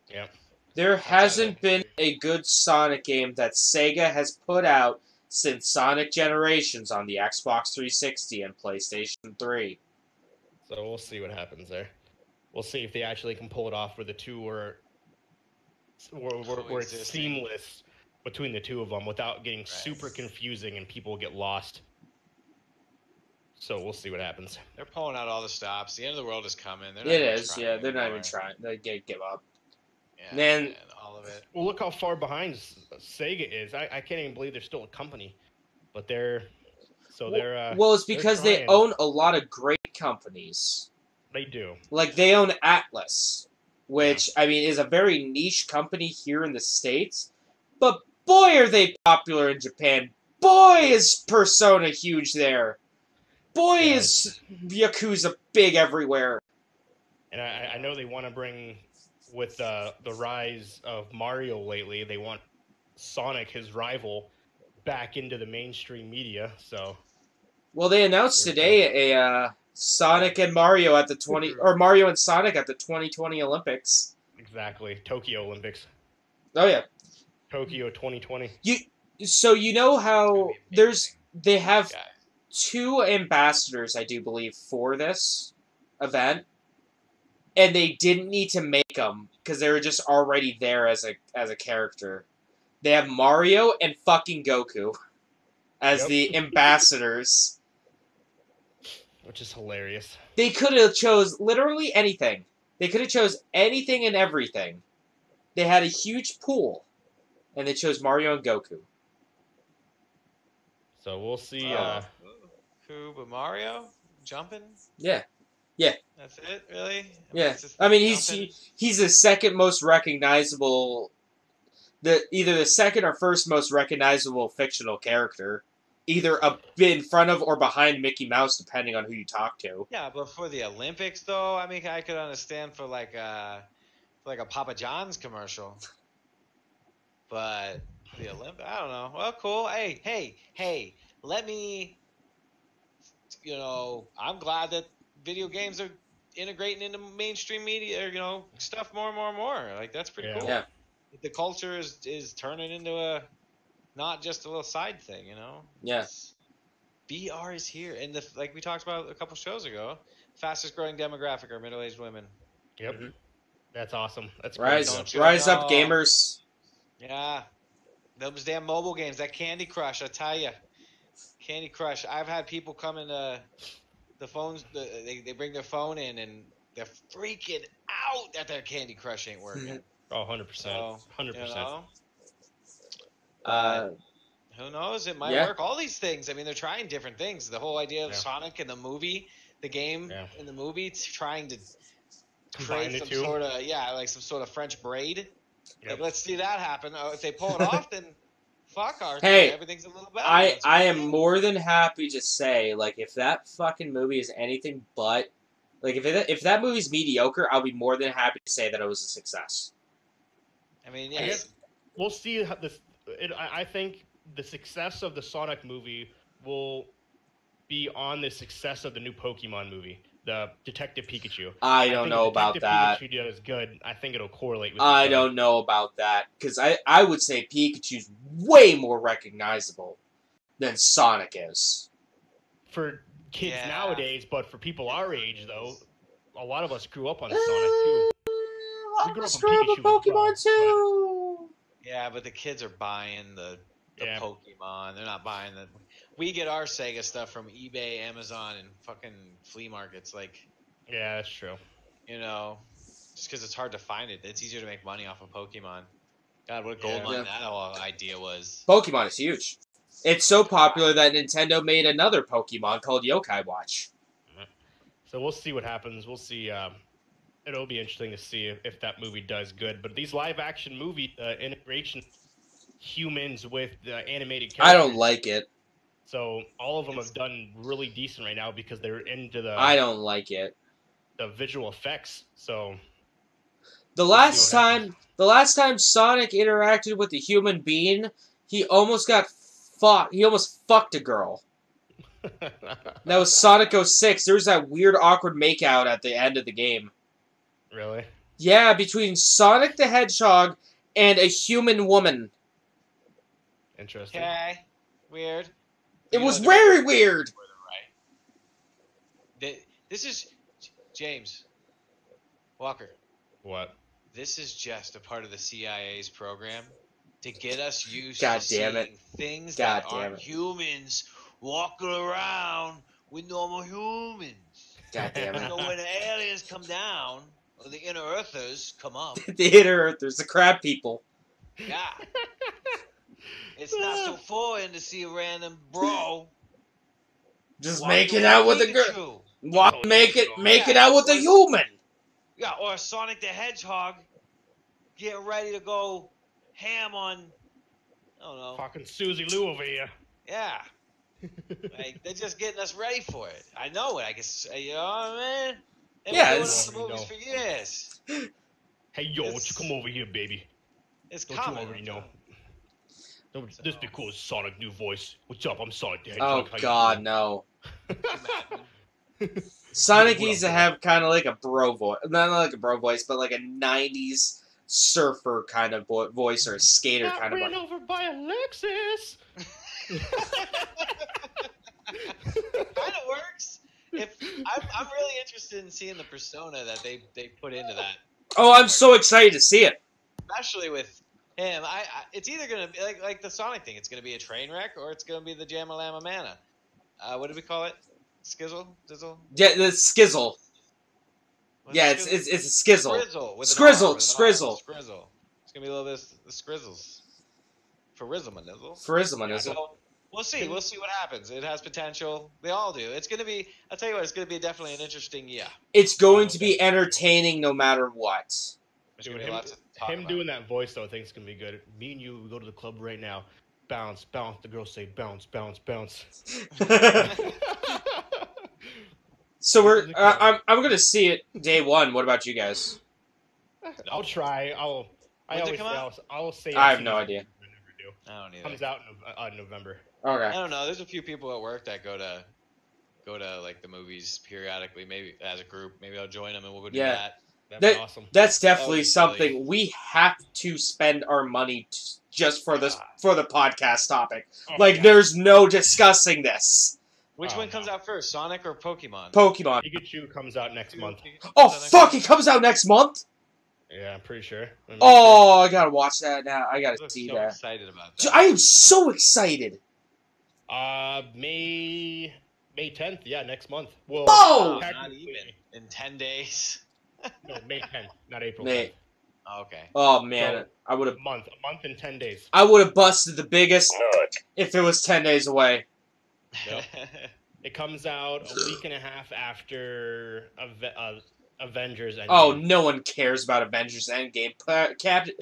Yeah. There hasn't been a good Sonic game that Sega has put out since Sonic Generations on the Xbox 360 and PlayStation 3. So we'll see what happens there. We'll see if they actually can pull it off where the two were where it's Coexisting. seamless between the two of them without getting super confusing and people get lost. So we'll see what happens. They're pulling out all the stops. The end of the world is coming. They're not It even is, trying yeah. They're not anymore. even trying. They give up. Yeah, Man. man, all of it. Well, look how far behind Sega is. I can't even believe they're still a company, but they're Well, it's because they trying. own a lot of great companies. They do. Like, they own Atlas, which, I mean, is a very niche company here in the States. But boy, are they popular in Japan. Boy, is Persona huge there. Boy, is Yakuza big everywhere. And I know they want to bring, with the rise of Mario lately, they want Sonic, his rival, back into the mainstream media. So, Well, they announced today a Sonic and Mario at the Mario and Sonic at the 2020 Olympics. exactly, Tokyo Olympics, Oh yeah. Tokyo 2020. So you know how It's gonna be they have Guys. 2 ambassadors, I do believe, for this event, and they didn't need to make them because they were just already there as a character. They have Mario and fucking Goku as the ambassadors. Which is hilarious. They could have chose literally anything. They could have chose anything and everything. They had a huge pool, and they chose Mario and Goku. So we'll see. Who but Mario jumping? Yeah. That's it, really? Yeah, it's just I mean jumping. he's the second most recognizable, either the second or first most recognizable fictional character, either in front of or behind Mickey Mouse, depending on who you talk to. Yeah, but for the Olympics, though, I mean, I could understand for like a Papa John's commercial. But the Olympics, I don't know. Well, cool. Hey, let me. I'm glad that video games are integrating into mainstream media, or stuff more and more and more. Like, that's pretty cool. Yeah. The culture is turning into a not just a little side thing, Yeah. It's- VR is here, and like we talked about a couple shows ago, fastest growing demographic are middle-aged women. Yep. Mhm. That's awesome. That's Rise, crazy. Don't you rise up, know? gamers. Yeah, those damn mobile games, that Candy Crush, I tell you, Candy Crush. I've had people come in the phones. They bring their phone in and they're freaking out that their Candy Crush ain't working. Oh, 100%. So 100%. you know, Uh, who knows? It might Yeah. work. All these things. I mean, they're trying different things. The whole idea of Yeah. Sonic in the movie, the game Yeah. in the movie, it's trying to Combine create the some two. sort of like some sort of French braid. Yep. Like, let's see that happen. If they pull it off, then fuck our Hey, everything's a little better. I That's what I we am do. more than happy to say, like, if that fucking movie is anything but, like, if that movie's mediocre, I'll be more than happy to say that it was a success. I mean, I yeah. guess we'll see how this. I think the success of the Sonic movie will be on the success of the new Pokemon movie, the Detective Pikachu. I don't think know if about that. Detective Pikachu does good. I think it'll correlate with. I each other. don't know about that, because I would say Pikachu's way more recognizable than Sonic is. For kids Yeah. nowadays, but for people our age, though, a lot of us grew up on Sonic too. I grew up on screw up with Pikachu as well, Pokemon too. Yeah, but the kids are buying the Yeah. Pokemon. They're not buying the. We get our Sega stuff from eBay, Amazon, and fucking flea markets. Like, Yeah, that's true. you know, just because it's hard to find it. It's easier to make money off of Pokemon. God, what a gold Yeah. mine Yeah. that whole idea was. Pokemon is huge. It's so popular that Nintendo made another Pokemon called Yokai Watch. So we'll see what happens. We'll see. It'll be interesting to see if that movie does good. But these live action movie integration humans with animated characters. I don't like it. So all of them have done really decent right now because they're into I don't like it. the visual effects. So The see last what happens. time Sonic interacted with a human being, he almost got fucked. He almost fucked a girl. That was Sonic 06. There was that weird, awkward makeout at the end of the game. Really? Yeah, between Sonic the Hedgehog and a human woman. Interesting. Okay, weird. It You was know, they're- very weird. This is James Walker. What? This is just a part of the CIA's program to get us used God to damn it. seeing things God that damn aren't it. humans walking around with normal humans. God damn You it. know, when the aliens come down, or the inner earthers come up, The Inner Earthers, the crab people. yeah. It's not so foreign to see a random bro Just walking making around out with a girl. Pikachu. Make it Yeah. out with a human. Yeah, or Sonic the Hedgehog getting ready to go ham on, I don't know. Fucking Susie Lou over here. Yeah. Like, they're just getting us ready for it. I know it. I guess, you know what I mean? They've Yeah, been doing it's- it in the movies for years. Hey, yo, won't It's- you come over here, baby? It's Don't common. you already know? This be cool. Sonic new voice. What's up? I'm Sonic the Oh Hedgehog. How you God, doing? no. Sonic What needs up, to bro? have kind of like a bro voice, not like a bro voice, but like a '90s surfer kind of voice or a skater Got kind of. ran over by a Lexus. Kind of works. If I'm really interested in seeing the persona that they put into that, Oh, I'm so excited to see it. especially with him. It's either gonna be like the Sonic thing. It's gonna be a train wreck, or it's gonna be the Jamalama Mana. What do we call it? Skizzle? Dizzle? Yeah, the Skizzle. What's Yeah, it? it's a Skizzle. Skrizzle. With an Skrizzle, R, with an R. Skrizzle. Skrizzle. It's gonna be a little bit of the Skrizzles. For Rizzlemanizzle. Charisma, Yeah, is it? So we'll see. We'll see what happens. It has potential. They all do. It's gonna be. I'll tell you what. It's gonna be definitely an interesting year. It's going to be entertaining no matter what. There's Dude, gonna be lots to talk him about. doing that voice though, I think it's gonna be good. Me and you, we go to the club right now. Bounce, bounce. The girls say bounce, bounce, bounce. So I'm gonna see it day one. What about you guys? I'll try. When's it come out? I'll say. I have as no soon as idea. I never do. I don't either. Comes out in November. I Okay. don't know. There's a few people at work that go to like the movies periodically. Maybe as a group. Maybe I'll join them and we'll go do Yeah. that. That'd be awesome. That's definitely be something silly. we have to spend our money just for this God. for the podcast topic. Oh, Like, God. there's no discussing this. Which Oh, one comes no. out first, Sonic or Pokemon? Pokemon. Pikachu comes out next month. Oh fuck! It comes out next month. Yeah, I'm pretty sure. Let me make Oh, I gotta watch that now. I gotta I'm see so that. excited about Dude, that. I am so excited. sure. May 10th. Yeah, next month. Well, Whoa! Not technically, even in 10 days. no, May 10th, not April May. 10th. Oh, okay. Oh man, So, I would have. A month and 10 days. I would have busted the biggest if it was 10 days away. Yep. It comes out a week and a half after Avengers Endgame. Oh, no one cares about Avengers Endgame. Captain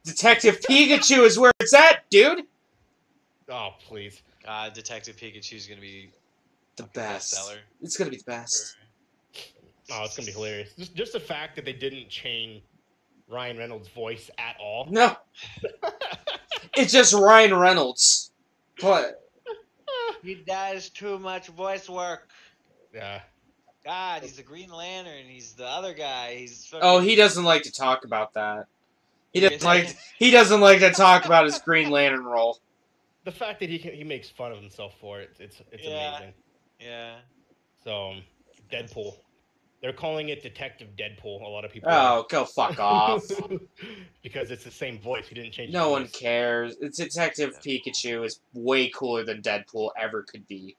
Detective Pikachu is where it's at, dude. Oh, please. Detective Pikachu's gonna be The fucking best. bestseller. It's gonna be the best. Oh, it's going to be hilarious. Just the fact that they didn't change Ryan Reynolds' voice at all. No, it's just Ryan Reynolds. But He does too much voice work. Yeah. God, he's the Green Lantern. He's the other guy. He's oh, fucking- he doesn't like to talk about that. He Yeah. doesn't like to talk about his Green Lantern role. The fact that he makes fun of himself for it, it's Yeah. amazing. Yeah. So, Deadpool. They're calling it Detective Deadpool. A lot of people. Oh, go fuck off. Because it's the same voice. He didn't change. No his one voice. cares. It's Detective Pikachu is way cooler than Deadpool ever could be.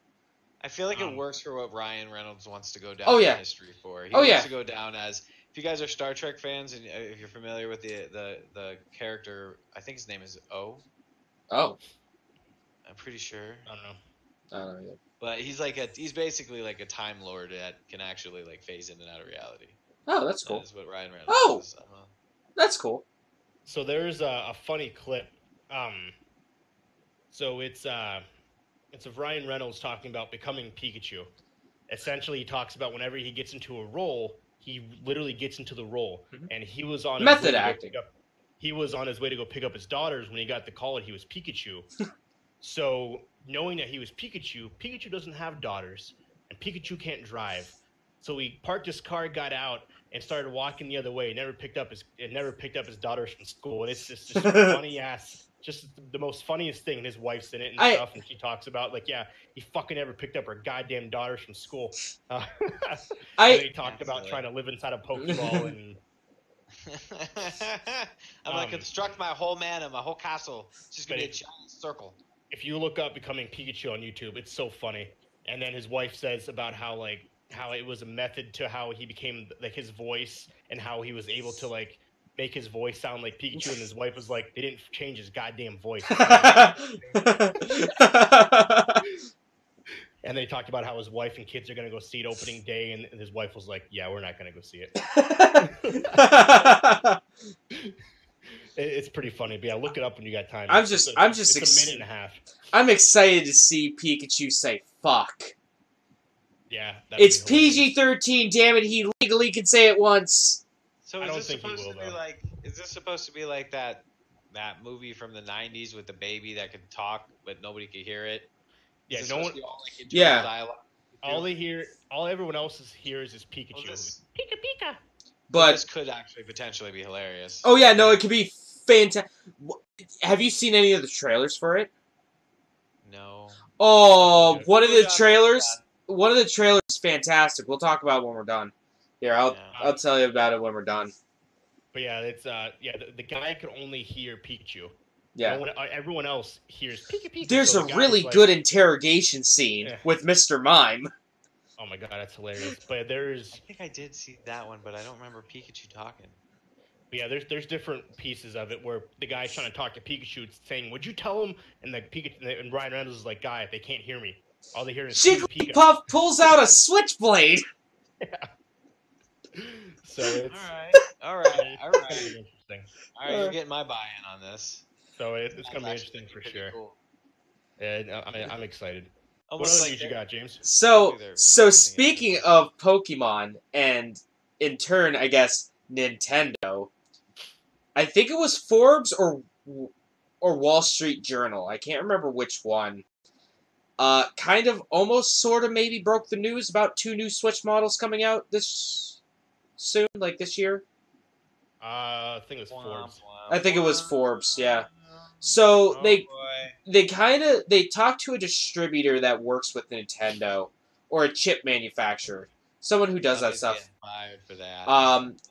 I feel like it works for what Ryan Reynolds wants to go down Oh, yeah. in history for. He Oh, wants yeah. to go down as, if you guys are Star Trek fans and if you're familiar with the character, I think his name is O. Oh, I'm pretty sure. I don't know. I don't know. But he's basically like a time lord that can actually like phase in and out of reality. Oh, that's cool. That is what Ryan Reynolds Oh! is. That's cool. So there's a funny clip. So it's of Ryan Reynolds talking about becoming Pikachu. Essentially, he talks about whenever he gets into a role, he literally gets into the role, Mhm. and he was on Method his way to go acting. pick up- He was on his way to go pick up his daughters when he got the call that he was Pikachu. So knowing that he was Pikachu, Pikachu doesn't have daughters, and Pikachu can't drive. So he parked his car, got out, and started walking the other way. Never picked up his daughters from school. And it's just funny ass, just the most funniest thing. And his wife's in it and stuff, and she talks about like, yeah, he fucking never picked up her goddamn daughters from school. And they talked about trying to live inside a Pokeball and. I'm like, construct my whole mana, my whole castle. It's just gonna be a giant circle. If you look up becoming Pikachu on YouTube, it's so funny. And then his wife says about how it was a method to how he became like his voice and how he was able to like make his voice sound like Pikachu. And his wife was like, they didn't change his goddamn voice. And they talked about how his wife and kids are gonna go see it opening day, and his wife was like, "Yeah, we're not gonna go see it." It's pretty funny, but yeah, look it up when you got time. It's a minute and a half. I'm excited to see Pikachu say "fuck." Yeah, It's PG-13. Damn it, he legally can say it once. So I is don't this think he supposed will, to be though. like? Is this supposed to be like that movie from the '90s with the baby that could talk but nobody could hear it? Yeah, Is this no supposed one. to be all, like, internal Yeah. dialogue? All everyone else hears is Pikachu. Well, this But could actually potentially be hilarious. oh yeah, no, it could be fantastic. Have you seen any of the trailers for it? No. Oh, Yeah. one of the Yeah. trailers. One of the trailers is fantastic. We'll talk about it when we're done. Here, I'll Yeah. tell you about it when we're done. But yeah, it's the guy can only hear Pikachu. Yeah. No one, everyone else hears Pika. There's So a the guy's really like- good interrogation scene Yeah. with Mr. Mime. Oh my god, that's hilarious. But there's I think I did see that one, but I don't remember Pikachu talking. yeah, there's different pieces of it where the guy's trying to talk to Pikachu, saying, "Would you tell him?" And the Pikachu and Ryan Reynolds is like, "Guy, they can't hear me. All they hear is Pika." Jigglypuff pulls out a switchblade. So it's All right. it's gonna be interesting. All right, you're getting my buy-in on this. So it's gonna be That's interesting actually for pretty sure. cool. And I'm excited. What Almost other like news you got, James? So They're- speaking of Pokemon, and in turn, I guess Nintendo. I think it was Forbes or Wall Street Journal. I can't remember which one. Kind of, almost, sort of, maybe broke the news about 2 new Switch models coming out this soon, like this year. I think it was Forbes. I think it was Forbes, yeah. So Oh, they boy. they talk to a distributor that works with Nintendo or a chip manufacturer, someone who does that stuff. fired for that.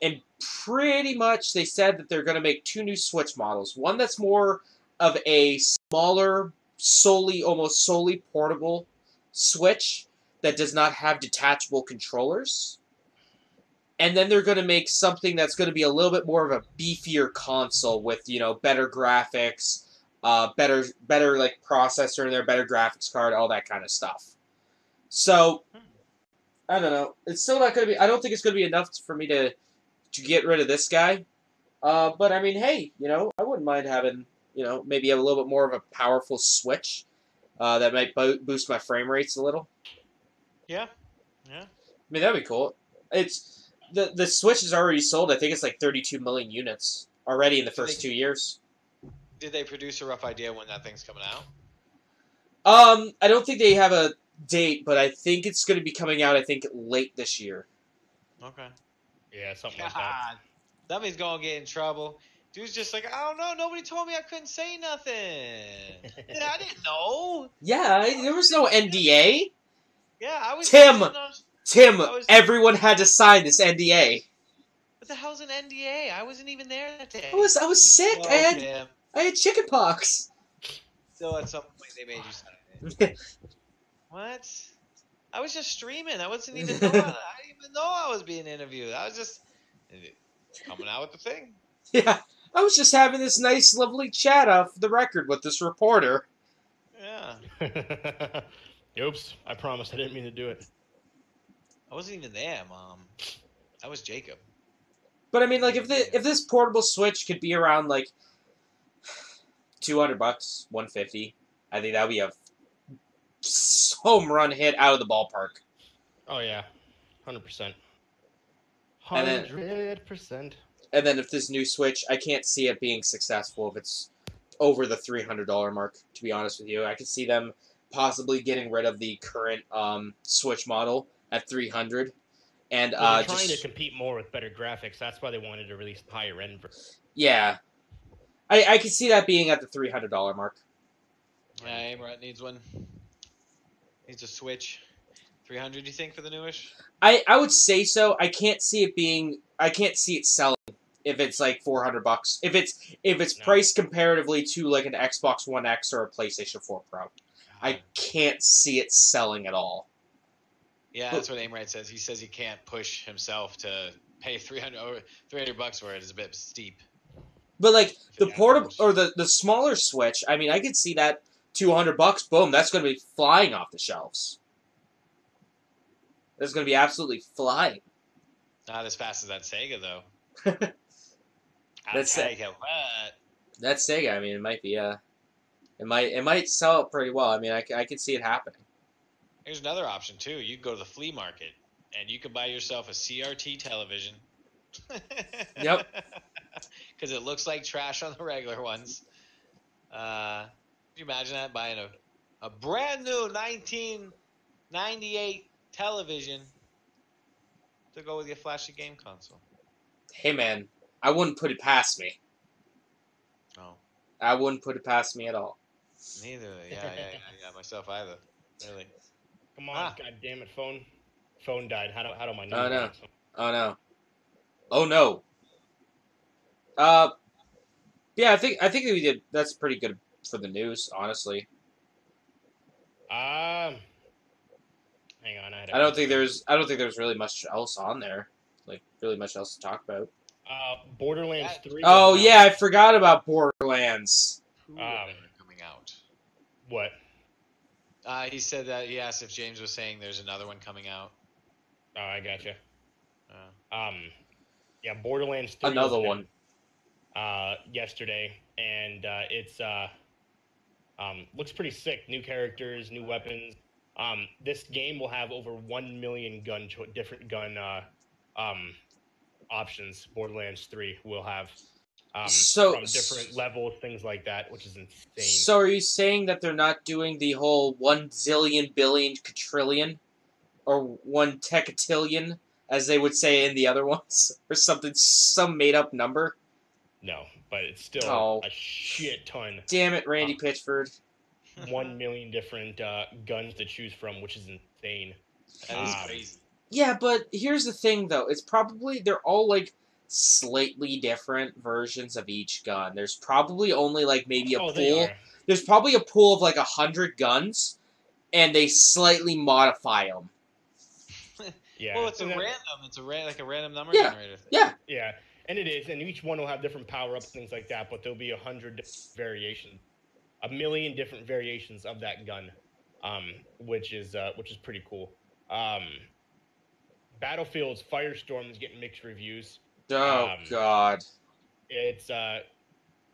And pretty much they said that they're going to make 2 new Switch models. One that's more of a smaller, almost solely portable Switch that does not have detachable controllers. And then they're going to make something that's going to be a little bit more of a beefier console with, better graphics, better like processor in there, better graphics card, all that kind of stuff. So, I don't know. It's still not going to be. I don't think it's going to be enough for me to get rid of this guy. But I mean, hey, I wouldn't mind having, maybe a little bit more of a powerful Switch that might boost my frame rates a little. Yeah. I mean, that'd be cool. It's the Switch is already sold. I think it's like 32 million units already in the first 2 years. Did they produce a rough idea when that thing's coming out? I don't think they have a date, but I think it's going to be coming out, I think, late this year. Okay. Yeah, something like that. Somebody's going to get in trouble. Dude's just like, I don't know. Nobody told me I couldn't say nothing. Yeah, I didn't know. Yeah, there was no NDA. Yeah, I was... Tim, everyone had to sign this NDA. What the hell's an NDA? I wasn't even there that day. I was sick. I had chicken pox. So at some point they made you sign it. What? I was just streaming. I wasn't even know. I didn't even know I was being interviewed. I was just coming out with the thing. Yeah, I was just having this nice, lovely chat off the record with this reporter. Yeah. Oops, I promised I didn't mean to do it. I wasn't even there, Mom. That was Jacob. But I mean, like, if this portable Switch could be around like $200, $150, I think that would be a home run hit out of the ballpark. Oh yeah, 100%. 100%. And then if this new Switch, I can't see it being successful if it's over the $300 mark. To be honest with you, I could see them possibly getting rid of the current Switch model at $300, and they're trying to compete more with better graphics. That's why they wanted to release the higher end version. Yeah, I could see that being at the $300 mark. Yeah, Amrat needs one. Needs a Switch. 300, you think, for the newish? I would say so. I can't see it selling if it's like $400. If it's priced comparatively to like an Xbox One X or a PlayStation 4 Pro. I can't see it selling at all. Yeah, that's what Amrat says. He says he can't push himself to pay $300 for it. Is a bit steep. But like the portable or the smaller Switch, I mean, I could see that $200. Boom, that's going to be flying off the shelves. That's going to be absolutely flying. Not as fast as that Sega though. That's Sega. What? That Sega. I mean, it might be it might sell it pretty well. I mean, I can see it happening. Here's another option too. You can go to the flea market and you can buy yourself a CRT television. Yep. Because it looks like trash on the regular ones. Can you imagine that, buying a brand new 1998 television to go with your flashy game console? Hey man, I wouldn't put it past me. Oh. I wouldn't put it past me at all. Neither. Yeah, myself either. Really. Come on, God damn it, phone. Phone died. How do my Oh no. work? Oh no. Oh no. Yeah, I think we did. That's pretty good for the news, honestly. Hang on. I don't think there's really much else on there. Like really much else to talk about. Borderlands 3. Oh yeah, I forgot about Borderlands. Coming out. What? He said that he asked if James was saying there's another one coming out. Oh, I gotcha. Yeah, Borderlands 3. Another one. Yesterday, and it's looks pretty sick. New characters, new weapons. This game will have over 1 million different gun options. Borderlands 3 will have from different levels, things like that, which is insane. So are you saying that they're not doing the whole 1 zillion billion quadrillion, or 1 tecatillion, as they would say in the other ones, or something, some made up number? No, but it's still a shit ton. Damn it, Randy Pitchford. 1 million different guns to choose from, which is insane. That is crazy. Yeah, but here's the thing, though. It's probably they're all like slightly different versions of each gun. There's probably only like maybe a Oh, they pool. are. There's probably a pool of like 100 guns, and they slightly modify them. Yeah. Well, it's a and that- random. It's like a random number Yeah. generator thing. Yeah. Yeah, and it is, and each one will have different power-ups, things like that. But there'll be 100 variations, 1,000,000 different variations of that gun, which is pretty cool. Battlefield's Firestorm is getting mixed reviews. Oh God. It's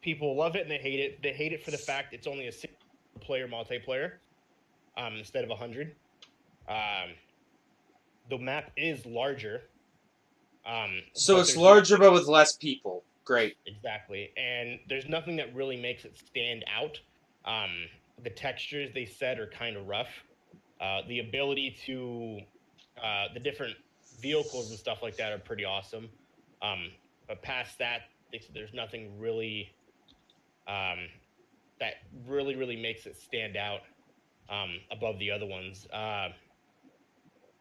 people love it and they hate it. They hate it for the fact it's only a single-player multiplayer instead of 100. The map is larger. So but it's there's larger, nothing- but with less people. Great. Exactly, and there's nothing that really makes it stand out. The textures they said are kind of rough. The ability to the different vehicles and stuff like that are pretty awesome. But past that, there's nothing really that really makes it stand out above the other ones.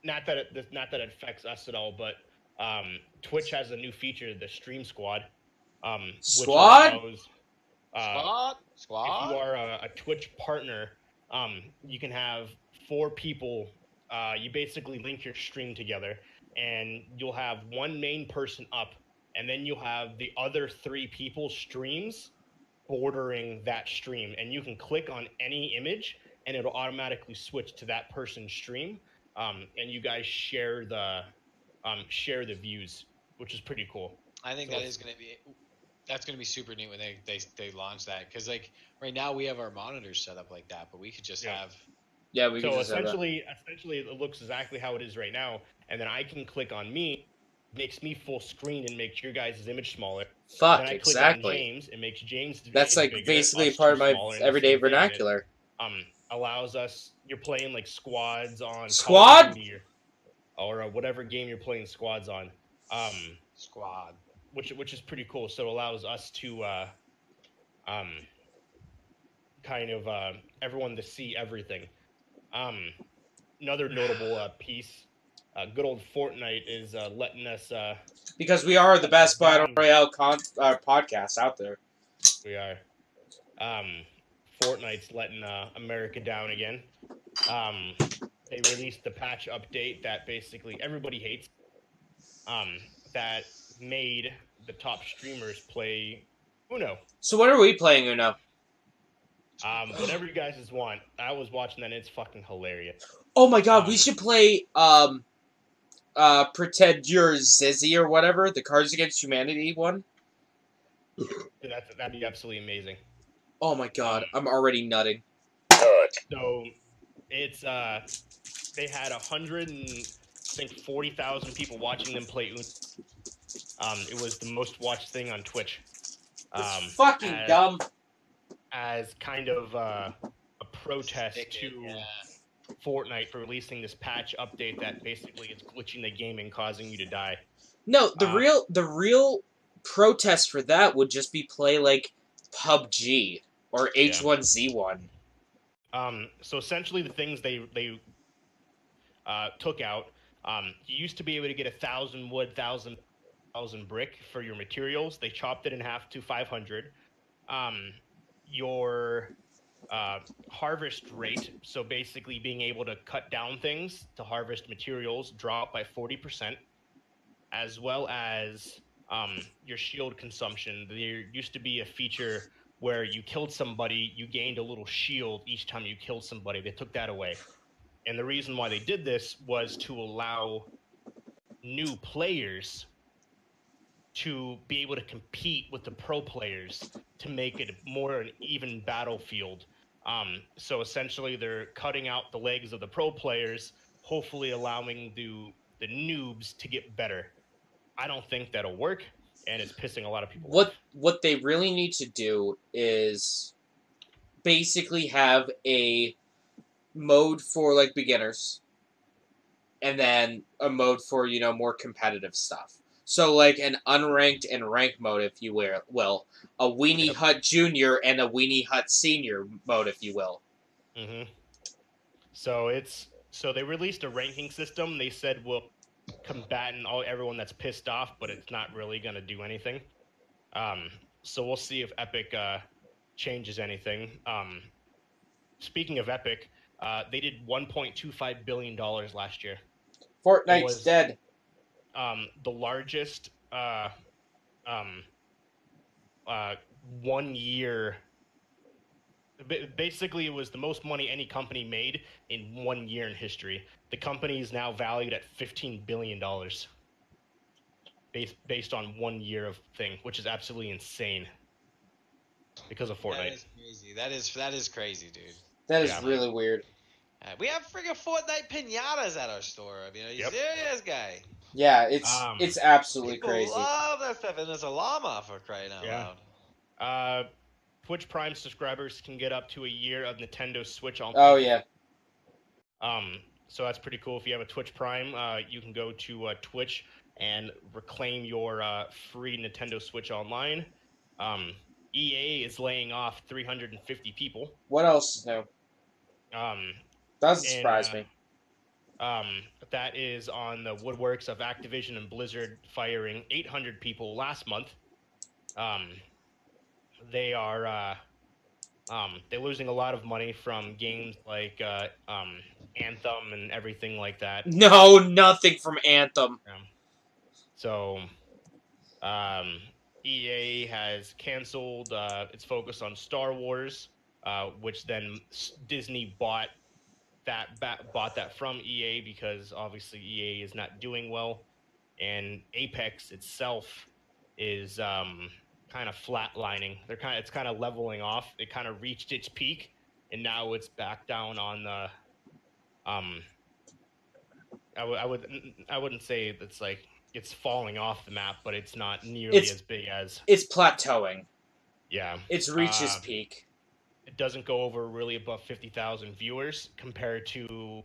Not that it affects us at all, but Twitch has a new feature, the Stream Squad. Squad? Which allows, Squad. if you are a Twitch partner, you can have 4 people. You basically link your stream together, and you'll have one main person up, and then you'll have the other 3 people's streams bordering that stream, and you can click on any image, and it'll automatically switch to that person's stream, and you guys share the views, which is pretty cool. I think that's gonna be super neat when they launch that, because like right now we have our monitors set up like that, but we could just have. Yeah, we can So just have that. essentially, it looks exactly how it is right now, and then I can click on me, makes me full screen, and makes your guys' image smaller. Fuck, Then I click on exactly. James, it makes James. That's like bigger, basically us part of two my smaller, and the everyday same thing. vernacular. It, allows us. You're playing like squads on Call of Squad? Duty or whatever game you're playing squads on. Squad. Which is pretty cool. So it allows us to kind of everyone to see everything. Another notable piece, good old Fortnite is letting us. Because we are the best Battle Royale podcast out there. We are. Fortnite's letting America down again. They released the patch update that basically everybody hates. That made the top streamers play Uno. So what are we playing, Uno? Whatever you guys want. I was watching that and it's fucking hilarious. Oh my god, we should play Pretend You're Zizzy or whatever, the Cards Against Humanity one. That'd be absolutely amazing. Oh my god, I'm already nutting. So it's they had 140,000 people watching them play Uno. It was the most watched thing on Twitch. It's fucking dumb. As kind of a protest to Fortnite for releasing this patch update that basically is glitching the game and causing you to die. No, the real protest for that would just be play like PUBG or H1Z1. So essentially, the things they took out. You used to be able to get 1,000 wood, 1,000 brick for your materials. They chopped it in half to 500. Your harvest rate, so basically being able to cut down things to harvest materials, dropped by 40%, as well as your shield consumption. There used to be a feature where you killed somebody, you gained a little shield each time you killed somebody. They took that away. And the reason why they did this was to allow new players to be able to compete with the pro players to make it more an even battlefield. So essentially, they're cutting out the legs of the pro players, hopefully allowing the noobs to get better. I don't think that'll work, and it's pissing a lot of people off. What they really need to do is basically have a mode for like beginners, and then a mode for more competitive stuff. So like an unranked and ranked mode, if you will, a Weenie Hut Junior and a Weenie Hut Senior mode, if you will. Mm-hmm. So they released a ranking system. They said will combating everyone that's pissed off, but it's not really gonna do anything. So we'll see if Epic changes anything. Speaking of Epic, they did $1.25 billion last year. Fortnite's was- dead. The largest 1 year. Basically, it was the most money any company made in 1 year in history. The company is now valued at $15 billion based on 1 year of thing, which is absolutely insane because of Fortnite. That is crazy. That is crazy, dude. That is Yeah. really weird. We have friggin' Fortnite pinatas at our store. I mean, are you Yep. serious, guy? Yeah, it's absolutely People crazy. love that stuff, and there's a llama for crying out Yeah. loud. Twitch Prime subscribers can get up to a year of Nintendo Switch on. Oh yeah. So that's pretty cool. If you have a Twitch Prime, you can go to Twitch and reclaim your free Nintendo Switch Online. EA is laying off 350 people. What else is new? Doesn't and, surprise me. That is on the woodworks of Activision and Blizzard firing 800 people last month. They are they're losing a lot of money from games like Anthem and everything like that. No, nothing from Anthem. So EA has canceled its focus on Star Wars, which then Disney bought that from EA because obviously EA is not doing well, and Apex itself is kind of flatlining. It's kind of leveling off. It kind of reached its peak, and now it's back down on the. I wouldn't say it's like it's falling off the map, but it's not nearly as big as. It's plateauing. Yeah. It's reached its peak. It doesn't go over really above 50,000 viewers compared to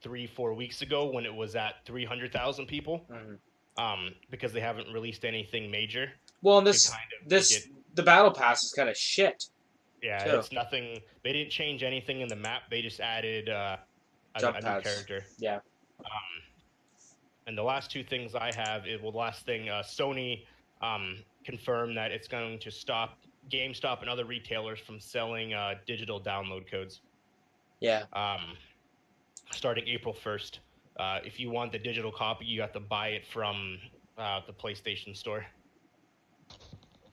3-4 weeks ago when it was at 300,000 people. Mm-hmm. Because they haven't released anything major. Well, and the battle pass is kind of shit. Yeah, too. It's nothing. They didn't change anything in the map. They just added a new character. Yeah. And the last two things I have Sony confirmed that it's going to stop GameStop and other retailers from selling digital download codes. Yeah. Starting April 1st. If you want the digital copy, you have to buy it from the PlayStation Store.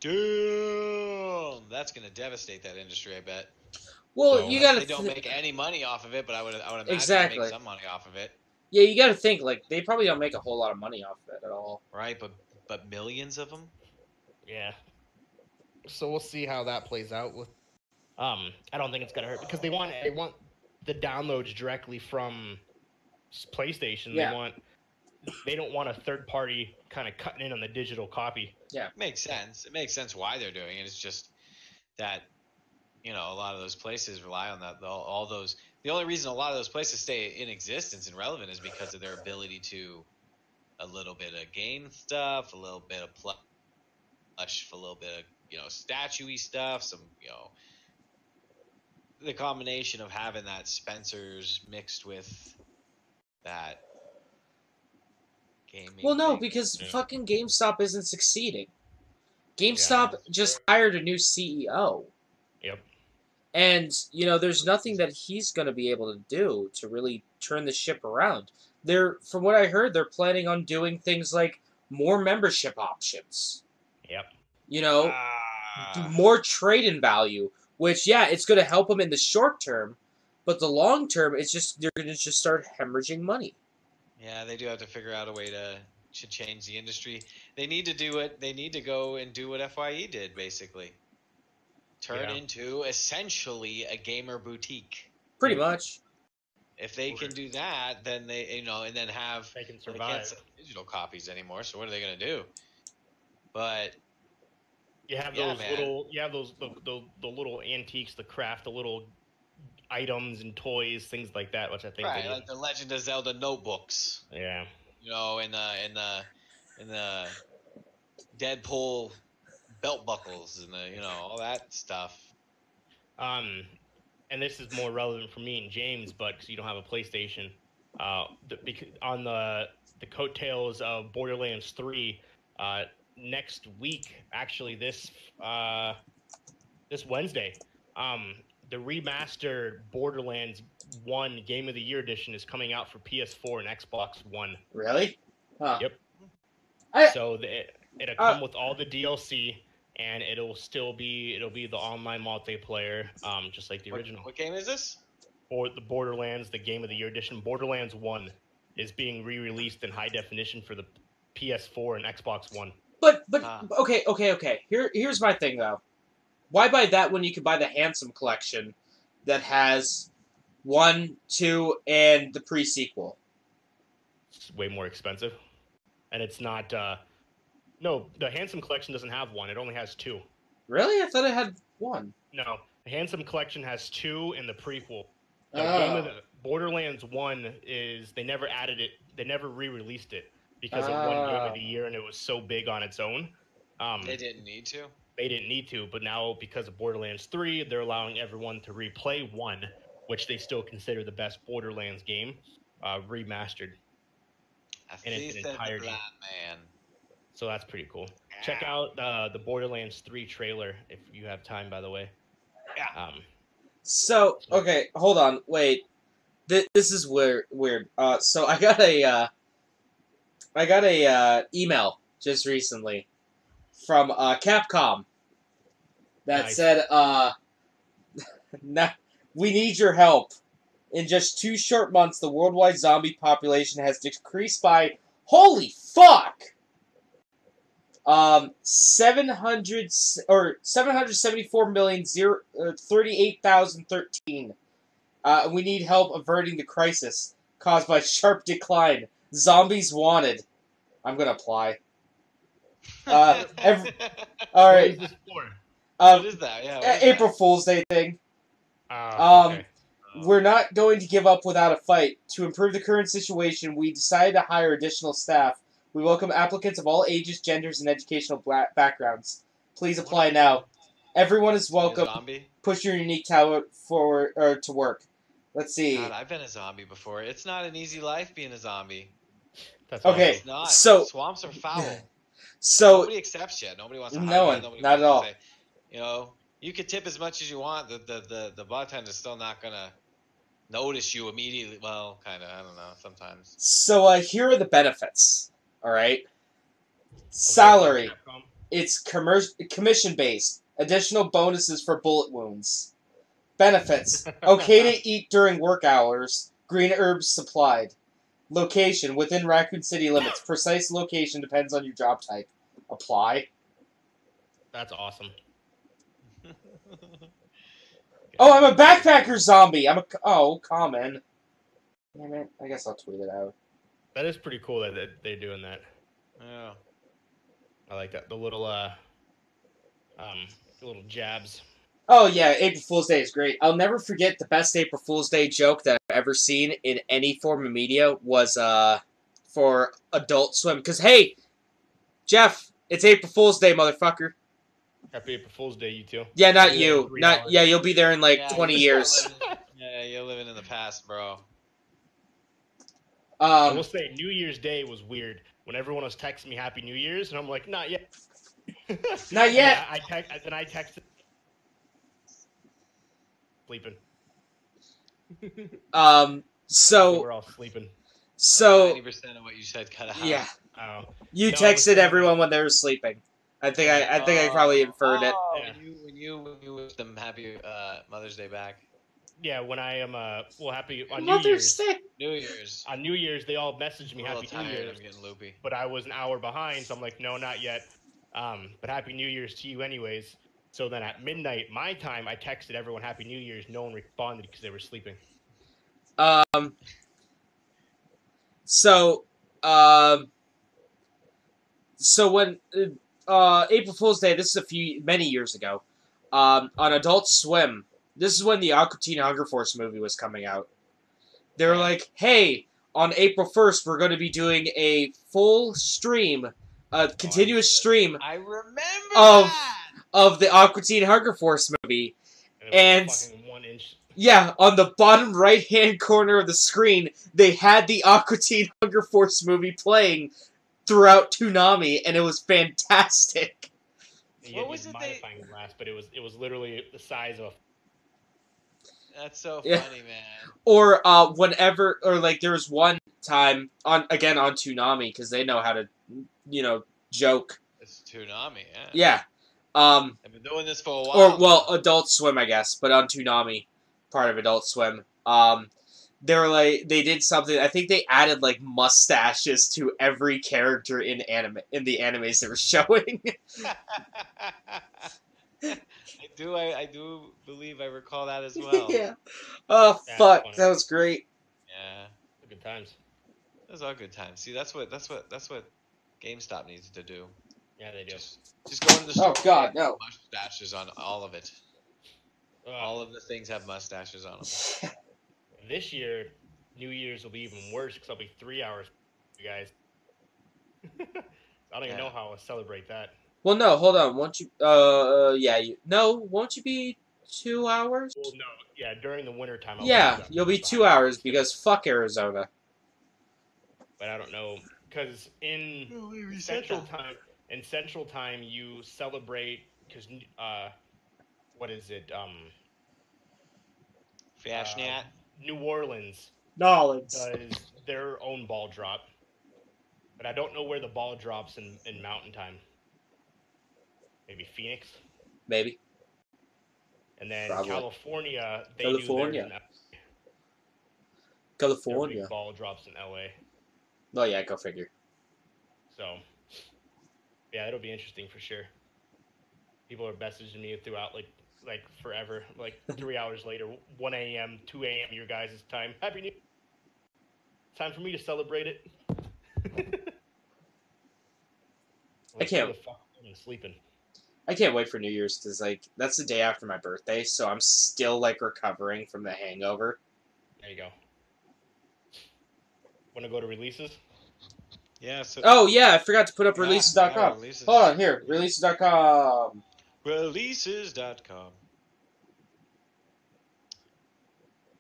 Damn, that's gonna devastate that industry, I bet. Well, So, you gotta. They don't make any money off of it, but I would imagine Exactly. they make some money off of it, Yeah, you gotta think like they probably don't make a whole lot of money off of it at all. right? But millions of them. Yeah. So we'll see how that plays out. With, I don't think it's gonna hurt because they want the downloads directly from PlayStation. Yeah. They don't want a third party kind of cutting in on the digital copy. Yeah. Makes sense. It makes sense why they're doing it. It's just that a lot of those places rely on that. All those. The only reason a lot of those places stay in existence and relevant is because of their ability to a little bit of game stuff, a little bit of plush, a little bit of statuey stuff, some the combination of having that Spencer's mixed with that gaming. Well, no, thing. because Yeah. fucking GameStop isn't succeeding. GameStop just hired a new CEO. Yep. And, there's nothing that he's going to be able to do to really turn the ship around. From what I heard, they're planning on doing things like more membership options. Yep. More trade-in value, which, yeah, it's going to help them in the short term, but the long term, they're going to just start hemorrhaging money. Yeah, they do have to figure out a way to change the industry. They need to do it. They need to go and do what FYE did, basically. Turn into essentially a gamer boutique. Pretty much. If they can do that, then they, and then have They can they can't survive. sell digital copies anymore. So what are they going to do? But You have Yeah, those man. little, the little antiques, the craft, the little items and toys, things like that, which I think. right, like the Legend of Zelda notebooks, Yeah. and the Deadpool belt buckles and the all that stuff. And this is more relevant for me and James, but because you don't have a PlayStation, because on the coattails of Borderlands 3 next week. Actually, this Wednesday, the remastered Borderlands 1 Game of the Year edition is coming out for PS4 and Xbox One. Really? Huh. Yep. So it'll come with all the DLC, and it'll be the online multiplayer, just like the original. What game is this? For the Borderlands, the Game of the Year edition, Borderlands 1 is being re-released in high definition for the PS4 and Xbox One. But okay. Here's my thing though. Why buy that when you can buy the Handsome Collection that has 1, 2, and the pre-sequel? It's way more expensive, and it's not. No, the Handsome Collection doesn't have 1. It only has 2. Really? I thought it had 1. No, the Handsome Collection has 2 in the prequel. The game of the Borderlands 1 is they never added it. They never re-released it because it won Game of the Year and it was so big on its own. They didn't need to. They didn't need to, but now because of Borderlands 3, they're allowing everyone to replay 1, which they still consider the best Borderlands game, remastered in its entirety. Man. So that's pretty cool. Check out the Borderlands 3 trailer if you have time, by the way. Yeah. So, okay, hold on, wait. This is weird. So I got a email just recently from Capcom that said, we need your help. In just 2 short months, the worldwide zombie population has decreased by, holy fuck! 774,038,013. We need help averting the crisis caused by sharp decline. Zombies wanted. I'm gonna apply. All right. What is this for? What is that? Yeah. April Fool's Day thing. Okay. We're not going to give up without a fight. To improve the current situation, we decided to hire additional staff. We welcome applicants of all ages, genders, and educational backgrounds. Please apply now. Everyone is welcome. Push your unique talent forward to work. Let's see. God, I've been a zombie before. It's not an easy life being a zombie. That's okay. It's not. So swamps are foul. So nobody accepts you. Nobody wants to hire no you. one, Nobody not at all. say, you could tip as much as you want. The bartender's still not gonna notice you immediately. Well, kind of. I don't know. Sometimes. So here are the benefits. All right. Salary. It's commission based. Additional bonuses for bullet wounds. Benefits. Okay to eat during work hours. Green herbs supplied. Location within Raccoon City limits. Precise location depends on your job type. Apply. That's awesome. Oh, I'm a backpacker zombie. Common. Damn it. I guess I'll tweet it out. That is pretty cool that they're doing that. Yeah. I like that. The little jabs. Oh yeah, April Fool's Day is great. I'll never forget the best April Fool's Day joke that I've ever seen in any form of media was for Adult Swim. Cause hey, Jeff, it's April Fool's Day, motherfucker. Happy April Fool's Day, you too. Yeah, not you. You'll be there in 20 years. You're living in the past, bro. I will say New Year's Day was weird when everyone was texting me Happy New Year's, and I'm like, not yet. Not yet. I texted. Sleeping. So we're all sleeping. So 90% of what you said cut out. Yeah. Oh. You texted everyone when they were sleeping. I think I probably inferred it. Yeah. When you wish them happy Mother's Day back. Yeah, when I am happy on Mother's Day. New Year's. On New Year's, they all messaged me Happy New Year's. I'm getting loopy. But I was an hour behind, so I'm like, no, not yet. But Happy New Year's to you anyways. So then at midnight, my time, I texted everyone Happy New Year's. No one responded because they were sleeping. So when April Fool's Day, this is many years ago, on Adult Swim, this is when the Aqua Teen Hunger Force movie was coming out. They were like, hey, on April 1st, we're going to be doing a full stream, a continuous stream I remember of the Aqua Teen Hunger Force movie. And it was fucking 1 inch. Yeah, on the bottom right-hand corner of the screen, they had the Aqua Teen Hunger Force movie playing throughout Toonami, and it was fantastic. You What had was it magnifying glass, but it was literally the size of. That's so Yeah. funny, man. Or whenever, or like there was one time on Toonami because they know how to, joke. It's Toonami, yeah. Yeah. I've been doing this for a while. Or well, now. Adult Swim, I guess, but on Toonami, part of Adult Swim. They were like they did something. I think they added like mustaches to every character in the animes they were showing. I do believe I recall that as well. Yeah. Oh That's fuck, funny. that was great. Yeah. Good times. Those are good times. See, that's what GameStop needs to do. Yeah, they do. Just go into the store. Oh god, and no. Mustaches on all of it. All of the things have mustaches on them. This year, New Year's will be even worse because I'll be 3 hours, you guys. I don't even know how I'll celebrate that. Well, no, hold on. Won't you? Won't you be 2 hours? Well, no, yeah, during the winter time. Yeah, you'll be 2 hours because fuck Arizona. But I don't know because in Central Time, you celebrate because what is it? Fashnet. New Orleans Knowledge. does their own ball drop, but I don't know where the ball drops in Mountain Time. Maybe Phoenix, Maybe. and then Probably. California. They California. do their California. big ball drops in LA. Oh yeah, go figure. So, yeah, it'll be interesting for sure. People are messaging me throughout like forever, like 3 hours later, 1 a.m., 2 a.m. your guys' time. Happy New Year. Time for me to celebrate it. I can't- I'm sleeping. I can't wait for New Year's because like that's the day after my birthday, so I'm still like recovering from the hangover. There you go. Want to go to releases? Yeah. So. Oh yeah, I forgot to put up Yeah, releases.com. releases. Hold on, here, releases.com. Releases.com.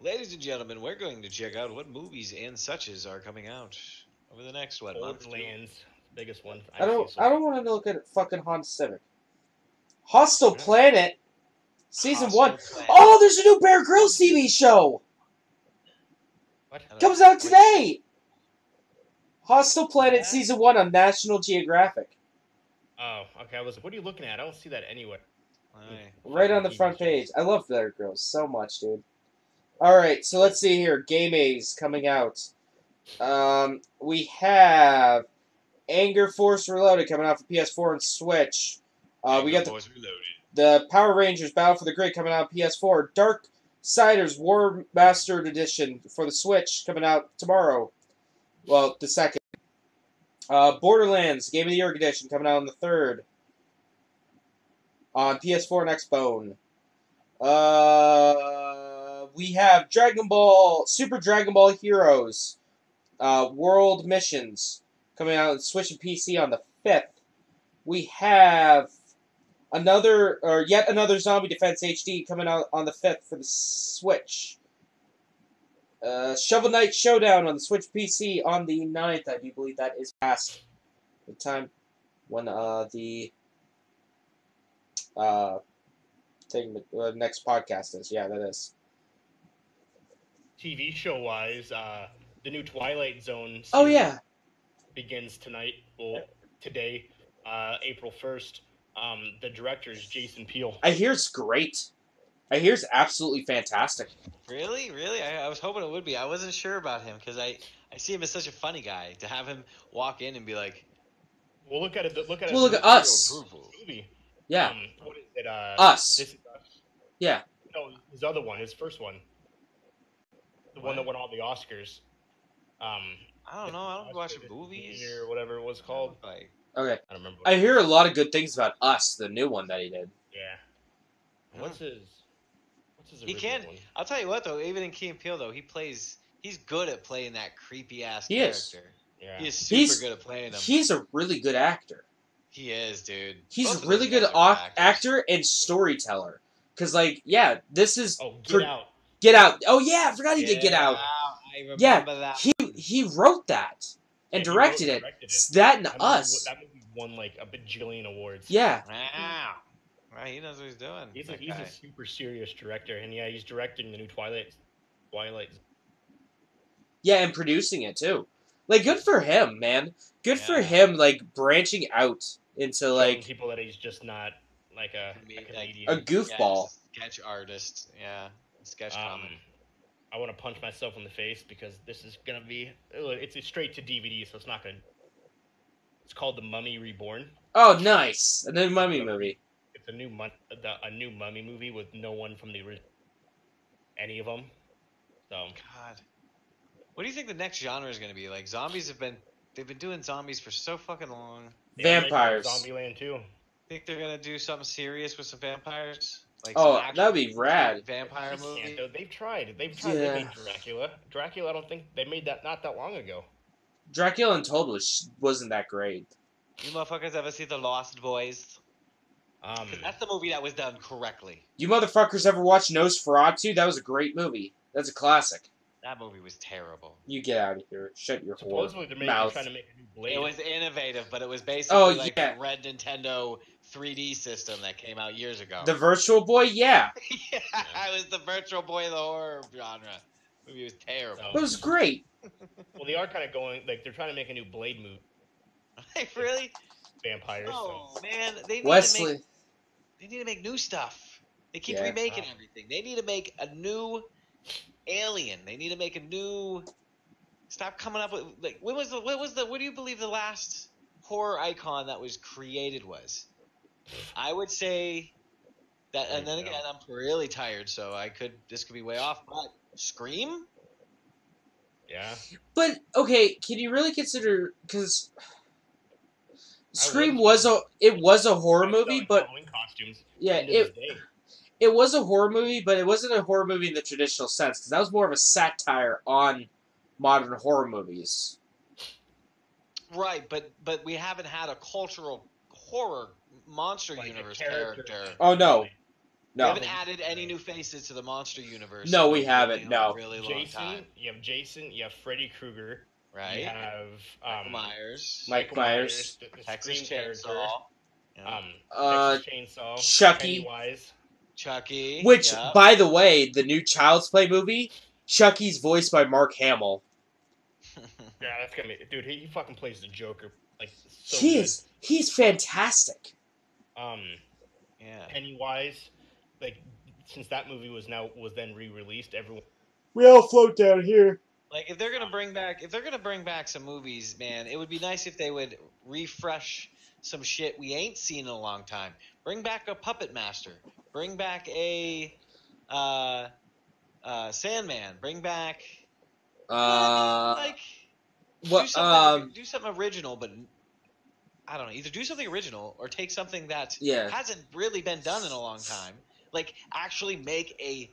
Ladies and gentlemen, we're going to check out what movies and suches are coming out over the next month. Borderlands, biggest one. I don't see so far. want to look at fucking Honda Civic. Hostile Planet, season Hostile 1. Planet. Oh, there's a new Bear Grylls TV show. What? Comes out today. Hostile Planet Yeah. season 1 on National Geographic. Oh, okay. I was. What are you looking at? I don't see that anywhere. Aye. Right on the front page. I love Bear Grylls so much, dude. Alright, so let's see here. Game A's coming out. We have Anger Force Reloaded coming out for PS4 and Switch. We got Boys Reloaded. the Power Rangers Battle for the Grid coming out on PS4. Dark Siders War Mastered Edition for the Switch coming out tomorrow. Well, the 2nd. Borderlands Game of the Year Edition coming out on the 3rd. On PS4 and Xbone. We have Super Dragon Ball Heroes World Missions coming out on Switch and PC on the 5th. We have yet another Zombie Defense HD coming out on the 5th for the Switch. Shovel Knight Showdown on the Switch PC on the 9th. I do believe that is past the time when the next podcast is. Yeah, that is. TV show wise, the new Twilight Zone. Oh series yeah. begins tonight. Well, today, April 1st. The director is Jason Peele. I hear it's great. I hear it's absolutely fantastic. Really? I was hoping it would be. I wasn't sure about him because I see him as such a funny guy. To have him walk in and be like, Well, look at it. Look at it. Well, look at Us. Movie. Yeah. What is it? Us. This is Us. Yeah. No, his other one, his first one, the one that won all the Oscars. I don't know. I don't watch Oscar movies or whatever it was called. Like, Okay. I don't remember. I hear a lot of good things about Us, the new one that he did. Yeah. What's his he original can. one? I'll tell you what though. Even in Key and Peele though, he's good at playing that creepy ass He is. character. Yeah. He is super He's- good at playing him. He's a really good actor. He is, dude. He's Both a of really those good guys are actors. actor and storyteller. Because, like, yeah, this is Oh, Get Out. Get Out. Oh yeah, I forgot he did Get Out. I remember Yeah, that. he wrote that and Yeah, he wrote and directed it. directed it. It's that and That Us. movie won like a bajillion awards. Yeah. Wow. Right, he knows what he's doing. He's that a guy. super serious director, and yeah, he's directing the new Twilight. Yeah, and producing it too. Like, good for him, man. Good for Yeah. him, like, branching out into, Showing like, people that he's just not like a Like, comedian. a goofball. Yeah, sketch artist. Yeah. Sketch Um, comic. I want to punch myself in the face because this is gonna be. It's straight to DVD, so it's not gonna. It's called The Mummy Reborn. Oh, nice. A new Mummy movie. It's a new Mummy movie with no one from the original. Any of them. So. God. What do you think the next genre is going to be? Like, zombies they've been doing zombies for so fucking long. Vampires. Zombieland 2. Think they're going to do something serious with some vampires? Like Oh, some that'd be rad. vampire They movie? can't, though. They've tried. They Yeah. made Dracula. Dracula, I don't think they made that not that long ago. Dracula Untold wasn't that great. You motherfuckers ever see The Lost Boys? 'Cause that's the movie that was done correctly. You motherfuckers ever watch Nosferatu? That was a great movie. That's a classic. That movie was terrible. You get out of here. Shut your whore Supposedly they're mouth. trying to make a new Blade. It was innovative, but it was basically Oh, like yeah. the Red Nintendo 3D system that came out years ago. The Virtual Boy? Yeah. Yeah, it was the Virtual Boy of the horror genre. The movie was terrible. It was great. Well, they are kind of going like they're trying to make a new Blade movie. Like, really? Vampires. Oh man, they need Wesley. they need to make new stuff. They keep Yeah. remaking everything. They need to make a new Alien. They need to make a new. Stop coming up with like what do you believe the last horror icon that was created was? I would say that, and then again, I'm really tired, so this could be way off. But Scream. Yeah. But, okay, can you really consider... Because... Scream would. was a horror I'm movie, selling but... Halloween costumes. Yeah, End of the day. it was a horror movie, but it wasn't a horror movie in the traditional sense, because that was more of a satire on modern horror movies. Right, but we haven't had a cultural horror monster Like a universe character. character. Oh, no. We No. haven't added any new faces to the monster universe. No, in we a haven't, really, no. really long Jason, time. you have Jason, you have Freddy Krueger, you Right? have Michael Myers. Mike Myers. the Texas Scream character, Chainsaw. Yeah. Texas Chainsaw, Chucky. Pennywise. Chucky. Which, yeah. by the way, the new Child's Play movie, Chucky's voiced by Mark Hamill. Yeah, that's gonna be, dude. He fucking plays the Joker like so He's fantastic. good. Yeah. Pennywise, like since that movie was then re-released, everyone. We all float down here. Like if they're gonna bring back some movies, man, it would be nice if they would refresh some shit we ain't seen in a long time. Bring back a Puppet Master. Bring back a Sandman. Bring back like what? do something original, but I don't know. Either do something original or take something that Yeah. hasn't really been done in a long time. Like actually make a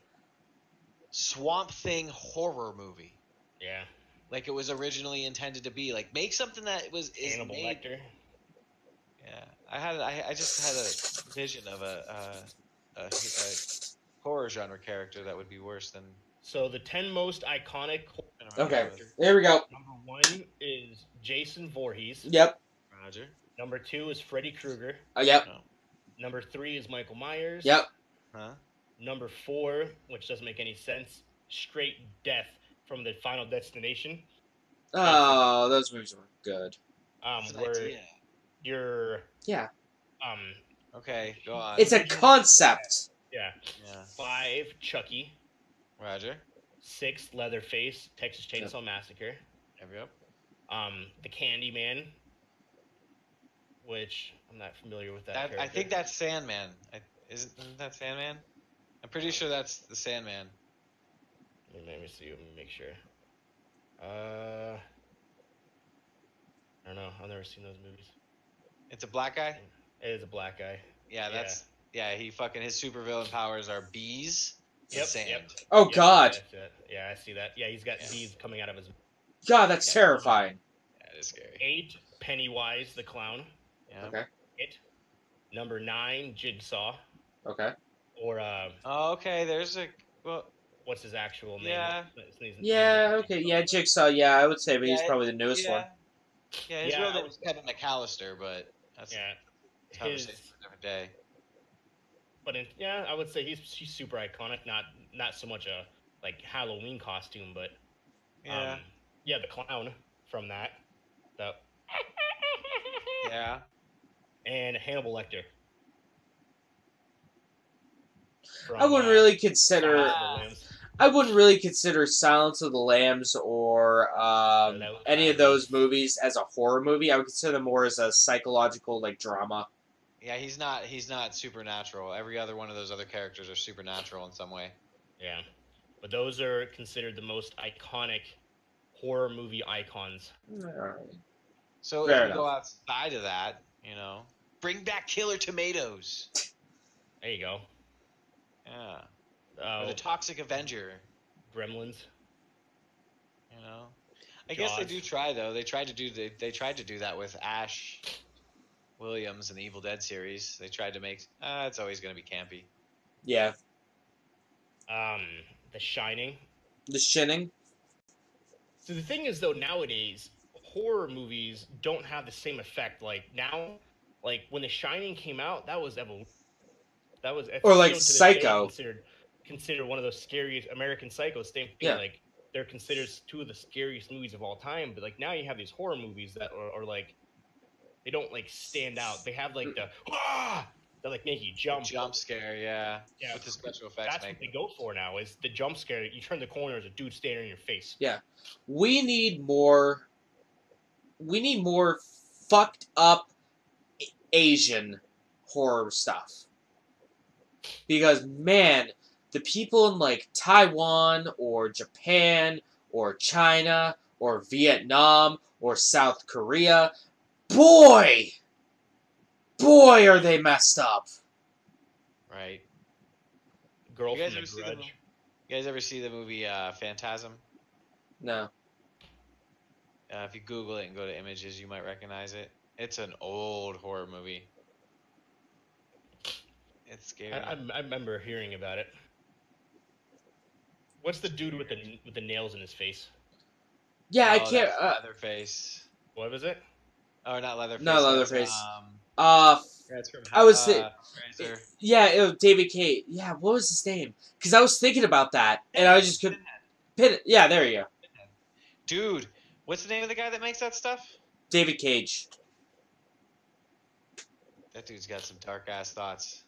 Swamp Thing horror movie. Yeah, Like it was originally intended to be. Like make something that is Hannibal made. Lecter. Yeah, I just had a vision of a horror genre character that would be worse than. So the 10 most iconic. Okay, there we go. Number 1 is Jason Voorhees. Yep. Roger. Number 2 is Freddy Krueger. Yep. Number 3 is Michael Myers. Yep. Huh? Number 4, which doesn't make any sense, Straight Death from the Final Destination. Oh, those movies were good. That's an Where idea. you're Yeah. Okay, go on. It's a concept. Yeah. Yeah. 5, Chucky. Roger. 6, Leatherface, Texas Chainsaw Massacre. Yep. The Candyman, which I'm not familiar with that. I character. think that's Sandman. Isn't that Sandman? I'm pretty sure that's the Sandman. Let me see. Let me make sure. I don't know. I've never seen those movies. It's a black guy. It is a black guy. Yeah, he fucking his supervillain powers are bees and Yep, sand. yep. Oh Yep, God. that's it. Yeah, I see that. Yeah, he's got bees coming out of his. God, that's Yeah. terrifying. Yeah, it is scary. 8, Pennywise the clown. Yeah. Okay. Number 9, Jigsaw. Okay. Or Oh, okay. There's a well. what's his actual name? Yeah. Yeah, okay, yeah, Jigsaw, yeah, I would say, but he's Yeah, probably the newest one. Yeah, his Yeah, real I name would- is Kevin McAllister, but that's Yeah, a conversation his. for a different day. But yeah, I would say he's super iconic. Not so much a like Halloween costume, but Yeah. yeah, the clown from that. The Yeah. and Hannibal Lecter. I wouldn't really consider. Silence of the Lambs. I wouldn't really consider Silence of the Lambs or any of those movies as a horror movie. I would consider them more as a psychological like drama. Yeah, he's not supernatural. Every other one of those other characters are supernatural in some way. Yeah, but those are considered the most iconic horror movie icons. Alright. So Fair if we go enough. outside of that, bring back Killer Tomatoes. There you go. Yeah. Or the Toxic Avenger. Gremlins. I guess they Jaws. do try though. They tried to do that with Ash Williams in the Evil Dead series. They tried to make it's always going to be campy. Yeah, The Shining. The Shining. So the thing is, though, nowadays horror movies don't have the same effect. Like now, like when The Shining came out, that was Or like still to this day Psycho. considered one of those scariest American Psycho. Same thing. Yeah. Like they're considered two of the scariest movies of all time. But like now you have these horror movies that are like they don't like stand out. They have like the that like make you jump. Jump scare, yeah. Yeah. With the special effects. That's what they go for now. Is the jump scare? You turn the corner, there's a dude standing in your face. Yeah, we need more. We need more fucked up Asian horror stuff. Because man, the people in like Taiwan or Japan or China or Vietnam or South Korea, boy, are they messed up. Right. Girl You guys from ever the see the Grudge. You guys ever see the movie Phantasm? No. If you Google it and go to images, you might recognize it. It's an old horror movie. It's scary. I remember hearing about it. What's the dude with the nails in his face? Yeah, I Oh, can't. that's Leatherface. What was it? Oh, not Leatherface. Not that's, Leatherface. That's from I was thi- Hellraiser. Yeah, it was David Cage. Yeah, what was his name? Because I was thinking about that, and I just couldn't pin it. Yeah, there you go. Dude, what's the name of the guy that makes that stuff? David Cage. That dude's got some dark ass thoughts.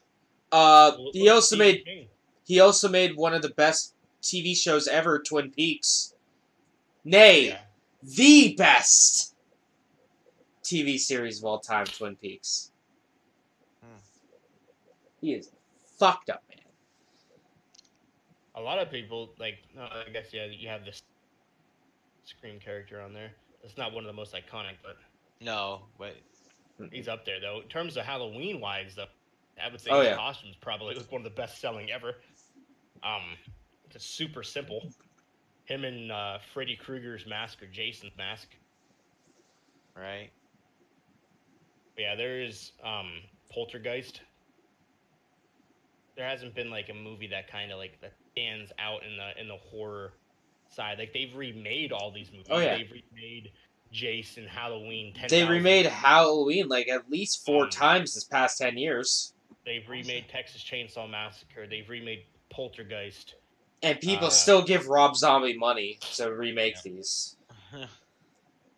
He also made one of the best TV shows ever, Twin Peaks. Nay, Yeah. the best TV series of all time, Twin Peaks. He is fucked up, man. A lot of people like. No, I guess yeah. You have this Scream character on there. It's not one of the most iconic, but No, but he's up there though. In terms of Halloween wise, though, I would say Oh, his yeah. costume's probably one of the best selling ever. It's super simple. Him and Freddy Krueger's mask or Jason's mask. right. Yeah, there is Poltergeist. There hasn't been like a movie that kind of like that stands out in the horror side. Like they've remade all these movies. Oh, yeah. They've remade Jason, Halloween. 10,000. They remade Halloween like at least 4 Um, times this past 10 years. They've remade Texas Chainsaw Massacre. They've remade Poltergeist. And people still give Rob Zombie money to remake these.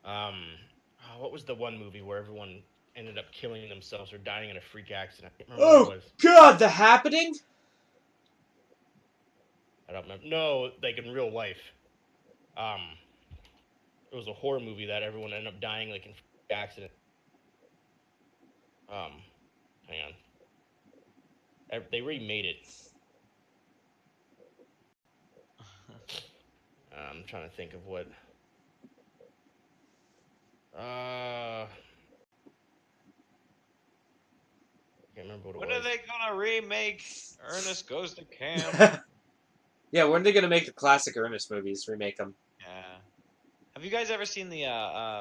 What was the one movie where everyone ended up killing themselves or dying in a freak accident? I can't remember what it was. God, The Happening? I don't remember. No, like in real life. It was a horror movie that everyone ended up dying like in freak accident. Hang on. They remade it. I'm trying to think of what. Can't remember what it When was. are they gonna remake Ernest Goes to Camp? Yeah, when are they gonna make the classic Ernest movies? Remake them. Yeah. Have you guys ever seen the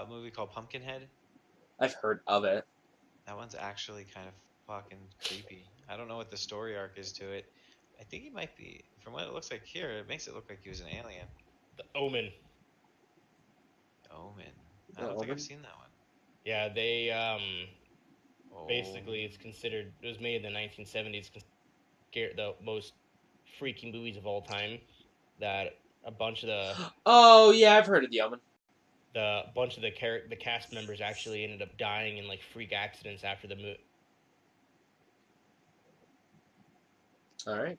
movie called Pumpkinhead? I've heard of it. That one's actually kind of fucking creepy. I don't know what the story arc is to it, I think he might be. From what it looks like here, it makes it look like he was an alien. The Omen. Omen. I The don't think Omen? I've seen that one. Yeah, they Oh. basically it's considered. It was made in the 1970s. The most freaky movies of all time. That a bunch of Oh yeah, I've heard of the Omen. the cast members actually ended up dying in like freak accidents after the movie. All right.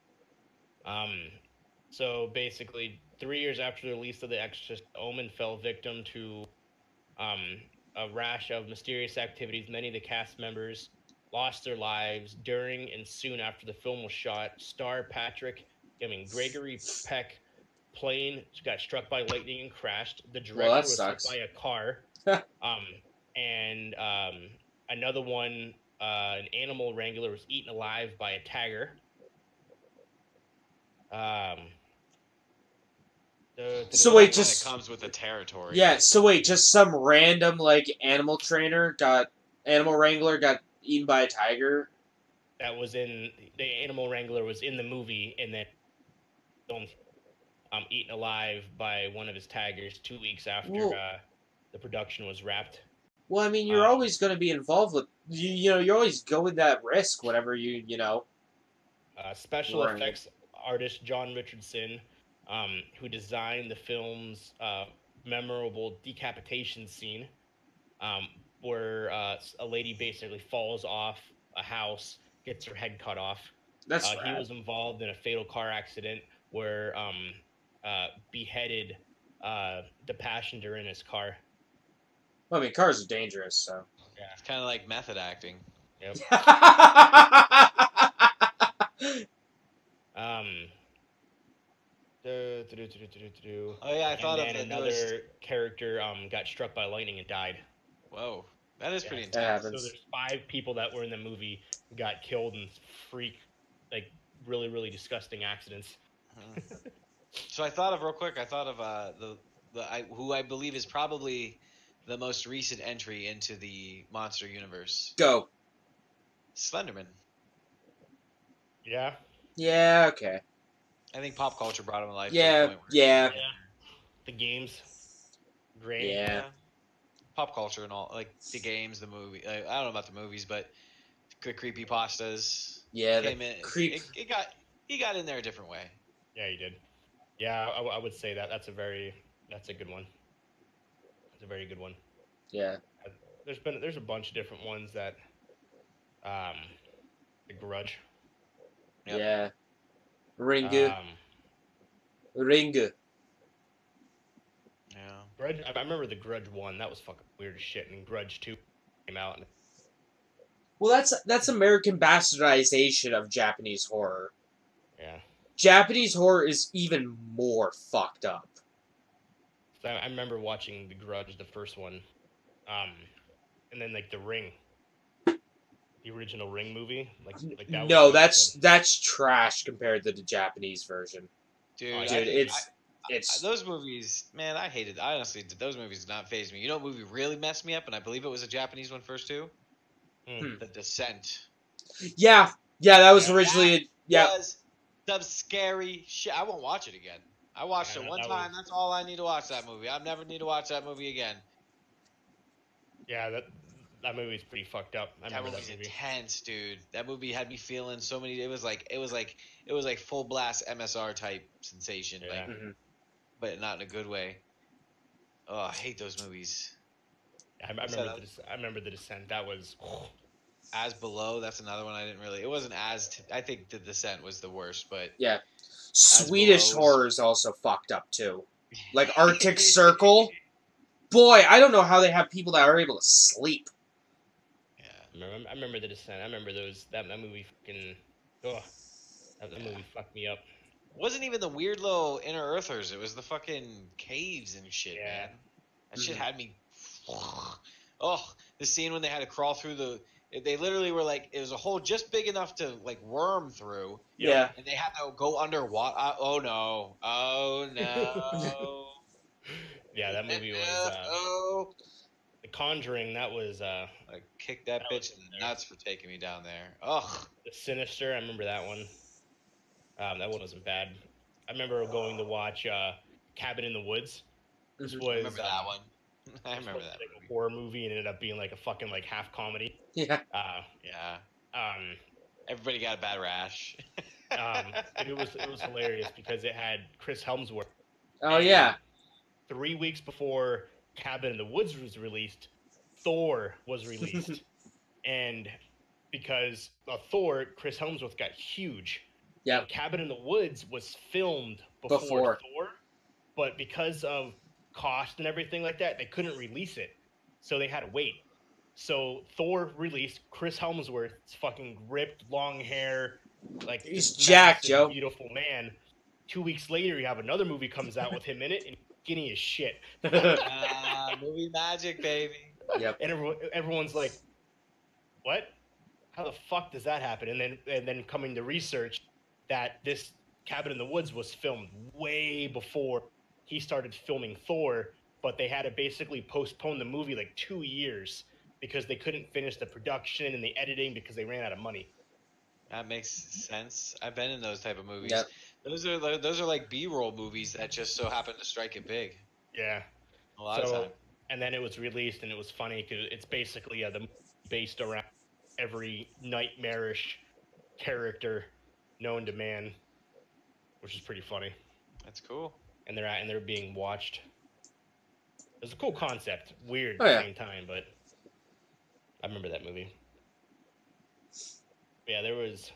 So basically, 3 years after the release of The Exorcist, Omen fell victim to a rash of mysterious activities. Many of the cast members lost their lives during and soon after the film was shot. Gregory Peck plane got struck by lightning and crashed. The Well, director that was hit sucks. by a car. And another one, an animal wrangler was eaten alive by a tiger. So Well, wait, that kinda just- comes with the territory. Yeah. So wait, just some random like animal wrangler got eaten by a tiger. that was in the animal wrangler was in the movie, and then filmed eaten alive by one of his tigers 2 weeks after Well- the production was wrapped. Well, I mean, you're Um, always going to be involved with you know, you always go with that risk whenever you know. Special Right. effects artist John Richardson, who designed the film's memorable decapitation scene, where a lady basically falls off a house, gets her head cut off. That's He rad. was involved in a fatal car accident where beheaded the passenger in his car. Well, I mean, cars are dangerous, so. It's kind of like method acting. Yep. Oh yeah, I And thought of then it. another character got struck by lightning and died. Whoa, that is pretty Yeah. That intense. happens. So there's 5 people that were in the movie got killed in like really, really disgusting accidents. Mhm. So I thought of real quick. I thought of who I believe is probably the most recent entry into the monster universe, Go. Slenderman. Yeah. Yeah. Okay. I think pop culture brought him to life. Yeah, To the point where yeah. The games. Great. Yeah. Pop culture and all, like the games, the movie. I don't know about the movies, but the creepy pastas Yeah. came The in. creep. He got in there a different way. Yeah, you did. Yeah, I would say that's a good one. That's a very good one. Yeah. There's a bunch of different ones that The Grudge. Yep. Yeah. Ringu. Ringu. Yeah. Grudge. I remember The Grudge 1. That was fucking weird as shit. And Grudge 2 came out. And, Well, that's American bastardization of Japanese horror. yeah. Japanese horror is even more fucked up. So I remember watching The Grudge, the first one, and then like The Ring, the original Ring movie, like that. No, was that's trash compared to the Japanese version. Dude, Oh, Dude, I- it's those movies, man, I hated. I honestly, those movies did not faze me. You know, what movie really messed me up, and I believe it was a Japanese one first too. Hmm. The Descent. yeah, that was Yeah. originally yeah. Was some scary shit. I won't watch it again. I watched Yeah, it one that time. was- That's all I need to watch that movie. I never need to watch that movie again. Yeah, that movie's pretty fucked up. I That remember movie's that movie. intense, dude. That movie had me feeling so many. It was like full blast MSR type sensation, Yeah. like, Mhm. but not in a good way. Oh, I hate those movies. I remember the Descent. That was. As Below, that's another one I didn't really. It wasn't as. I think The Descent was the worst, but Swedish Below horror is also fucked up too. Like Arctic Circle. Boy, I don't know how they have people that are able to sleep. yeah. I remember the Descent. I remember that movie fucking. Oh, that movie fucked me up. It wasn't even the weird little inner earthers. It was the fucking caves and shit, Yeah. man. That shit Mhm. had me. Oh, the scene when they had to crawl through the. They literally were like, it was a hole just big enough to like worm through, Yeah. and they had to go underwater. Oh no! Oh no! Yeah, that movie was oh. The Conjuring. That was I kicked that That was bitch in the there. nuts for taking me down there. Ugh. The Sinister. I remember that one. That one wasn't bad. I remember going to watch Cabin in the Woods. This Mhm. was I remember that one. I this remember was that like movie. a horror movie and ended up being like a fucking like half comedy. Yeah. Yeah. Um, Everybody got a bad rash. and it was hilarious because it had Chris Helmsworth. Oh And yeah. 3 weeks before Cabin in the Woods was released, Thor was released, and because of Thor, Chris Helmsworth got huge. Yep. And Cabin in the Woods was filmed before Before. Thor, but because of cost and everything like that, they couldn't release it, so they had to wait. So Thor released. Chris Helmsworth's fucking ripped, long hair, like He's this jacked, massive, Joe. beautiful man. 2 weeks later, you have another movie comes out with him in it, and he's skinny as shit. Movie magic, baby. Yep. And everyone's like, "What? How the fuck does that happen?" And then coming to research that this Cabin in the Woods was filmed way before he started filming Thor, but they had to basically postpone the movie like 2 years because they couldn't finish the production and the editing because they ran out of money. That makes sense. I've been in those type of movies. Yep. Those are like B-roll movies that just so happen to strike it big Yeah. a lot of time. And then it was released, and it was funny because it's basically based around every nightmarish character known to man, which is pretty funny. That's cool. And they're being watched. It's a cool concept, weird Oh, at yeah. the same time, but I remember that movie. Yeah, there was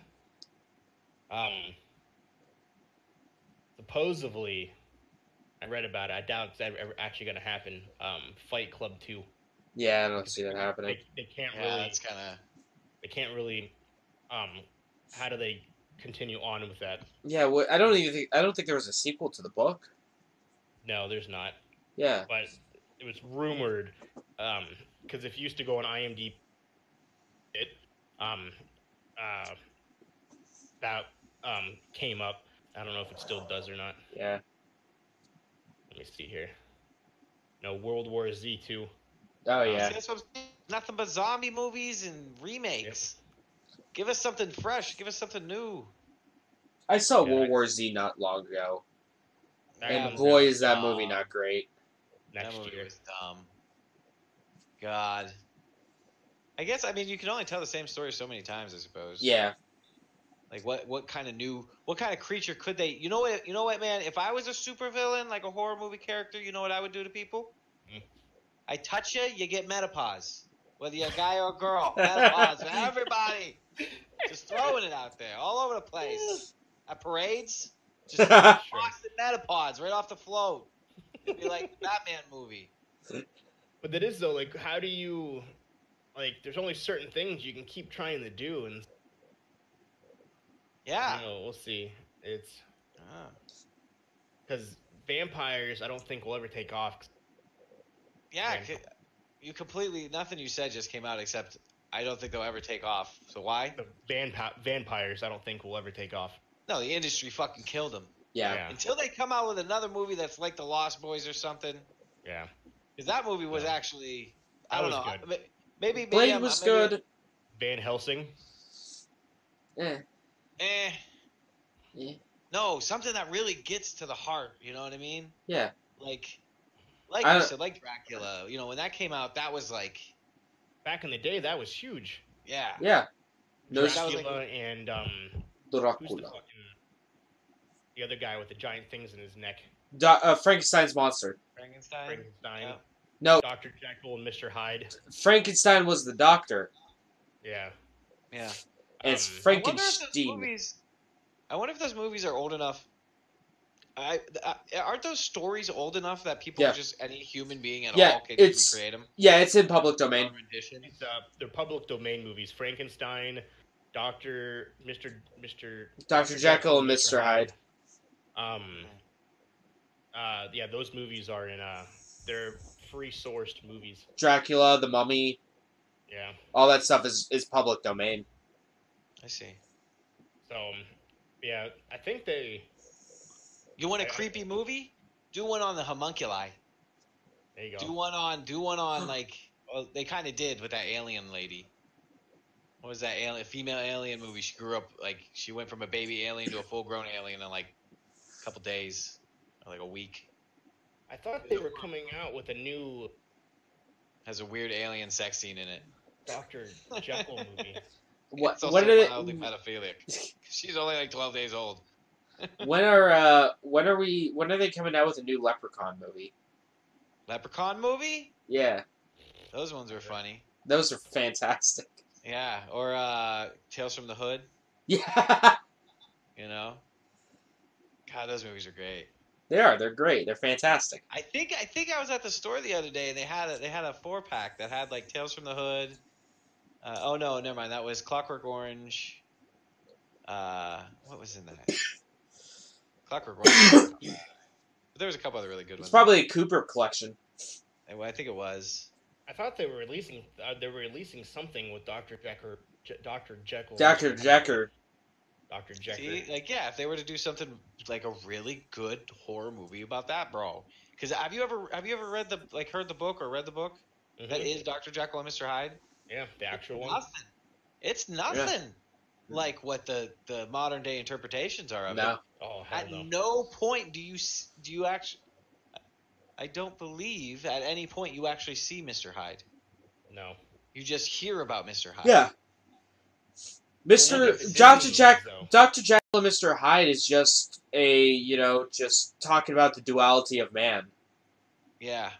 supposedly, I read about it. I doubt it's ever actually going to happen. Fight Club 2. Yeah, I don't see that happening. They can't Yeah, really. that's kind of. They can't really. How do they continue on with that? Yeah, I don't think there was a sequel to the book. No, there's not. Yeah. But it was rumored. Because if you used to go on IMDb, that came up. I don't know if it still does or not. Yeah. Let me see here. No, World War Z 2. Oh See, yeah. that's what I'm saying. Nothing but zombie movies and remakes. Give us something fresh. Give us something new. I saw Yeah, World War Z not long ago, That and comes boy out is that movie not great. That next movie year. was dumb. God. I guess you can only tell the same story so many times, I suppose. Yeah. Like what kind of creature could they? You know what, man? If I was a supervillain, like a horror movie character, you know what I would do to people? Hmm. I touch you, you get menopause. Whether you're a guy or a girl, menopause for everybody. Just throwing it out there, all over the place. At parades, just constant menopause right off the float. It'd be like the Batman movie. But that is though, like, how do you, like, there's only certain things you can keep trying to do, and Yeah. we'll see. It's Ah. because vampires, I don't think will ever take off. Yeah. Yeah. You completely nothing you said just came out except I don't think they'll ever take off. So why? The vampires, I don't think will ever take off. No, the industry fucking killed them. Yeah. Until they come out with another movie that's like The Lost Boys or something. Yeah. Because that movie was Yeah. actually, That I don't was know. good. Maybe Blade I'm- was maybe- good. Van Helsing. Eh. Eh. Yeah. No, something that really gets to the heart. You know what I mean? Yeah. Like I you don't- said, like Dracula. You know, when that came out, that was like, Back in the day, that was huge. yeah. Yeah. No, That was Dracula like- and who's the Dracula. fucking the other guy with the giant things in his neck? Frankenstein's monster. Frankenstein. Frankenstein. Yeah. No, Dr. Jekyll and Mr. Hyde. Frankenstein was the doctor. Yeah. Yeah. And it's Um, Frankenstein. I wonder if those movies are old enough. Aren't those stories old enough that people, Yeah. just any human being at Yeah, all, can it's- recreate them? Yeah, it's in public domain. Rendition. It's they're public domain movies. Frankenstein, Mr. Dr. Jekyll and Mr. Hyde. Yeah, those movies are in they're free sourced movies. Dracula, the Mummy, Yeah. all that stuff is public domain. I see. So yeah, I think they You want a creepy movie? Do one on the homunculi. there you go. Do one on like, well, they kind of did with that alien lady. what was that alien? Female alien movie. She grew up like she went from a baby alien to a full-grown alien in like a couple days, or like a week. I thought they were coming out with a new Has a weird alien sex scene in it. Dr. Jekyll movie. What? It's also What are mildly they? pedophilic. She's only like 12 days old. When are they coming out with a new Leprechaun movie? Leprechaun movie? Yeah, Those ones were funny. those are fantastic. Yeah, or Tales from the Hood. Yeah, You know, God, those movies are great. they are. They're great. They're fantastic. I think I was at the store the other day and they had a 4-pack that had like Tales from the Hood. Oh no, never mind. That was Clockwork Orange. What was in that? Clockwork Orange. But there was a couple other really good It's ones. probably a Cooper collection. I think it was. I thought they were releasing something with Dr. Jekyll. Dr. Jekyll. Dr. Jekyll. Dr. Jekyll. See, like yeah, if they were to do something like a really good horror movie about that, bro. Because have you ever heard the book or read the book? Mhm. That is Dr. Jekyll and Mr. Hyde. Yeah, the actual one. Nothing. It's nothing like what the modern day interpretations are of it. No. Oh hell At no. no point do you actually. I don't believe at any point you actually see Mr. Hyde. No. You just hear about Mr. Hyde. Yeah. Well, look at the Dr. Disney Jack movies, though. Dr. Jekyll and Mr. Hyde is just just talking about the duality of man. Yeah.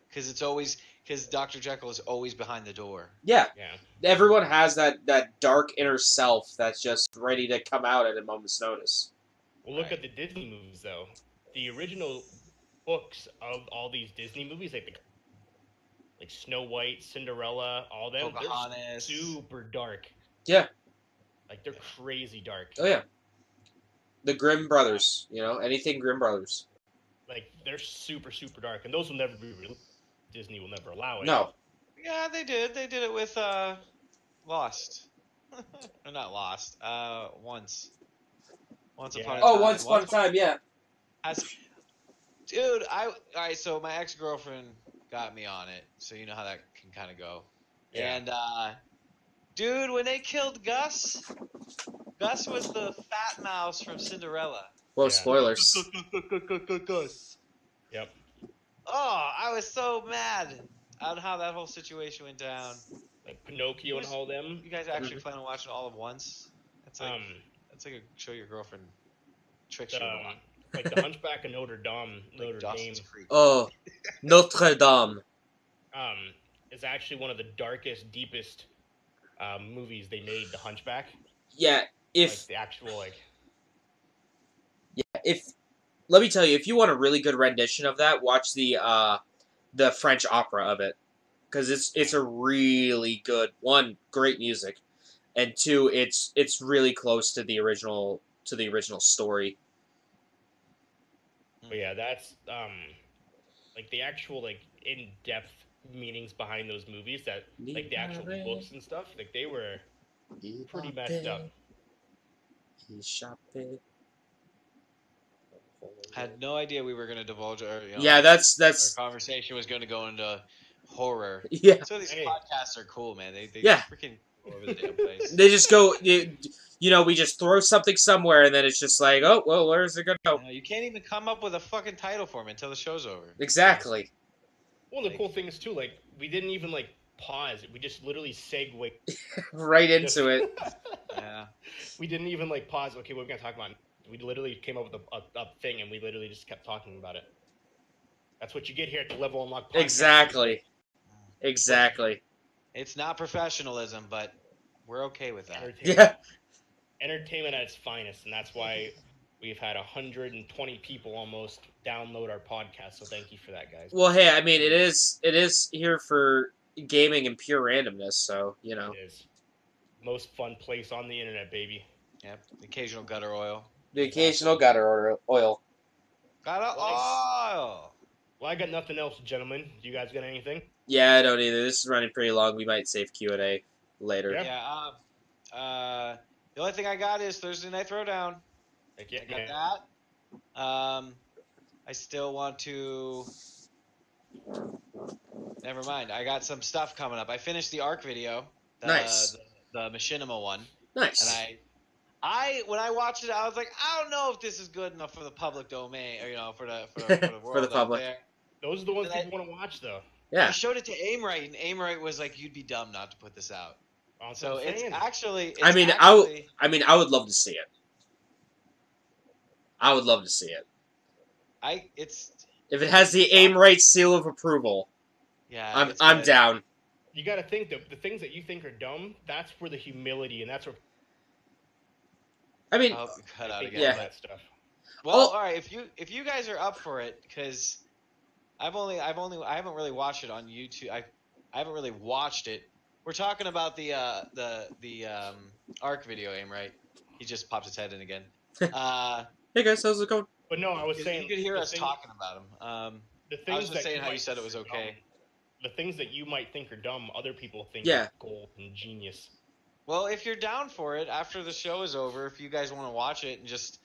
Because Dr. Jekyll is always behind the door. Yeah. Yeah. Everyone has that dark inner self that's just ready to come out at a moment's notice. Well, look Right. at the Disney movies though. The original books of all these Disney movies, like Snow White, Cinderella, all them, Pocahontas. they're super dark. Yeah. Like they're crazy dark. Oh yeah. The Grimm brothers, anything Grimm brothers. Like they're super super dark, and those will never be released. Disney will never allow it. No. Yeah, they did. They did it with Lost. Or not Lost. Once upon a time. Oh, Once Upon a Time, yeah. Dude, alright, so my ex-girlfriend got me on it, so you know how that can kind of go. Yeah. And dude, when they killed Gus was the fat mouse from Cinderella. Well, Yeah. spoilers. Yep. Oh, I was so mad on how that whole situation went down. Like Pinocchio and all them. You guys actually plan on watching all of once? That's like Um, a show your girlfriend tricks you a lot. like the Hunchback of Notre Dame. Like Notre Dame. Dawson's Creek. Oh, Notre Dame. Is actually one of the darkest, deepest movies they made. The Hunchback. Yeah, Like the actual let me tell you, if you want a really good rendition of that, watch the French opera of it, because it's a really good one, great music, and two, it's really close to the original story. But yeah, that's like the actual in depth meanings behind those movies that like the actual books and stuff, like they were pretty messed up. Had no idea we were going to divulge our Yeah, that's our conversation was going to go into horror. yeah. That's why these Hey. podcasts are cool, man. They Yeah. freaking go over the damn place. They just go, we just throw something somewhere, and then it's just like, oh, well, where's it gonna go? You can't even come up with a fucking title for me until the show's over. Exactly. Well, the cool thing is too, like we didn't even pause. We just literally segued. Right into it. Yeah. We didn't even pause. Okay, what are we gonna talk about? We literally came up with a thing, and we literally just kept talking about it. That's what you get here at the Level Unlock podcast. Exactly. It's not professionalism, but we're okay with that. Entertainment. Yeah. Entertainment at its finest, and that's why we've had 120 people almost download our podcast. So thank you for that, guys. Well, hey, I mean, it is here for gaming and pure randomness, so It is most fun place on the internet, baby. Yep. Occasional gutter oil. the occasional gutter oil. Gutter oil. Well, I got nothing else, gentlemen. Do you guys got anything? Yeah, I don't either. This is running pretty long. We might save Q&A later. Yeah. Yeah. The only thing I got is Thursday Night Throwdown. Like, I got that. I still want to. Never mind. I got some stuff coming up. I finished the ARC video. Nice. the Machinima one, Nice. and I when I watched it, I was like, I don't know if this is good enough for the public domain, or for the world out public. there. Those are the ones And people want to watch, though. Yeah. I showed it to Aimright, and Aimright was like, "You'd be dumb not to put this out." That's So what I'm it's saying. actually. I mean, I would love to see it. I would love to see it. If it has the Aimright seal of approval, yeah, I'm down. You got to think the things that you think are dumb. That's where the humility and that's where I mean, I hope you cut out again. Yeah. that stuff. Well, Oh. all right. If you guys are up for it, because I haven't really watched it on YouTube. I haven't really watched it. We're talking about the Arc video, Aimright. He just popped his head in again. Hey guys, how's it going? But no, I was saying you could hear the us thing- talking about him. The I things was just that saying how you might said it was think okay. dumb, the things that you might think are dumb, other people think Yeah. are gold and genius. Well, if you're down for it, after the show is over, if you guys want to watch it and just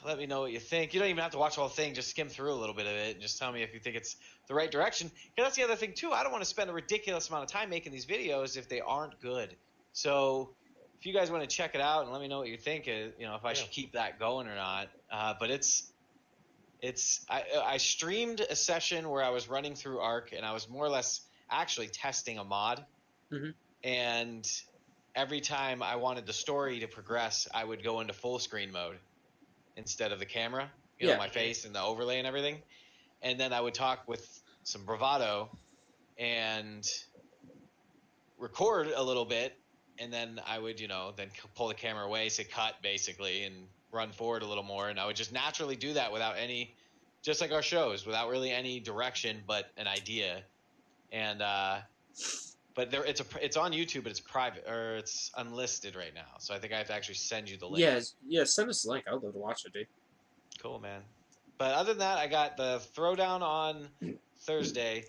let me know what you think. You don't even have to watch the whole thing. Just skim through a little bit of it and just tell me if you think it's the right direction. Because that's the other thing, too. I don't want to spend a ridiculous amount of time making these videos if they aren't good. So if you guys want to check it out and let me know what you think, if I should keep that going or not. But I streamed a session where I was running through Arc, and I was more or less actually testing a mod. Mhm. And every time I wanted the story to progress, I would go into full screen mode instead of the camera, Yeah. my face and the overlay and everything. And then I would talk with some bravado and record a little bit, and then I would, then pull the camera away, say cut basically, and run forward a little more. And I would just naturally do that without any, just like our shows, without really any direction but an idea. And but it's on YouTube, but it's private, or it's unlisted right now. So I think I have to actually send you the link. Yeah, send us a link. I would love to watch it, dude. Cool, man. But other than that, I got the Throwdown on Thursday,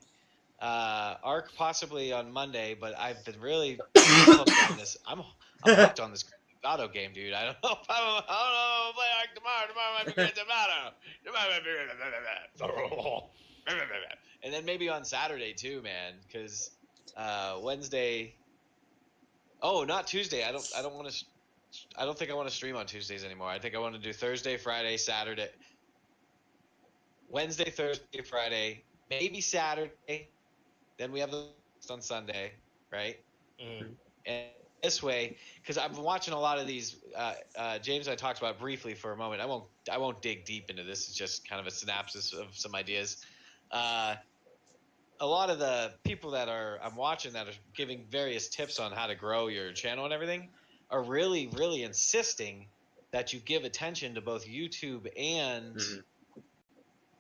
Arc possibly on Monday. But I've been really hooked on this. I'm hooked on this Grand Theft Auto game, dude. I don't know if I'm gonna play Arc tomorrow. Tomorrow might be Grand Theft Auto. Tomorrow might be Grand Theft Auto. And then maybe on Saturday too, man. Because Wednesday. Oh, not Tuesday. I don't want to. I don't think I want to stream on Tuesdays anymore. I think I want to do Thursday, Friday, Saturday, Wednesday, Thursday, Friday, maybe Saturday. Then we have the on Sunday, right? Mm. And this way, because I've been watching a lot of these. James, I talked about briefly for a moment. I won't dig deep into this. It's just kind of a synopsis of some ideas. A lot of the people that I'm watching that are giving various tips on how to grow your channel and everything are really, really insisting that you give attention to both YouTube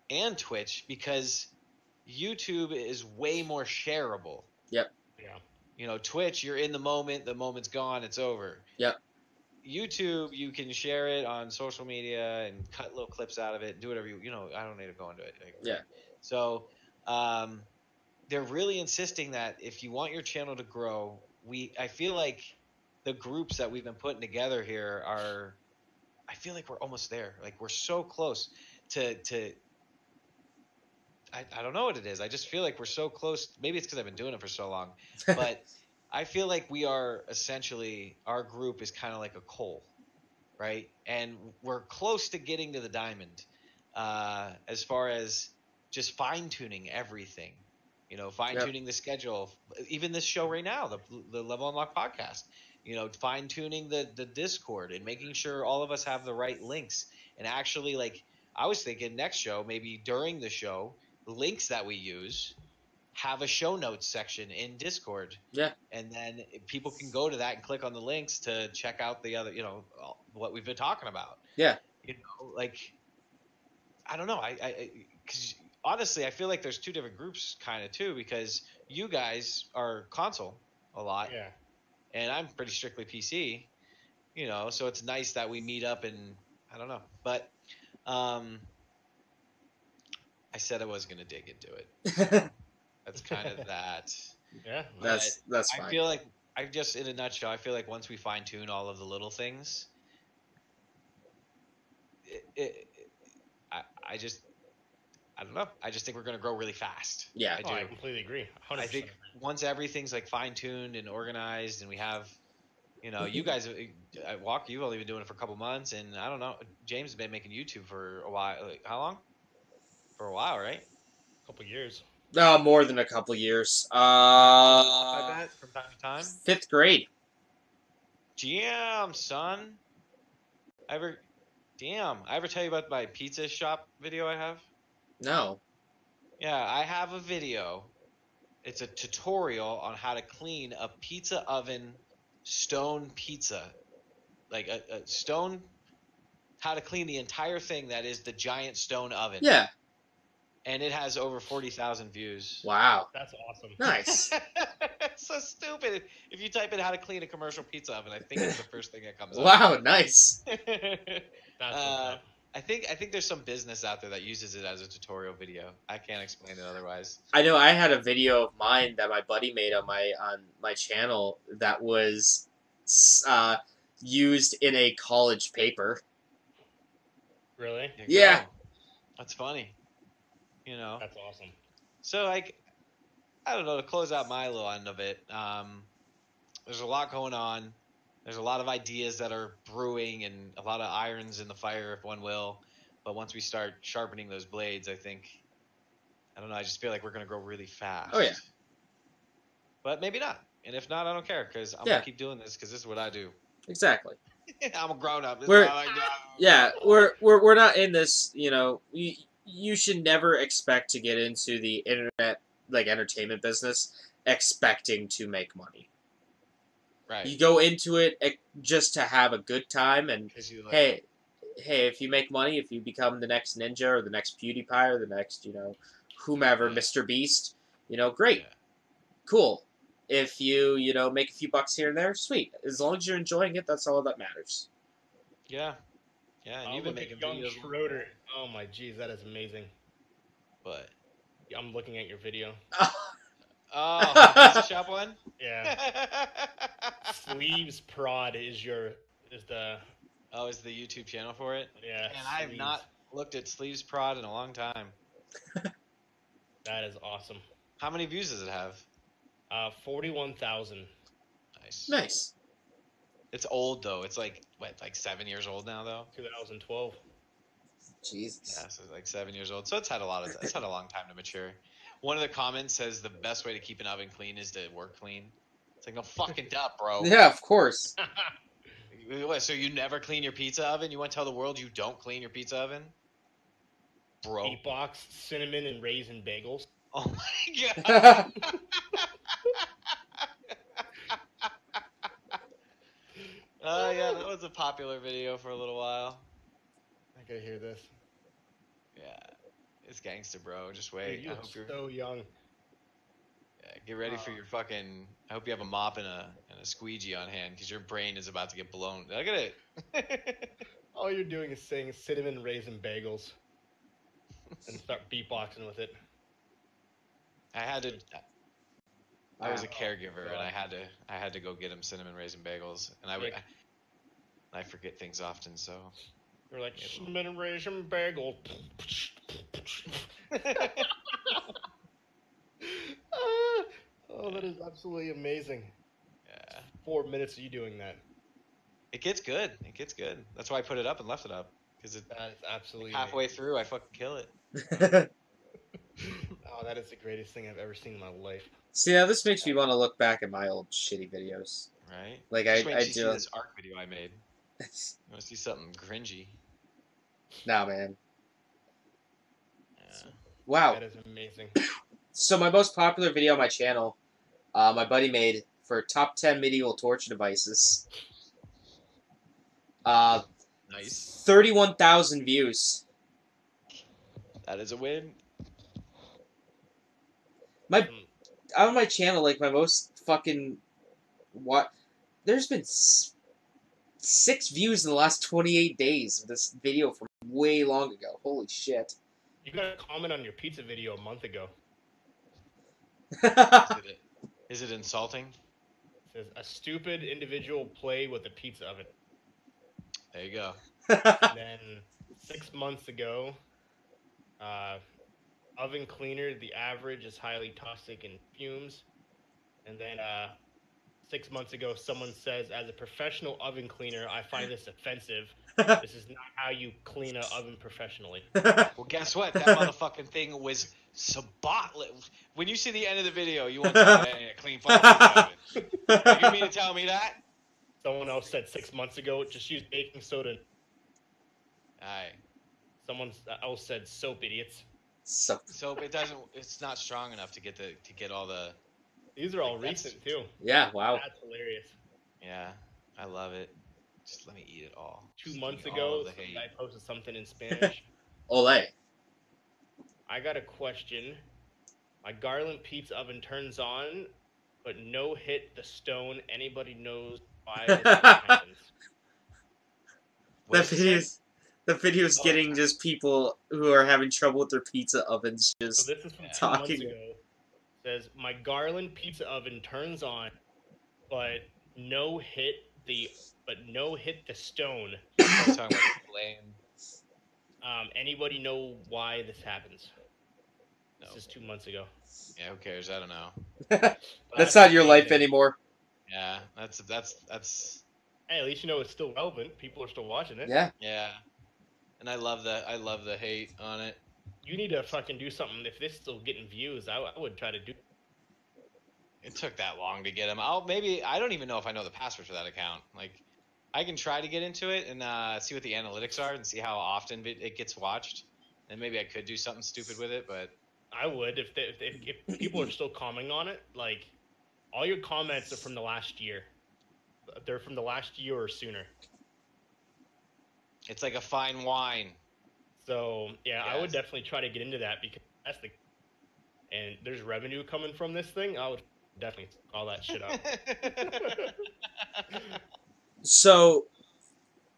and Twitch, because YouTube is way more shareable. Yep. Yeah. Twitch, you're in the moment, the moment's gone, it's over. Yep. YouTube, you can share it on social media and cut little clips out of it, do whatever I don't need to go into it. Yeah. So, they're really insisting that if you want your channel to grow, I feel like the groups that we've been putting together here I feel like we're almost there. Like we're so close to I don't know what it is. I just feel like we're so close. Maybe it's because I've been doing it for so long, but I feel like we are essentially, our group is kind of like a coal, right? And we're close to getting to the diamond, as far as just fine tuning everything, fine tuning the schedule, even this show right now, the Level Unlock podcast, fine tuning the Discord and making sure all of us have the right links. And actually, like, I was thinking next show, maybe during the show, the links that we use have a show notes section in Discord. Yeah. And then people can go to that and click on the links to check out the other, what we've been talking about. Yeah. Like, I don't know. Because honestly, I feel like there's two different groups kind of too, because you guys are console a lot. Yeah. And I'm pretty strictly PC, so it's nice that we meet up, and I don't know. But, I said I was going to dig into it. That's kind of that. Yeah. That's fine. I feel like, in a nutshell, I feel like once we fine tune all of the little things, I don't know. I just think we're going to grow really fast. Yeah. I Oh, do. I completely agree. 100%. I think once everything's like fine tuned and organized, and we have, you guys, Walker, you've only been doing it for a couple months, and I don't know. James has been making YouTube for a while. Like, how long? For a while, right? A couple years. No, more than a couple years. I bet from time to time. 5th grade. Damn, son. I ever tell you about my pizza shop video I have? No. Yeah, I have a video. It's a tutorial on how to clean a pizza oven stone pizza. Like a stone, how to clean the entire thing that is the giant stone oven. Yeah. And it has over 40,000 views. Wow. That's awesome. Nice. It's so stupid. If you type in how to clean a commercial pizza oven, I think it's the first thing that comes up. Wow, nice. That's what's up. I think there's some business out there that uses it as a tutorial video. I can't explain it otherwise. I know I had a video of mine that my buddy made on my channel that was used in a college paper. Really? There you Yeah. go. That's funny. That's awesome. So like, I don't know, to close out my little end of it, there's a lot going on. There's a lot of ideas that are brewing and a lot of irons in the fire, if one will. But once we start sharpening those blades, I don't know, I just feel like we're going to grow really fast. Oh, yeah. But maybe not. And if not, I don't care, because I'm Yeah. going to keep doing this, because this is what I do. Exactly. I'm a grown-up. This We're- is what I do. Yeah, we're not in this, you should never expect to get into the internet, like, entertainment business expecting to make money. Right. You go into it just to have a good time, and 'Cause you like, hey, if you make money, if you become the next Ninja or the next PewDiePie or the next, whomever, Yeah. Mr. Beast, great, Yeah. cool. If you, make a few bucks here and there, sweet. As long as you're enjoying it, that's all that matters. Yeah. Yeah, and Oh, you've been look making at young videos. Schroeder. Oh my jeez, that is amazing. But I'm looking at your video. oh, the pizza shop one. Yeah. Sleeves Prod is the Oh, is the YouTube channel for it? yeah. And I have Sleeves. not looked at Sleeves Prod in a long time. That is awesome. How many views does it have? 41,000. Nice. Nice. It's old though. It's like 7 years old now though. 2012. Jesus. Yeah, so it's like 7 years old. So it's had a long time to mature. One of the comments says the best way to keep an oven clean is to work clean. It's like, no fucking duh, bro. Yeah, of course. What, so you never clean your pizza oven? You want to tell the world you don't clean your pizza oven? Bro. Beatbox, cinnamon, and raisin bagels. Oh my god. Oh yeah, that was a popular video for a little while. I gotta hear this. Yeah. It's gangster, bro. Just Dude, wait. you I look hope you're so young. yeah, get ready for your fucking I hope you have a mop and a squeegee on hand because your brain is about to get blown. Look at it. All you're doing is saying cinnamon raisin bagels and start beatboxing with it. I was a Wow. caregiver and God. I had to go get him cinnamon raisin bagels and Like- I forget things often, so You're like cinnamon raisin bagel. Oh, that is absolutely amazing. yeah. 4 minutes of you doing that. It gets good. It gets good. That's why I put it up and left it up because That is absolutely halfway through I fucking kill it. amazing. Oh, that is the greatest thing I've ever seen in my life. See, now this makes me want to look back at my old shitty videos. Right? Like, Just wait I till you see do. this ARC video I made. You want to see something cringy? Nah, man. Yeah. Wow. That is amazing. So my most popular video on my channel, my buddy made for top 10 medieval torture devices. Nice. 31,000 views. That is a win. On my channel, like, my most fucking... There's been 6 views in the last 28 days of this video from way long ago. Holy shit. You got a comment on your pizza video a month ago. Is it insulting? It says, a stupid individual play with a pizza oven. There you go. And then 6 months ago, Oven cleaner, the average is highly toxic and fumes. And then 6 months ago, someone says, as a professional oven cleaner, I find this offensive. This is not how you clean an oven professionally. Well, guess what? That motherfucking thing was spotless. When you see the end of the video, you want to tell me that ain't a clean fucking oven. You mean to tell me that? Someone else said 6 months ago, just use baking soda. Alright. Someone else said soap, idiots. So Soap, it's not strong enough to get all the. These are all Like, that's- recent too. yeah, wow. That's hilarious. Yeah, I love it. Just let me eat it all. 2 Just months give me all ago, of the some hate. guy posted something in Spanish. Ole. I got a question. My Garland pizza oven turns on, but no hit the stone. Anybody knows why this happens? What The did you say? video's Oh, getting just people who are having trouble with their pizza ovens So just this is from Yeah. 2 months Talking. ago. It says my Garland pizza oven turns on, but no hit the stone. Probably talking about flame. Anybody know why this happens? No. This is 2 months ago. Yeah, who cares? I don't know. That's not your life amazing. anymore. Yeah, that's. Hey, at least you know it's still relevant. People are still watching it. Yeah. Yeah, and I love the hate on it. You need to fucking do something. If this is still getting views, I would try to do. It took that long to get him. I don't even know if I know the password for that account. Like, I can try to get into it and see what the analytics are and see how often it gets watched. And maybe I could do something stupid with it, but I would if people are still commenting on it. Like, all your comments are from the last year. They're from the last year or sooner. it's like a fine wine. So yeah, I would Yes. definitely try to get into that because that's the. And there's revenue coming from this thing. I would definitely all that shit up. So,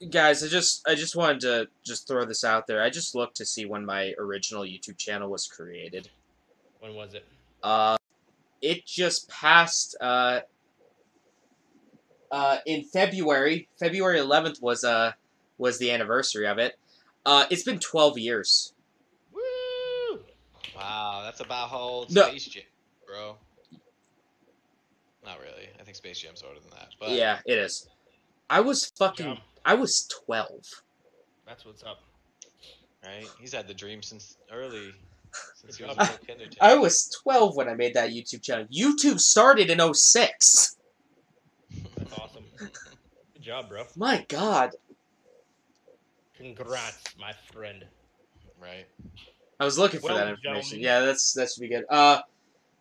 guys, I just wanted to just throw this out there. I just looked to see when my original YouTube channel was created. When was it? It just passed in February. February 11th was the anniversary of it. It's been 12 years. Woo! Wow, that's about how old No. Space Jam, bro. Not really. I think Space Jam's older than that. But Yeah, it is. I was job. I was 12. That's what's up. right, he's had the dream since since he was Good a job. little kinder. I was 12 when I made that YouTube channel. YouTube started in 06. That's awesome. Good job, bro. My God. Congrats, my friend. Right. I was looking for Well, that information. gentlemen. Yeah, that should be good.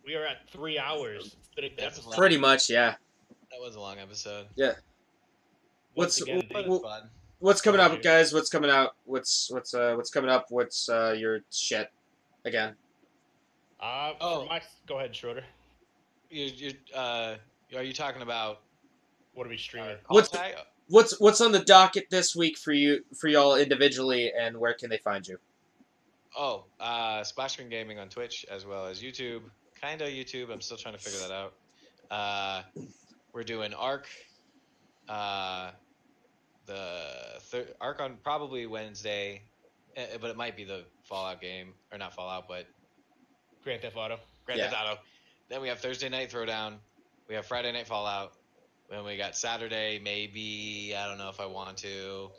We are at 3 hours. It's been a good That's episode. Pretty much, yeah. That was a long episode. Once What's- again, But thank- it was fun. What's coming up, Dude. guys? What's coming out? What's coming up? What's your shit again? Oh. Go ahead, Schroeder. Are you talking about What are we streaming? What's- Call Tag? What's on the docket this week for y'all individually, and where can they find you? Oh, Splash Screen Gaming on Twitch as well as YouTube. Kinda YouTube. I'm still trying to figure that out. We're doing Ark. Ark on probably Wednesday, but it might be the Fallout game, or not Fallout, but Grand Theft Auto. Grand Theft Auto. Then we have Thursday Night Throwdown. We have Friday Night Fallout. Then we got Saturday, maybe, I don't know if I want to.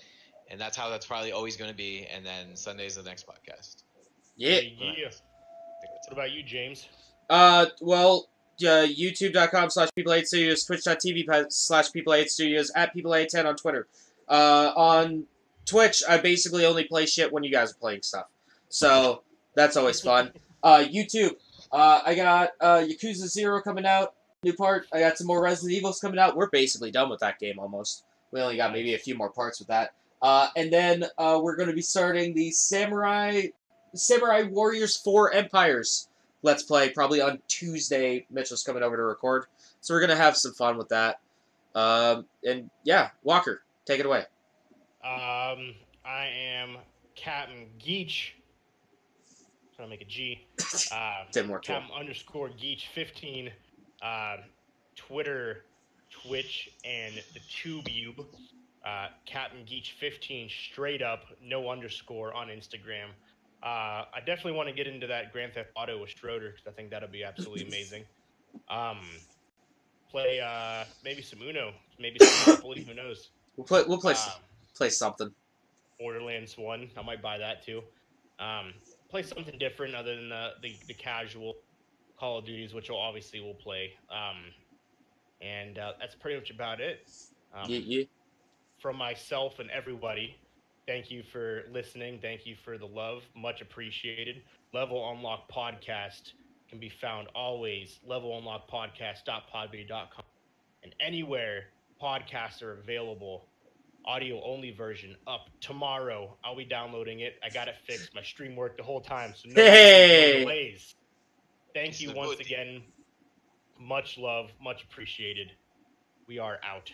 And that's how that's probably always going to be. And then Sunday's the next podcast. Yeah. I Yeah. think that's What it. about you, James? Well, youtube.com/People8Studios, twitch.tv/People8Studios, at People810 on Twitter. On Twitch, I basically only play shit when you guys are playing stuff. So, that's always fun. YouTube, I got Yakuza 0 coming out, new part. I got some more Resident Evils coming out. We're basically done with that game almost. We only got maybe a few more parts with that. And then we're going to be starting the Samurai Warriors 4 Empires Let's Play, probably on Tuesday. Mitchell's coming over to record. So we're going to have some fun with that. And yeah, Walker, take it away. I am Captain Geach. Trying to make a G. Didn't work well. Captain _Geach 15. Twitter, Twitch, and the TubeYube. Captain Geach 15 straight up, no underscore on Instagram. I definitely want to get into that Grand Theft Auto with Schroeder because I think that'll be absolutely amazing. Play maybe some Uno, maybe some Monopoly. Who knows? We'll play something. Borderlands 1. I might buy that too. Play something different other than the casual Call of Duties, which we'll play. And that's pretty much about it. Yeah. From myself and everybody, thank you for listening. Thank you for the love. Much appreciated. Level Unlock Podcast can be found always levelunlockpodcast.podbean.com and anywhere podcasts are available. Audio only version up tomorrow. I'll be downloading it. I got it fixed. My stream worked the whole time, so no delays. Thank you once again. Much love, much appreciated. We are out.